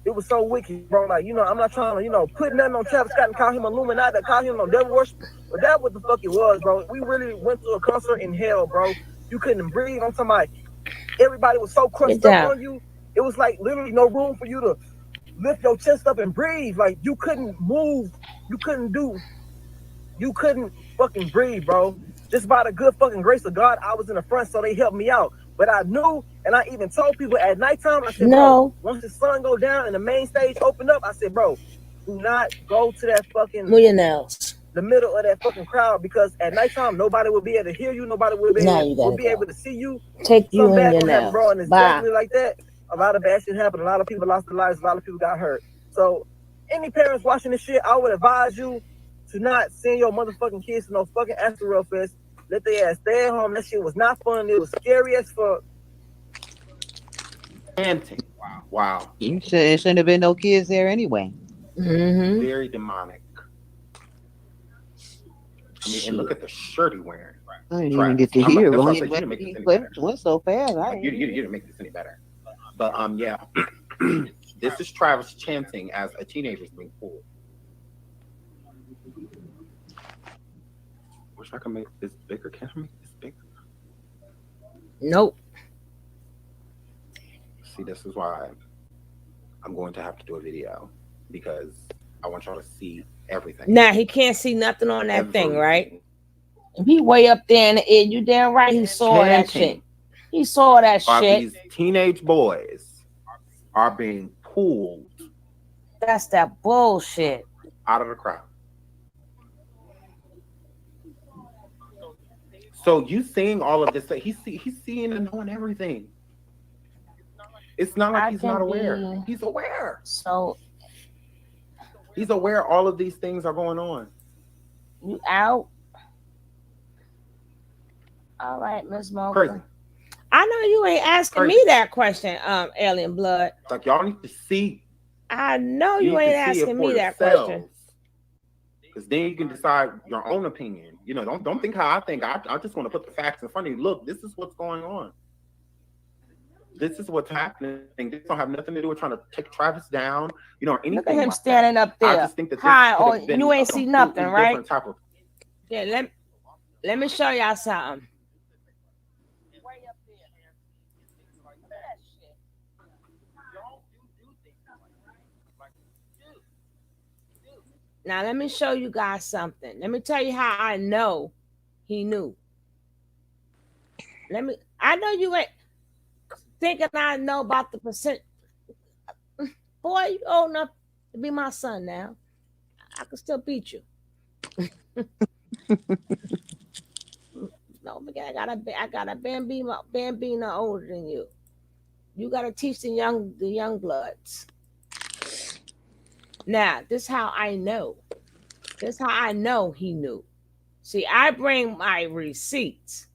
Speaker 13: it was so wicked, bro. Like, you know, I'm not trying to, you know, put nothing on Travis Scott and call him Illuminati, call him on devil worship, but that's what the fuck it was, bro. We really went to a concert in hell, bro. You couldn't breathe. I'm talking about everybody was so crushed up on you. It was like literally no room for you to lift your chest up and breathe. Like, you couldn't move. You couldn't fucking breathe, bro. Just by the good fucking grace of God, I was in the front, so they helped me out. But I knew, and I even told people at nighttime, I said, bro, once the sun go down and the main stage opened up, I said, bro, do not go to that fucking the middle of that fucking crowd, because at nighttime nobody will be able to hear you, nobody will be able to see you.
Speaker 1: Take you
Speaker 13: Something
Speaker 1: in
Speaker 13: bad
Speaker 1: your
Speaker 13: gonna happen,
Speaker 1: nails.
Speaker 13: bro, and it's
Speaker 1: Bye.
Speaker 13: definitely like that. A lot of bad shit happened. A lot of people lost their lives. A lot of people got hurt. So, any parents watching this shit, I would advise you to not send your motherfucking kids to no fucking Astroworld Fest. Let their ass stay at home. That shit was not fun. It was scary as fuck.
Speaker 14: Chanting. Wow.
Speaker 7: It shouldn't have been no kids there anyway.
Speaker 1: Mm-hmm.
Speaker 14: Very demonic. I mean, and look at the shirt he wearing.
Speaker 7: I didn't even get to hear.
Speaker 14: That's why I
Speaker 7: He
Speaker 14: said you didn't make this any
Speaker 7: went,
Speaker 14: better.
Speaker 7: went so fast.
Speaker 14: Like, you didn't make this any better. But yeah. This is Travis chanting as a teenager is being pulled. Wish I could make this bigger. Can I make this bigger?
Speaker 1: Nope.
Speaker 14: See, this is why I'm going to have to do a video because I want y'all to see everything.
Speaker 1: Now he can't see nothing on that thing, right? If he way up there in the air, you damn right he saw that shit. He saw that
Speaker 14: While
Speaker 1: shit.
Speaker 14: these teenage boys are being pulled
Speaker 1: That's that bullshit.
Speaker 14: out of the crowd. So you seeing all of this? He's seeing and knowing everything. It's not like he's not aware. He's aware.
Speaker 1: So
Speaker 14: he's aware all of these things are going on.
Speaker 1: You out? All right, Miss Mocha.
Speaker 14: Crazy.
Speaker 1: I know you ain't asking me that question, Alien Blood.
Speaker 14: Like y'all need to see.
Speaker 1: I know you ain't asking me that question.
Speaker 14: Because then you can decide your own opinion. You know, don't think how I think. I just want to put the facts in front of you. Look, this is what's going on. This is what's happening. This don't have nothing to do with trying to take Travis down. You know, or anything.
Speaker 1: Look at him
Speaker 14: like
Speaker 1: standing
Speaker 14: that.
Speaker 1: up there.
Speaker 14: I just think that this
Speaker 1: Hi,
Speaker 14: could
Speaker 1: oh,
Speaker 14: have been
Speaker 1: you ain't
Speaker 14: a
Speaker 1: see nothing,
Speaker 14: completely
Speaker 1: right?
Speaker 14: different type of.
Speaker 1: Yeah, let me show y'all something. Now let me show you guys something. Let me tell you how I know he knew. I know you ain't thinking I know about the percent. Boy, you old enough to be my son now. I can still beat you. No, I got a bambino older than you. You gotta teach the young bloods. Now, this is how I know. This is how I know he knew. See, I bring my receipts.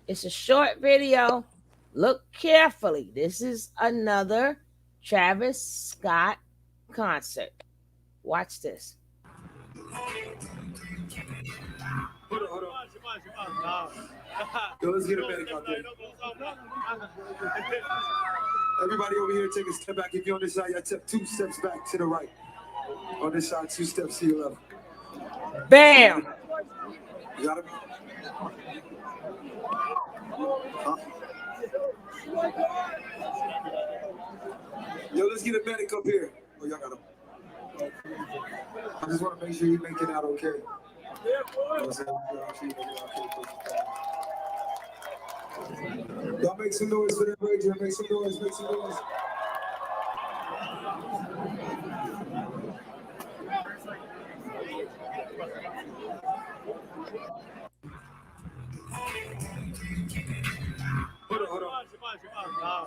Speaker 1: It's a short video. Look carefully. This is another Travis Scott concert. Watch this.
Speaker 11: Yo, let's get a medic out there. Everybody over here, take a step back. If you're on this side, you take 2 steps back to the right. On this side, 2 steps to your left.
Speaker 1: Bam!
Speaker 11: You got him? Huh? Yo, let's get a medic up here. Oh, y'all got him. I just want to make sure you make it out okay. You know what I'm saying? Y'all make some noise for that radio. Make some noise. Make some noise. Hold on.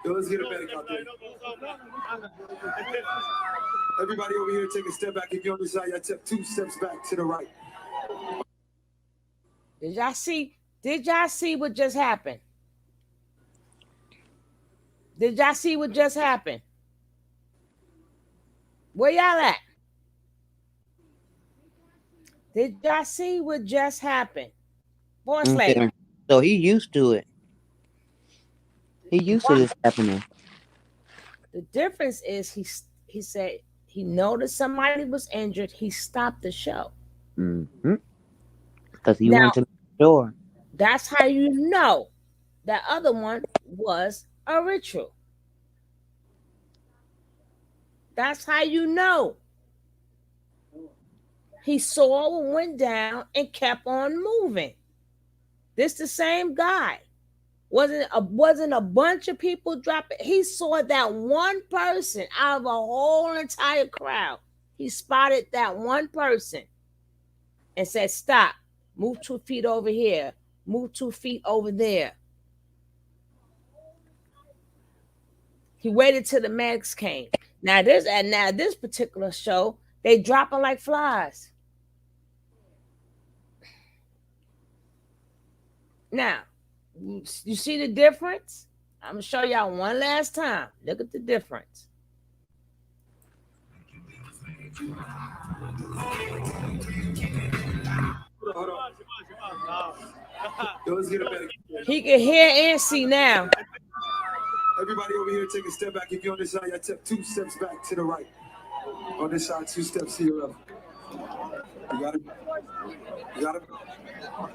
Speaker 11: Yo, let's get a medic out there. Everybody over here, take a step back. If you're on this side, you take 2 steps back to the right.
Speaker 1: Did y'all see? Did y'all see what just happened? Did y'all see what just happened? Where y'all at? Did y'all see what just happened? Boy, Slade.
Speaker 7: So he used to it. He used to this happening.
Speaker 1: The difference is he said he noticed somebody was injured. He stopped the show.
Speaker 7: Mm-hmm. Because he
Speaker 1: Now-
Speaker 7: wanted to make sure.
Speaker 1: That's how you know that other one was a ritual. That's how you know. He saw what went down and kept on moving. This the same guy. Wasn't a bunch of people dropping. He saw that one person out of a whole entire crowd. He spotted that one person and said, stop, move 2 feet over here, move 2 feet over there. He waited till the medics came. Now this particular show, they dropping like flies. Now, you see the difference? I'm gonna show y'all one last time. Look at the difference. He can hear and see now.
Speaker 11: Everybody over here, take a step back. If you're on this side, I take 2 steps back to the right. On this side, 2 steps to your left. You got it? You got it? Huh?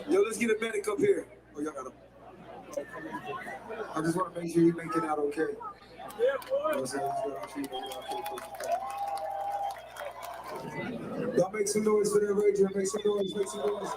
Speaker 11: Yo, let's get a medic up here. Oh, y'all got him. I just want to make sure you make it out okay. You know what I'm saying? Y'all make some noise for that Ranger. Make some noise. Make some noise.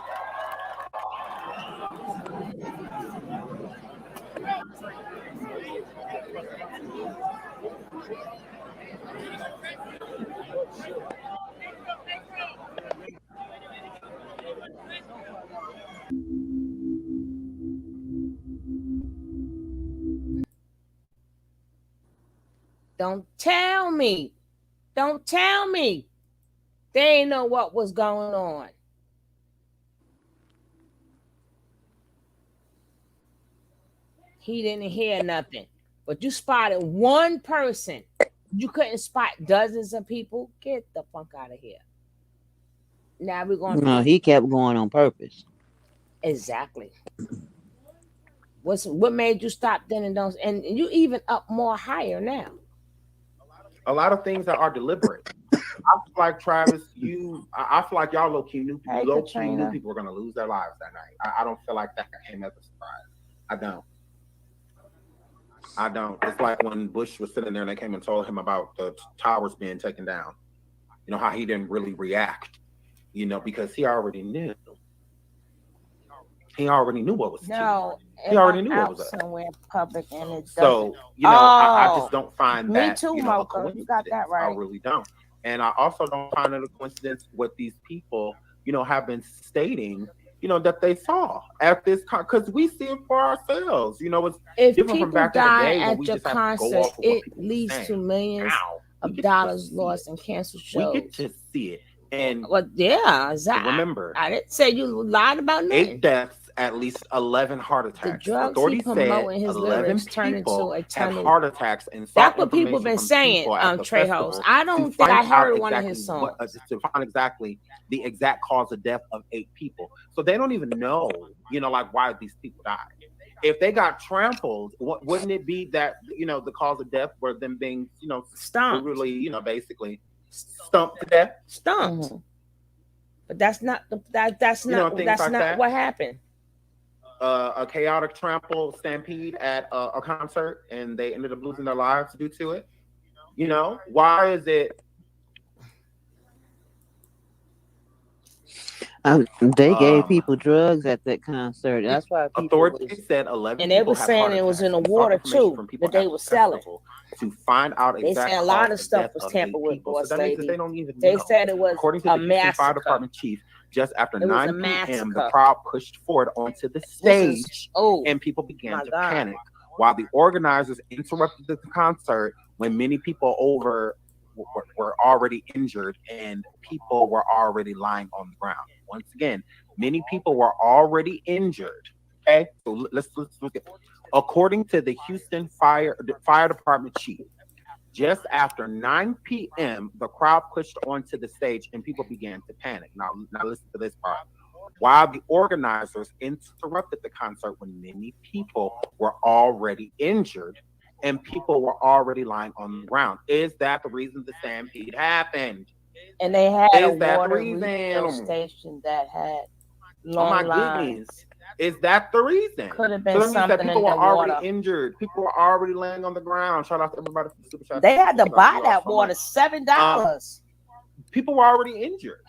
Speaker 1: Don't tell me. Don't tell me. They ain't know what was going on. He didn't hear nothing. But you spotted one person. You couldn't spot dozens of people. Get the fuck out of here. Now we're going to...
Speaker 7: No, he kept going on purpose.
Speaker 1: Exactly. What made you stop then and don't... And you even up more higher now.
Speaker 14: A lot of things that are deliberate. I feel like Travis, I feel like y'all low-key knew people were going to lose their lives that night. I don't feel like that came as a surprise. I don't. It's like when Bush was sitting there and they came and told him about the towers being taken down. You know, how he didn't really react, you know, because he already knew. He already knew what was
Speaker 1: no.
Speaker 14: He already knew what was up.
Speaker 1: Somewhere public and it
Speaker 14: so, you know, I just don't find
Speaker 1: me
Speaker 14: that.
Speaker 1: Too,
Speaker 14: you know,
Speaker 1: Mocha. You got that right.
Speaker 14: I really don't. And I also don't find it a coincidence what these people, you know, have been stating, you know, that they saw at this because we see it for ourselves. You know, it's
Speaker 1: if
Speaker 14: different
Speaker 1: people
Speaker 14: from back
Speaker 1: die
Speaker 14: in the day
Speaker 1: at your concert, it leads to millions of dollars lost in canceled shows.
Speaker 14: We get to see it. And
Speaker 1: well, yeah, exactly.
Speaker 14: Remember,
Speaker 1: I didn't say you lied about nothing.
Speaker 14: 8 deaths, at least 11 heart attacks.
Speaker 1: The drugs he promoting his lyrics turn into a ton of
Speaker 14: heart attacks, and
Speaker 1: that's what people have been saying. Trejo, I don't think I heard one of his songs
Speaker 14: to find exactly the exact cause of death of 8 people. So they don't even know, you know, like why these people died. If they got trampled, wouldn't it be that, you know, the cause of death were them being, you know,
Speaker 1: stumped,
Speaker 14: brutally, you know, basically stumped to death?
Speaker 1: Stumped. Mm-hmm. But that's not what happened.
Speaker 14: A chaotic trample stampede at a concert, and they ended up losing their lives due to it. You know, why is it?
Speaker 7: They gave people drugs at that concert. That's why
Speaker 14: authorities said 11.
Speaker 1: And they were saying it was in the water too that they were selling.
Speaker 14: To find out exactly,
Speaker 1: they said a lot of stuff was tampered with.
Speaker 14: So that means that they don't even
Speaker 1: know.
Speaker 14: They
Speaker 1: said it was
Speaker 14: according to the Houston Fire Department chief. Just after 9 p.m., the crowd pushed forward onto the stage, and people began to panic. While the organizers interrupted the concert, when many people were already injured and people were already lying on the ground. Once again, many people were already injured. Okay, so let's look at. According to the Houston Fire Department chief, just after 9 p.m., the crowd pushed onto the stage and people began to panic. Now listen to this part. While the organizers interrupted the concert when many people were already injured and people were already lying on the ground. Is that the reason the stampede happened?
Speaker 1: And they had a water refill station that had long lines.
Speaker 14: Is that the reason?
Speaker 1: Could have been something
Speaker 14: that people
Speaker 1: in
Speaker 14: were already injured. People were already laying on the ground. Shout out to everybody for the super chat.
Speaker 1: They had to buy that water $7.
Speaker 14: People were already injured.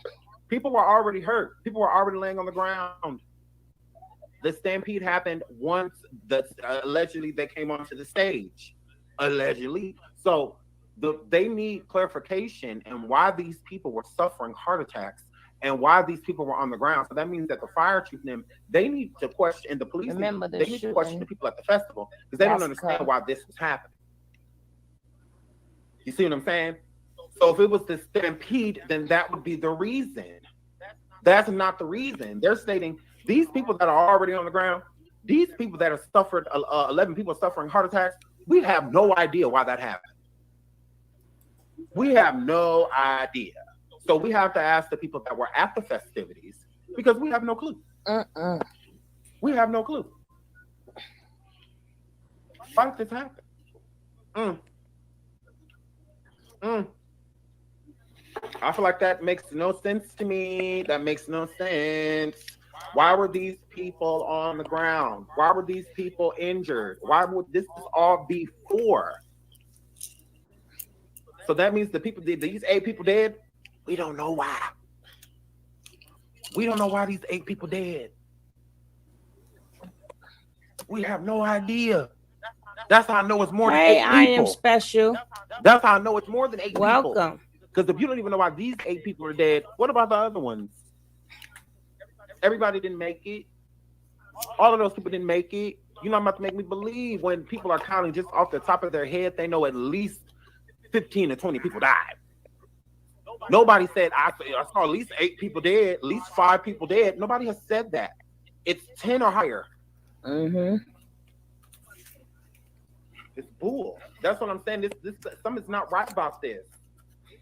Speaker 14: People were already hurt. People were already laying on the ground. The stampede happened once allegedly they came onto the stage. Allegedly. So they need clarification and why these people were suffering heart attacks and why these people were on the ground. So that means that the fire chief and them, they need to question, and the police, they need to question the people at the festival because they don't understand why this was happening. You see what I'm saying? So if it was the stampede, then that would be the reason. That's not the reason. They're stating these people that are already on the ground, these people that have suffered, 11 people suffering heart attacks, we have no idea why that happened. We have no idea. So we have to ask the people that were at the festivities because we have no clue. We have no clue. Why did this happen? I feel like that makes no sense to me. That makes no sense. Why were these people on the ground? Why were these people injured? Why would this all be for? So that means the people did these 8 people dead. We don't know why. We don't know why these 8 people dead. We have no idea. That's how I know it's more than 8 people.
Speaker 1: I am special.
Speaker 14: That's how I know it's more than 8 people.
Speaker 1: Welcome.
Speaker 14: Because if you don't even know why these 8 people are dead, what about the other ones? Everybody didn't make it. All of those people didn't make it. You know, I'm about to make me believe when people are counting just off the top of their head, they know at least 15 to 20 people died. Nobody said, I saw at least 8 people dead, at least 5 people dead. Nobody has said that. It's 10 or higher. It's bull. That's what I'm saying. This something's not right about this.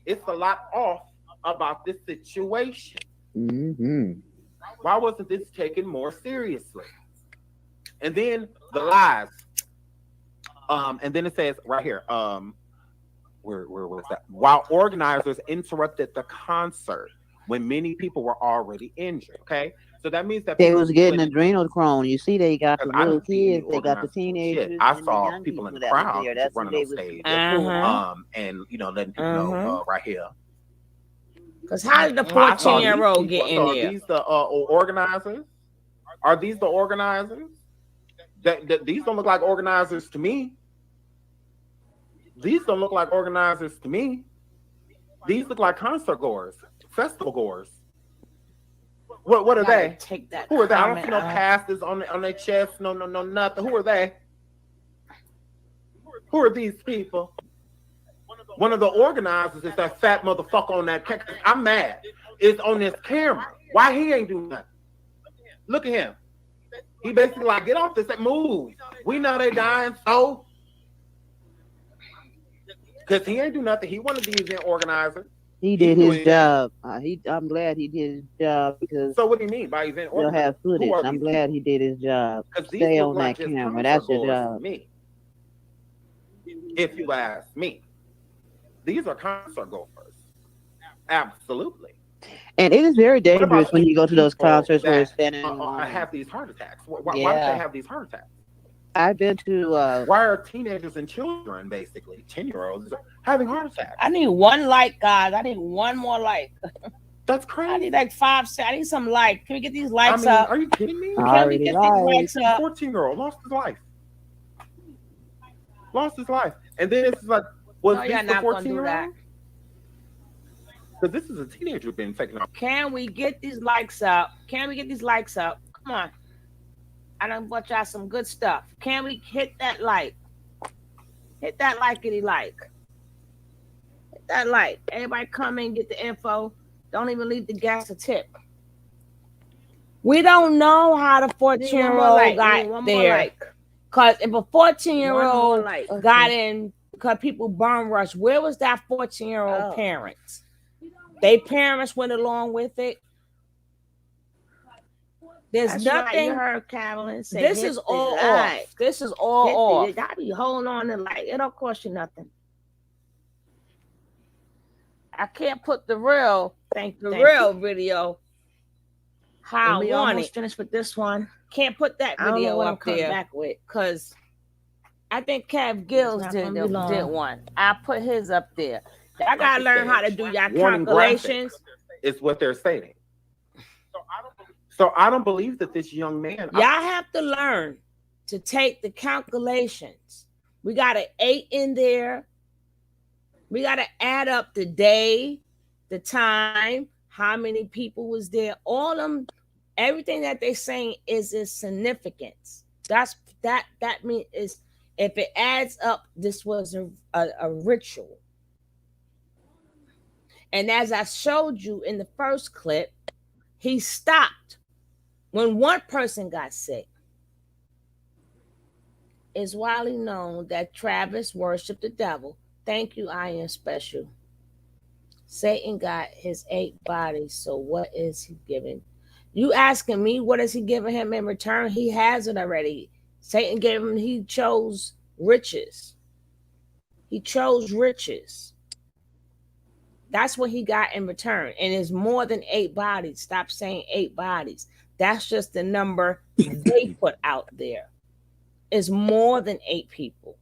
Speaker 14: It's a lot off about this situation. Why wasn't this taken more seriously? And then the lies. And then it says right here, where was that? While organizers interrupted the concert when many people were already injured. Okay, so that means that
Speaker 7: they was getting adrenochrome. You see, they got the little kids, they got the teenagers.
Speaker 14: I saw people in the crowd running on stage, and you know, letting people know right here.
Speaker 1: Because how did the 14-year-old get in there?
Speaker 14: Are these the organizers? Are these the organizers? These don't look like organizers to me. These don't look like organizers to me. These look like concert goers, festival goers. What are they?
Speaker 1: Take that.
Speaker 14: Who are they? I don't see no passes on their chest. No, nothing. Who are they? Who are these people? One of the organizers is that fat motherfucker on that camera. I'm mad. It's on this camera. Why he ain't doing nothing? Look at him. He basically like, get off this and move. We know they dying, so. Because he ain't do nothing. He wanted to be event organizer.
Speaker 7: He did his job. I'm glad he did his job because.
Speaker 14: So what do you mean by event organizer?
Speaker 7: They'll have footage. I'm glad he did his job. Stay on that camera. That's your job.
Speaker 14: Me. If you ask me, these are concert goers. Absolutely.
Speaker 7: And it is very dangerous when you go to those concerts where it's standing.
Speaker 14: I have these heart attacks. Why do they have these heart attacks?
Speaker 7: I've been to.
Speaker 14: Why are teenagers and children, basically 10-year-olds, having heart attacks?
Speaker 1: I need 1 like, guys. I need 1 more like.
Speaker 14: That's crazy.
Speaker 1: I need like 5. I need some like. Can we get these likes up?
Speaker 14: Are you kidding me?
Speaker 1: Can we get these likes up?
Speaker 14: 14-year-old lost his life. Lost his life, and then it's like, was this the 14-year-old? Because this is a teenager being taken off.
Speaker 1: Can we get these likes up? Can we get these likes up? Come on. I done brought y'all some good stuff. Can we hit that like? Hit that likety like. Hit that like. Everybody come in, get the info. Don't even leave the gas a tip. We don't know how the 14-year-old got there. Because if a 14-year-old got in because people bum rush, where was that 14-year-old parents? They parents went along with it. There's nothing. Right. You heard Carolyn say this is all off. This is all off. I be holding on to like it don't cost you nothing. I can't put the real video. How I want it. Finished with this one. Can't put that video up there back with because I think Cav Gills did one. I put his up there. I gotta learn how to do your calculations.
Speaker 14: It's what they're stating. So I don't believe that this young man.
Speaker 1: Y'all have to learn to take the calculations. We got an 8 in there. We got to add up the day, the time, how many people was there. All them, everything that they're saying is its significance. That means is if it adds up, this was a ritual. And as I showed you in the first clip, He stopped when one person got sick. It's widely known that Travis worshiped the devil. Thank you, Iron Special. Satan got his 8 bodies, so what is he giving? You asking me what is he giving him in return? He has it already. Satan gave him, he chose riches. He chose riches. That's what he got in return. And it's more than 8 bodies. Stop saying 8 bodies. That's just the number they put out there. It's more than 8 people.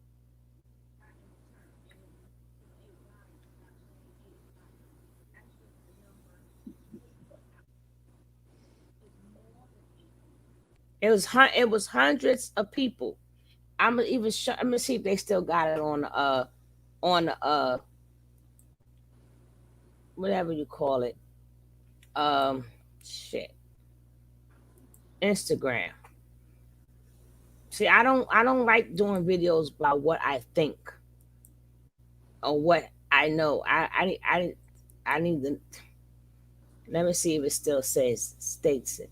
Speaker 1: It was hundreds of people. I'm gonna even I'm gonna see if they still got it on whatever you call it. Shit. Instagram. See, I don't like doing videos about what I think or what I know. I need to let me see if it still states it.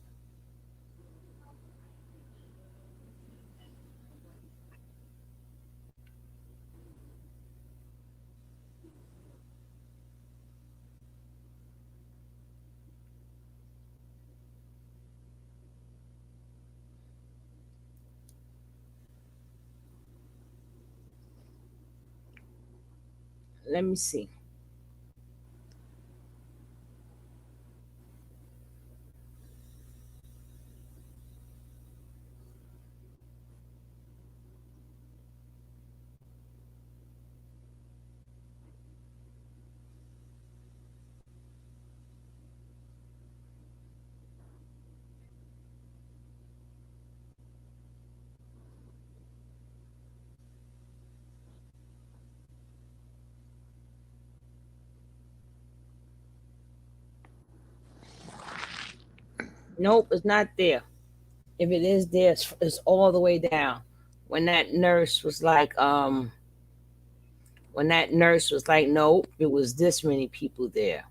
Speaker 1: Let me see. Nope, it's not there. If it is there, it's all the way down. When that nurse was like, nope, it was this many people there.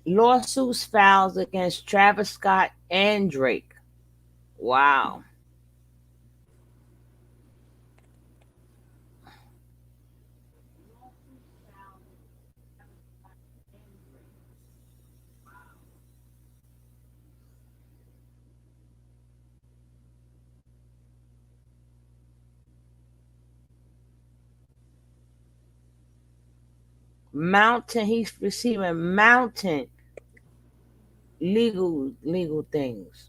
Speaker 1: Lawsuits filed against Travis Scott and Drake. Wow. He's receiving mountain legal things.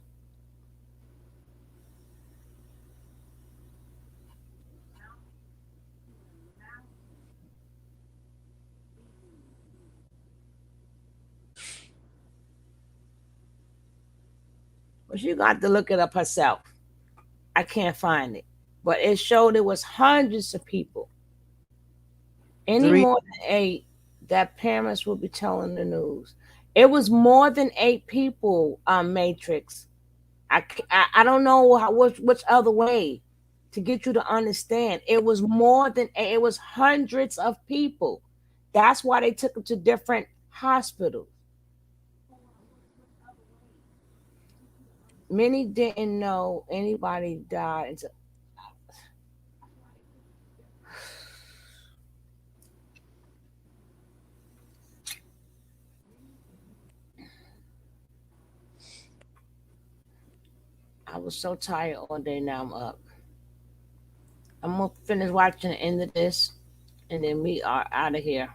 Speaker 1: But she got to look it up herself. I can't find it. But it showed it was hundreds of people. Any more than 8, that parents will be telling the news. It was more than 8 people, Matrix. I don't know which other way to get you to understand. It was more than 8. It was hundreds of people. That's why they took them to different hospitals. Many didn't know anybody died until I was so tired all day. Now I'm up. I'm gonna finish watching the end of this, and then we are out of here.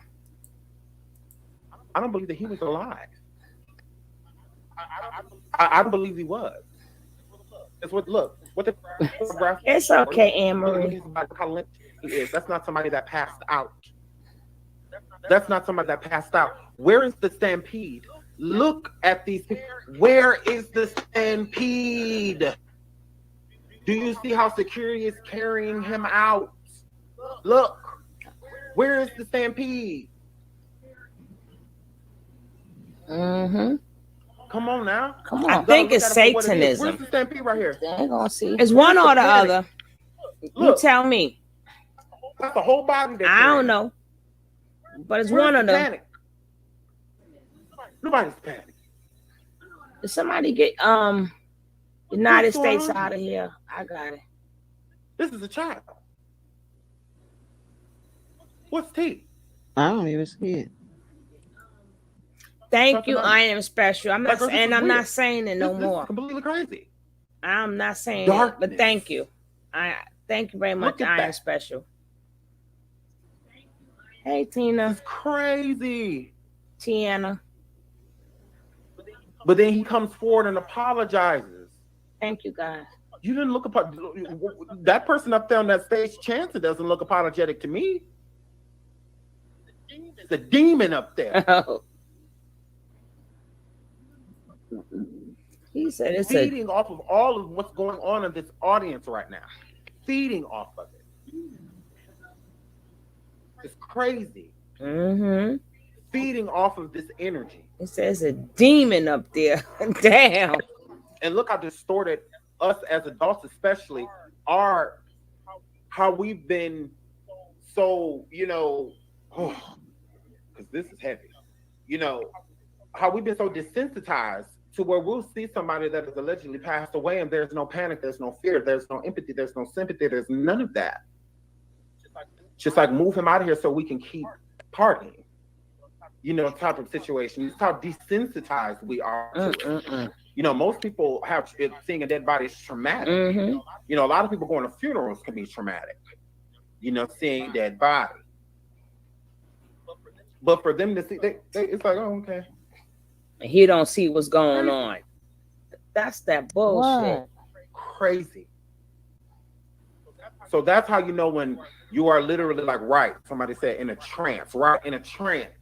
Speaker 14: I don't believe that he was alive. I don't believe he was. It's what the photograph.
Speaker 1: It's okay, Anne-Marie.
Speaker 14: How limp he is. That's not somebody that passed out. That's not somebody that passed out. Where is the stampede? Look at these. Where is the stampede? Do you see how security is carrying him out? Look. Where is the stampede?
Speaker 1: Mm-hmm.
Speaker 14: Come on now.
Speaker 1: Come on. I think it's Satanism.
Speaker 14: Where's the stampede right here?
Speaker 1: They ain't gonna see. It's one or the other. You tell me.
Speaker 14: That's the whole body.
Speaker 1: I don't know. But it's one of them.
Speaker 14: Nobody's panicking.
Speaker 1: Did somebody get United States out of here? I got it.
Speaker 14: This is a child. What's T?
Speaker 7: I don't even see it.
Speaker 1: Thank you. I am special. I'm not, and I'm not saying it no more.
Speaker 14: Completely crazy.
Speaker 1: I'm not saying it, but thank you. I thank you very much. I am special. Hey, Tina.
Speaker 14: It's crazy.
Speaker 1: Tiana.
Speaker 14: But then he comes forward and apologizes.
Speaker 1: Thank you, guys.
Speaker 14: You didn't look that person up there on that stage, Chance, it doesn't look apologetic to me. It's a demon up there.
Speaker 1: Oh. He said it's
Speaker 14: feeding off of all of what's going on in this audience right now. Feeding off of it. It's crazy.
Speaker 1: Mm-hmm.
Speaker 14: Feeding off of this energy.
Speaker 1: It says a demon up there. Damn.
Speaker 14: And look how distorted us as adults especially are, how we've been so, because this is heavy, how we've been so desensitized to where we'll see somebody that has allegedly passed away and there's no panic, there's no fear, there's no empathy, there's no sympathy, there's none of that. Just like move him out of here so we can keep partying. Type of situation. It's how desensitized we are to it. Most people have seeing a dead body is traumatic.
Speaker 1: Mm-hmm.
Speaker 14: A lot of people going to funerals can be traumatic. Seeing a dead body. But for them to see, it's like, oh, okay.
Speaker 1: And he don't see what's going on. That's that bullshit.
Speaker 14: What? Crazy. So that's how you know when you are literally like, right, somebody said in a trance, right? In a trance.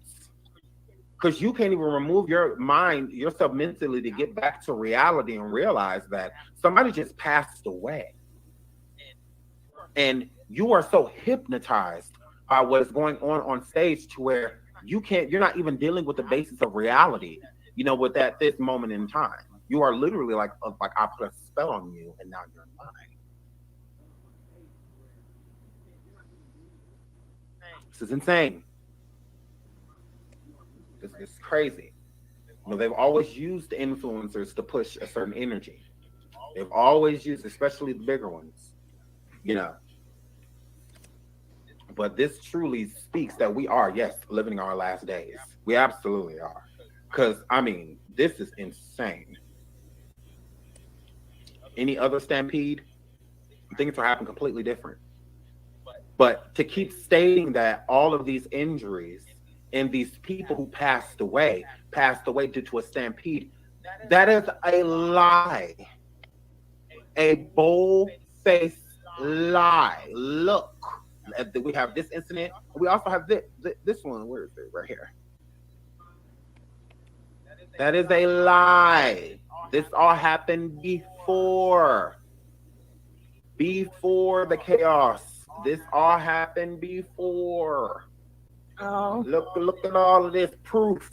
Speaker 14: Because you can't even remove your mind, yourself mentally to get back to reality and realize that somebody just passed away. And you are so hypnotized by what is going on stage to where you're not even dealing with the basis of reality, with this moment in time. You are literally like I put a spell on you and now you're mine. This is insane. This is crazy. They've always used influencers to push a certain energy. They've always used, especially the bigger ones, But this truly speaks that we are, yes, living our last days. We absolutely are. Because, this is insane. Any other stampede, things will happen completely different. But to keep stating that all of these injuries and these people who passed away due to a stampede, that is a lie. A bold-faced lie. Look, we have this incident. We also have this one. Where is it? Right here. That is a lie. This all happened before the chaos. This all happened before.
Speaker 1: Oh.
Speaker 14: Look at all of this proof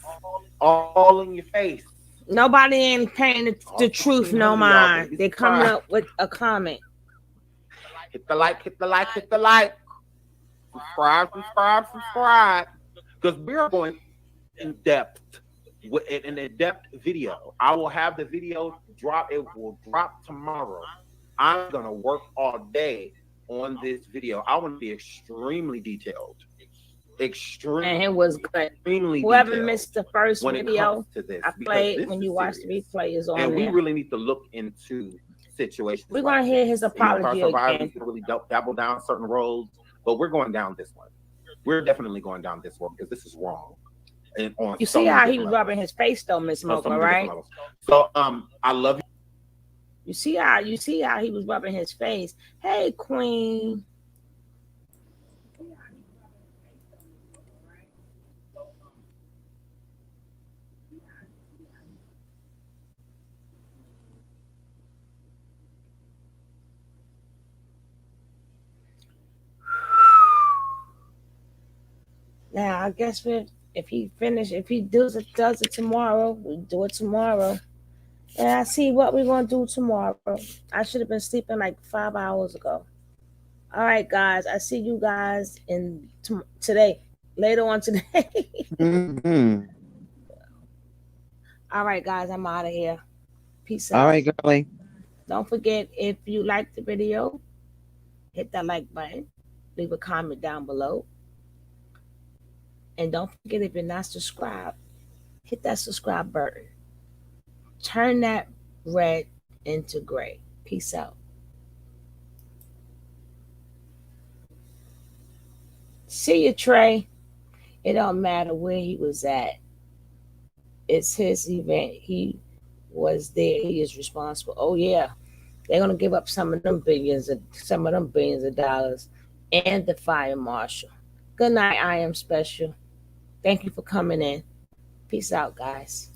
Speaker 14: all in your face.
Speaker 1: Nobody ain't paying the truth no mind. They coming up with a comment.
Speaker 14: Hit the like. Subscribe. Because we're going in depth with an in-depth video. I will have the video drop. It will drop tomorrow. I'm gonna work all day on this video. I want to be extremely detailed.
Speaker 1: And it was good. Whoever missed the first video, I played when you watch the replay is on
Speaker 14: and
Speaker 1: there.
Speaker 14: We really need to look into situations.
Speaker 1: We're gonna hear his apology again.
Speaker 14: Really dabble down certain roads, but we're going down this one. We're definitely going down this one because this is wrong. on
Speaker 1: You
Speaker 14: so
Speaker 1: see
Speaker 14: many
Speaker 1: how he
Speaker 14: different
Speaker 1: was
Speaker 14: levels.
Speaker 1: rubbing his face though, Miss
Speaker 14: On so
Speaker 1: Mocha,
Speaker 14: many
Speaker 1: right?
Speaker 14: different levels. So I love you.
Speaker 1: You see how he was rubbing his face. Hey, Queen. Now I guess if he does it tomorrow, we do it tomorrow. And I see what we're gonna do tomorrow. I should have been sleeping like 5 hours ago. All right, guys. I see you guys in today. Later on today.
Speaker 7: Mm-hmm.
Speaker 1: All right, guys. I'm out of here. Peace
Speaker 7: All
Speaker 1: out.
Speaker 7: right, girlie.
Speaker 1: Don't forget, if you like the video, hit that like button. Leave a comment down below. And don't forget, if you're not subscribed, hit that subscribe button. Turn that red into gray. Peace out. See you, Trey. It don't matter where he was at. It's his event. He was there. He is responsible. Oh yeah, they're gonna give up some of them billions of dollars and the fire marshal. Good night. I am special. Thank you for coming in. Peace out, guys.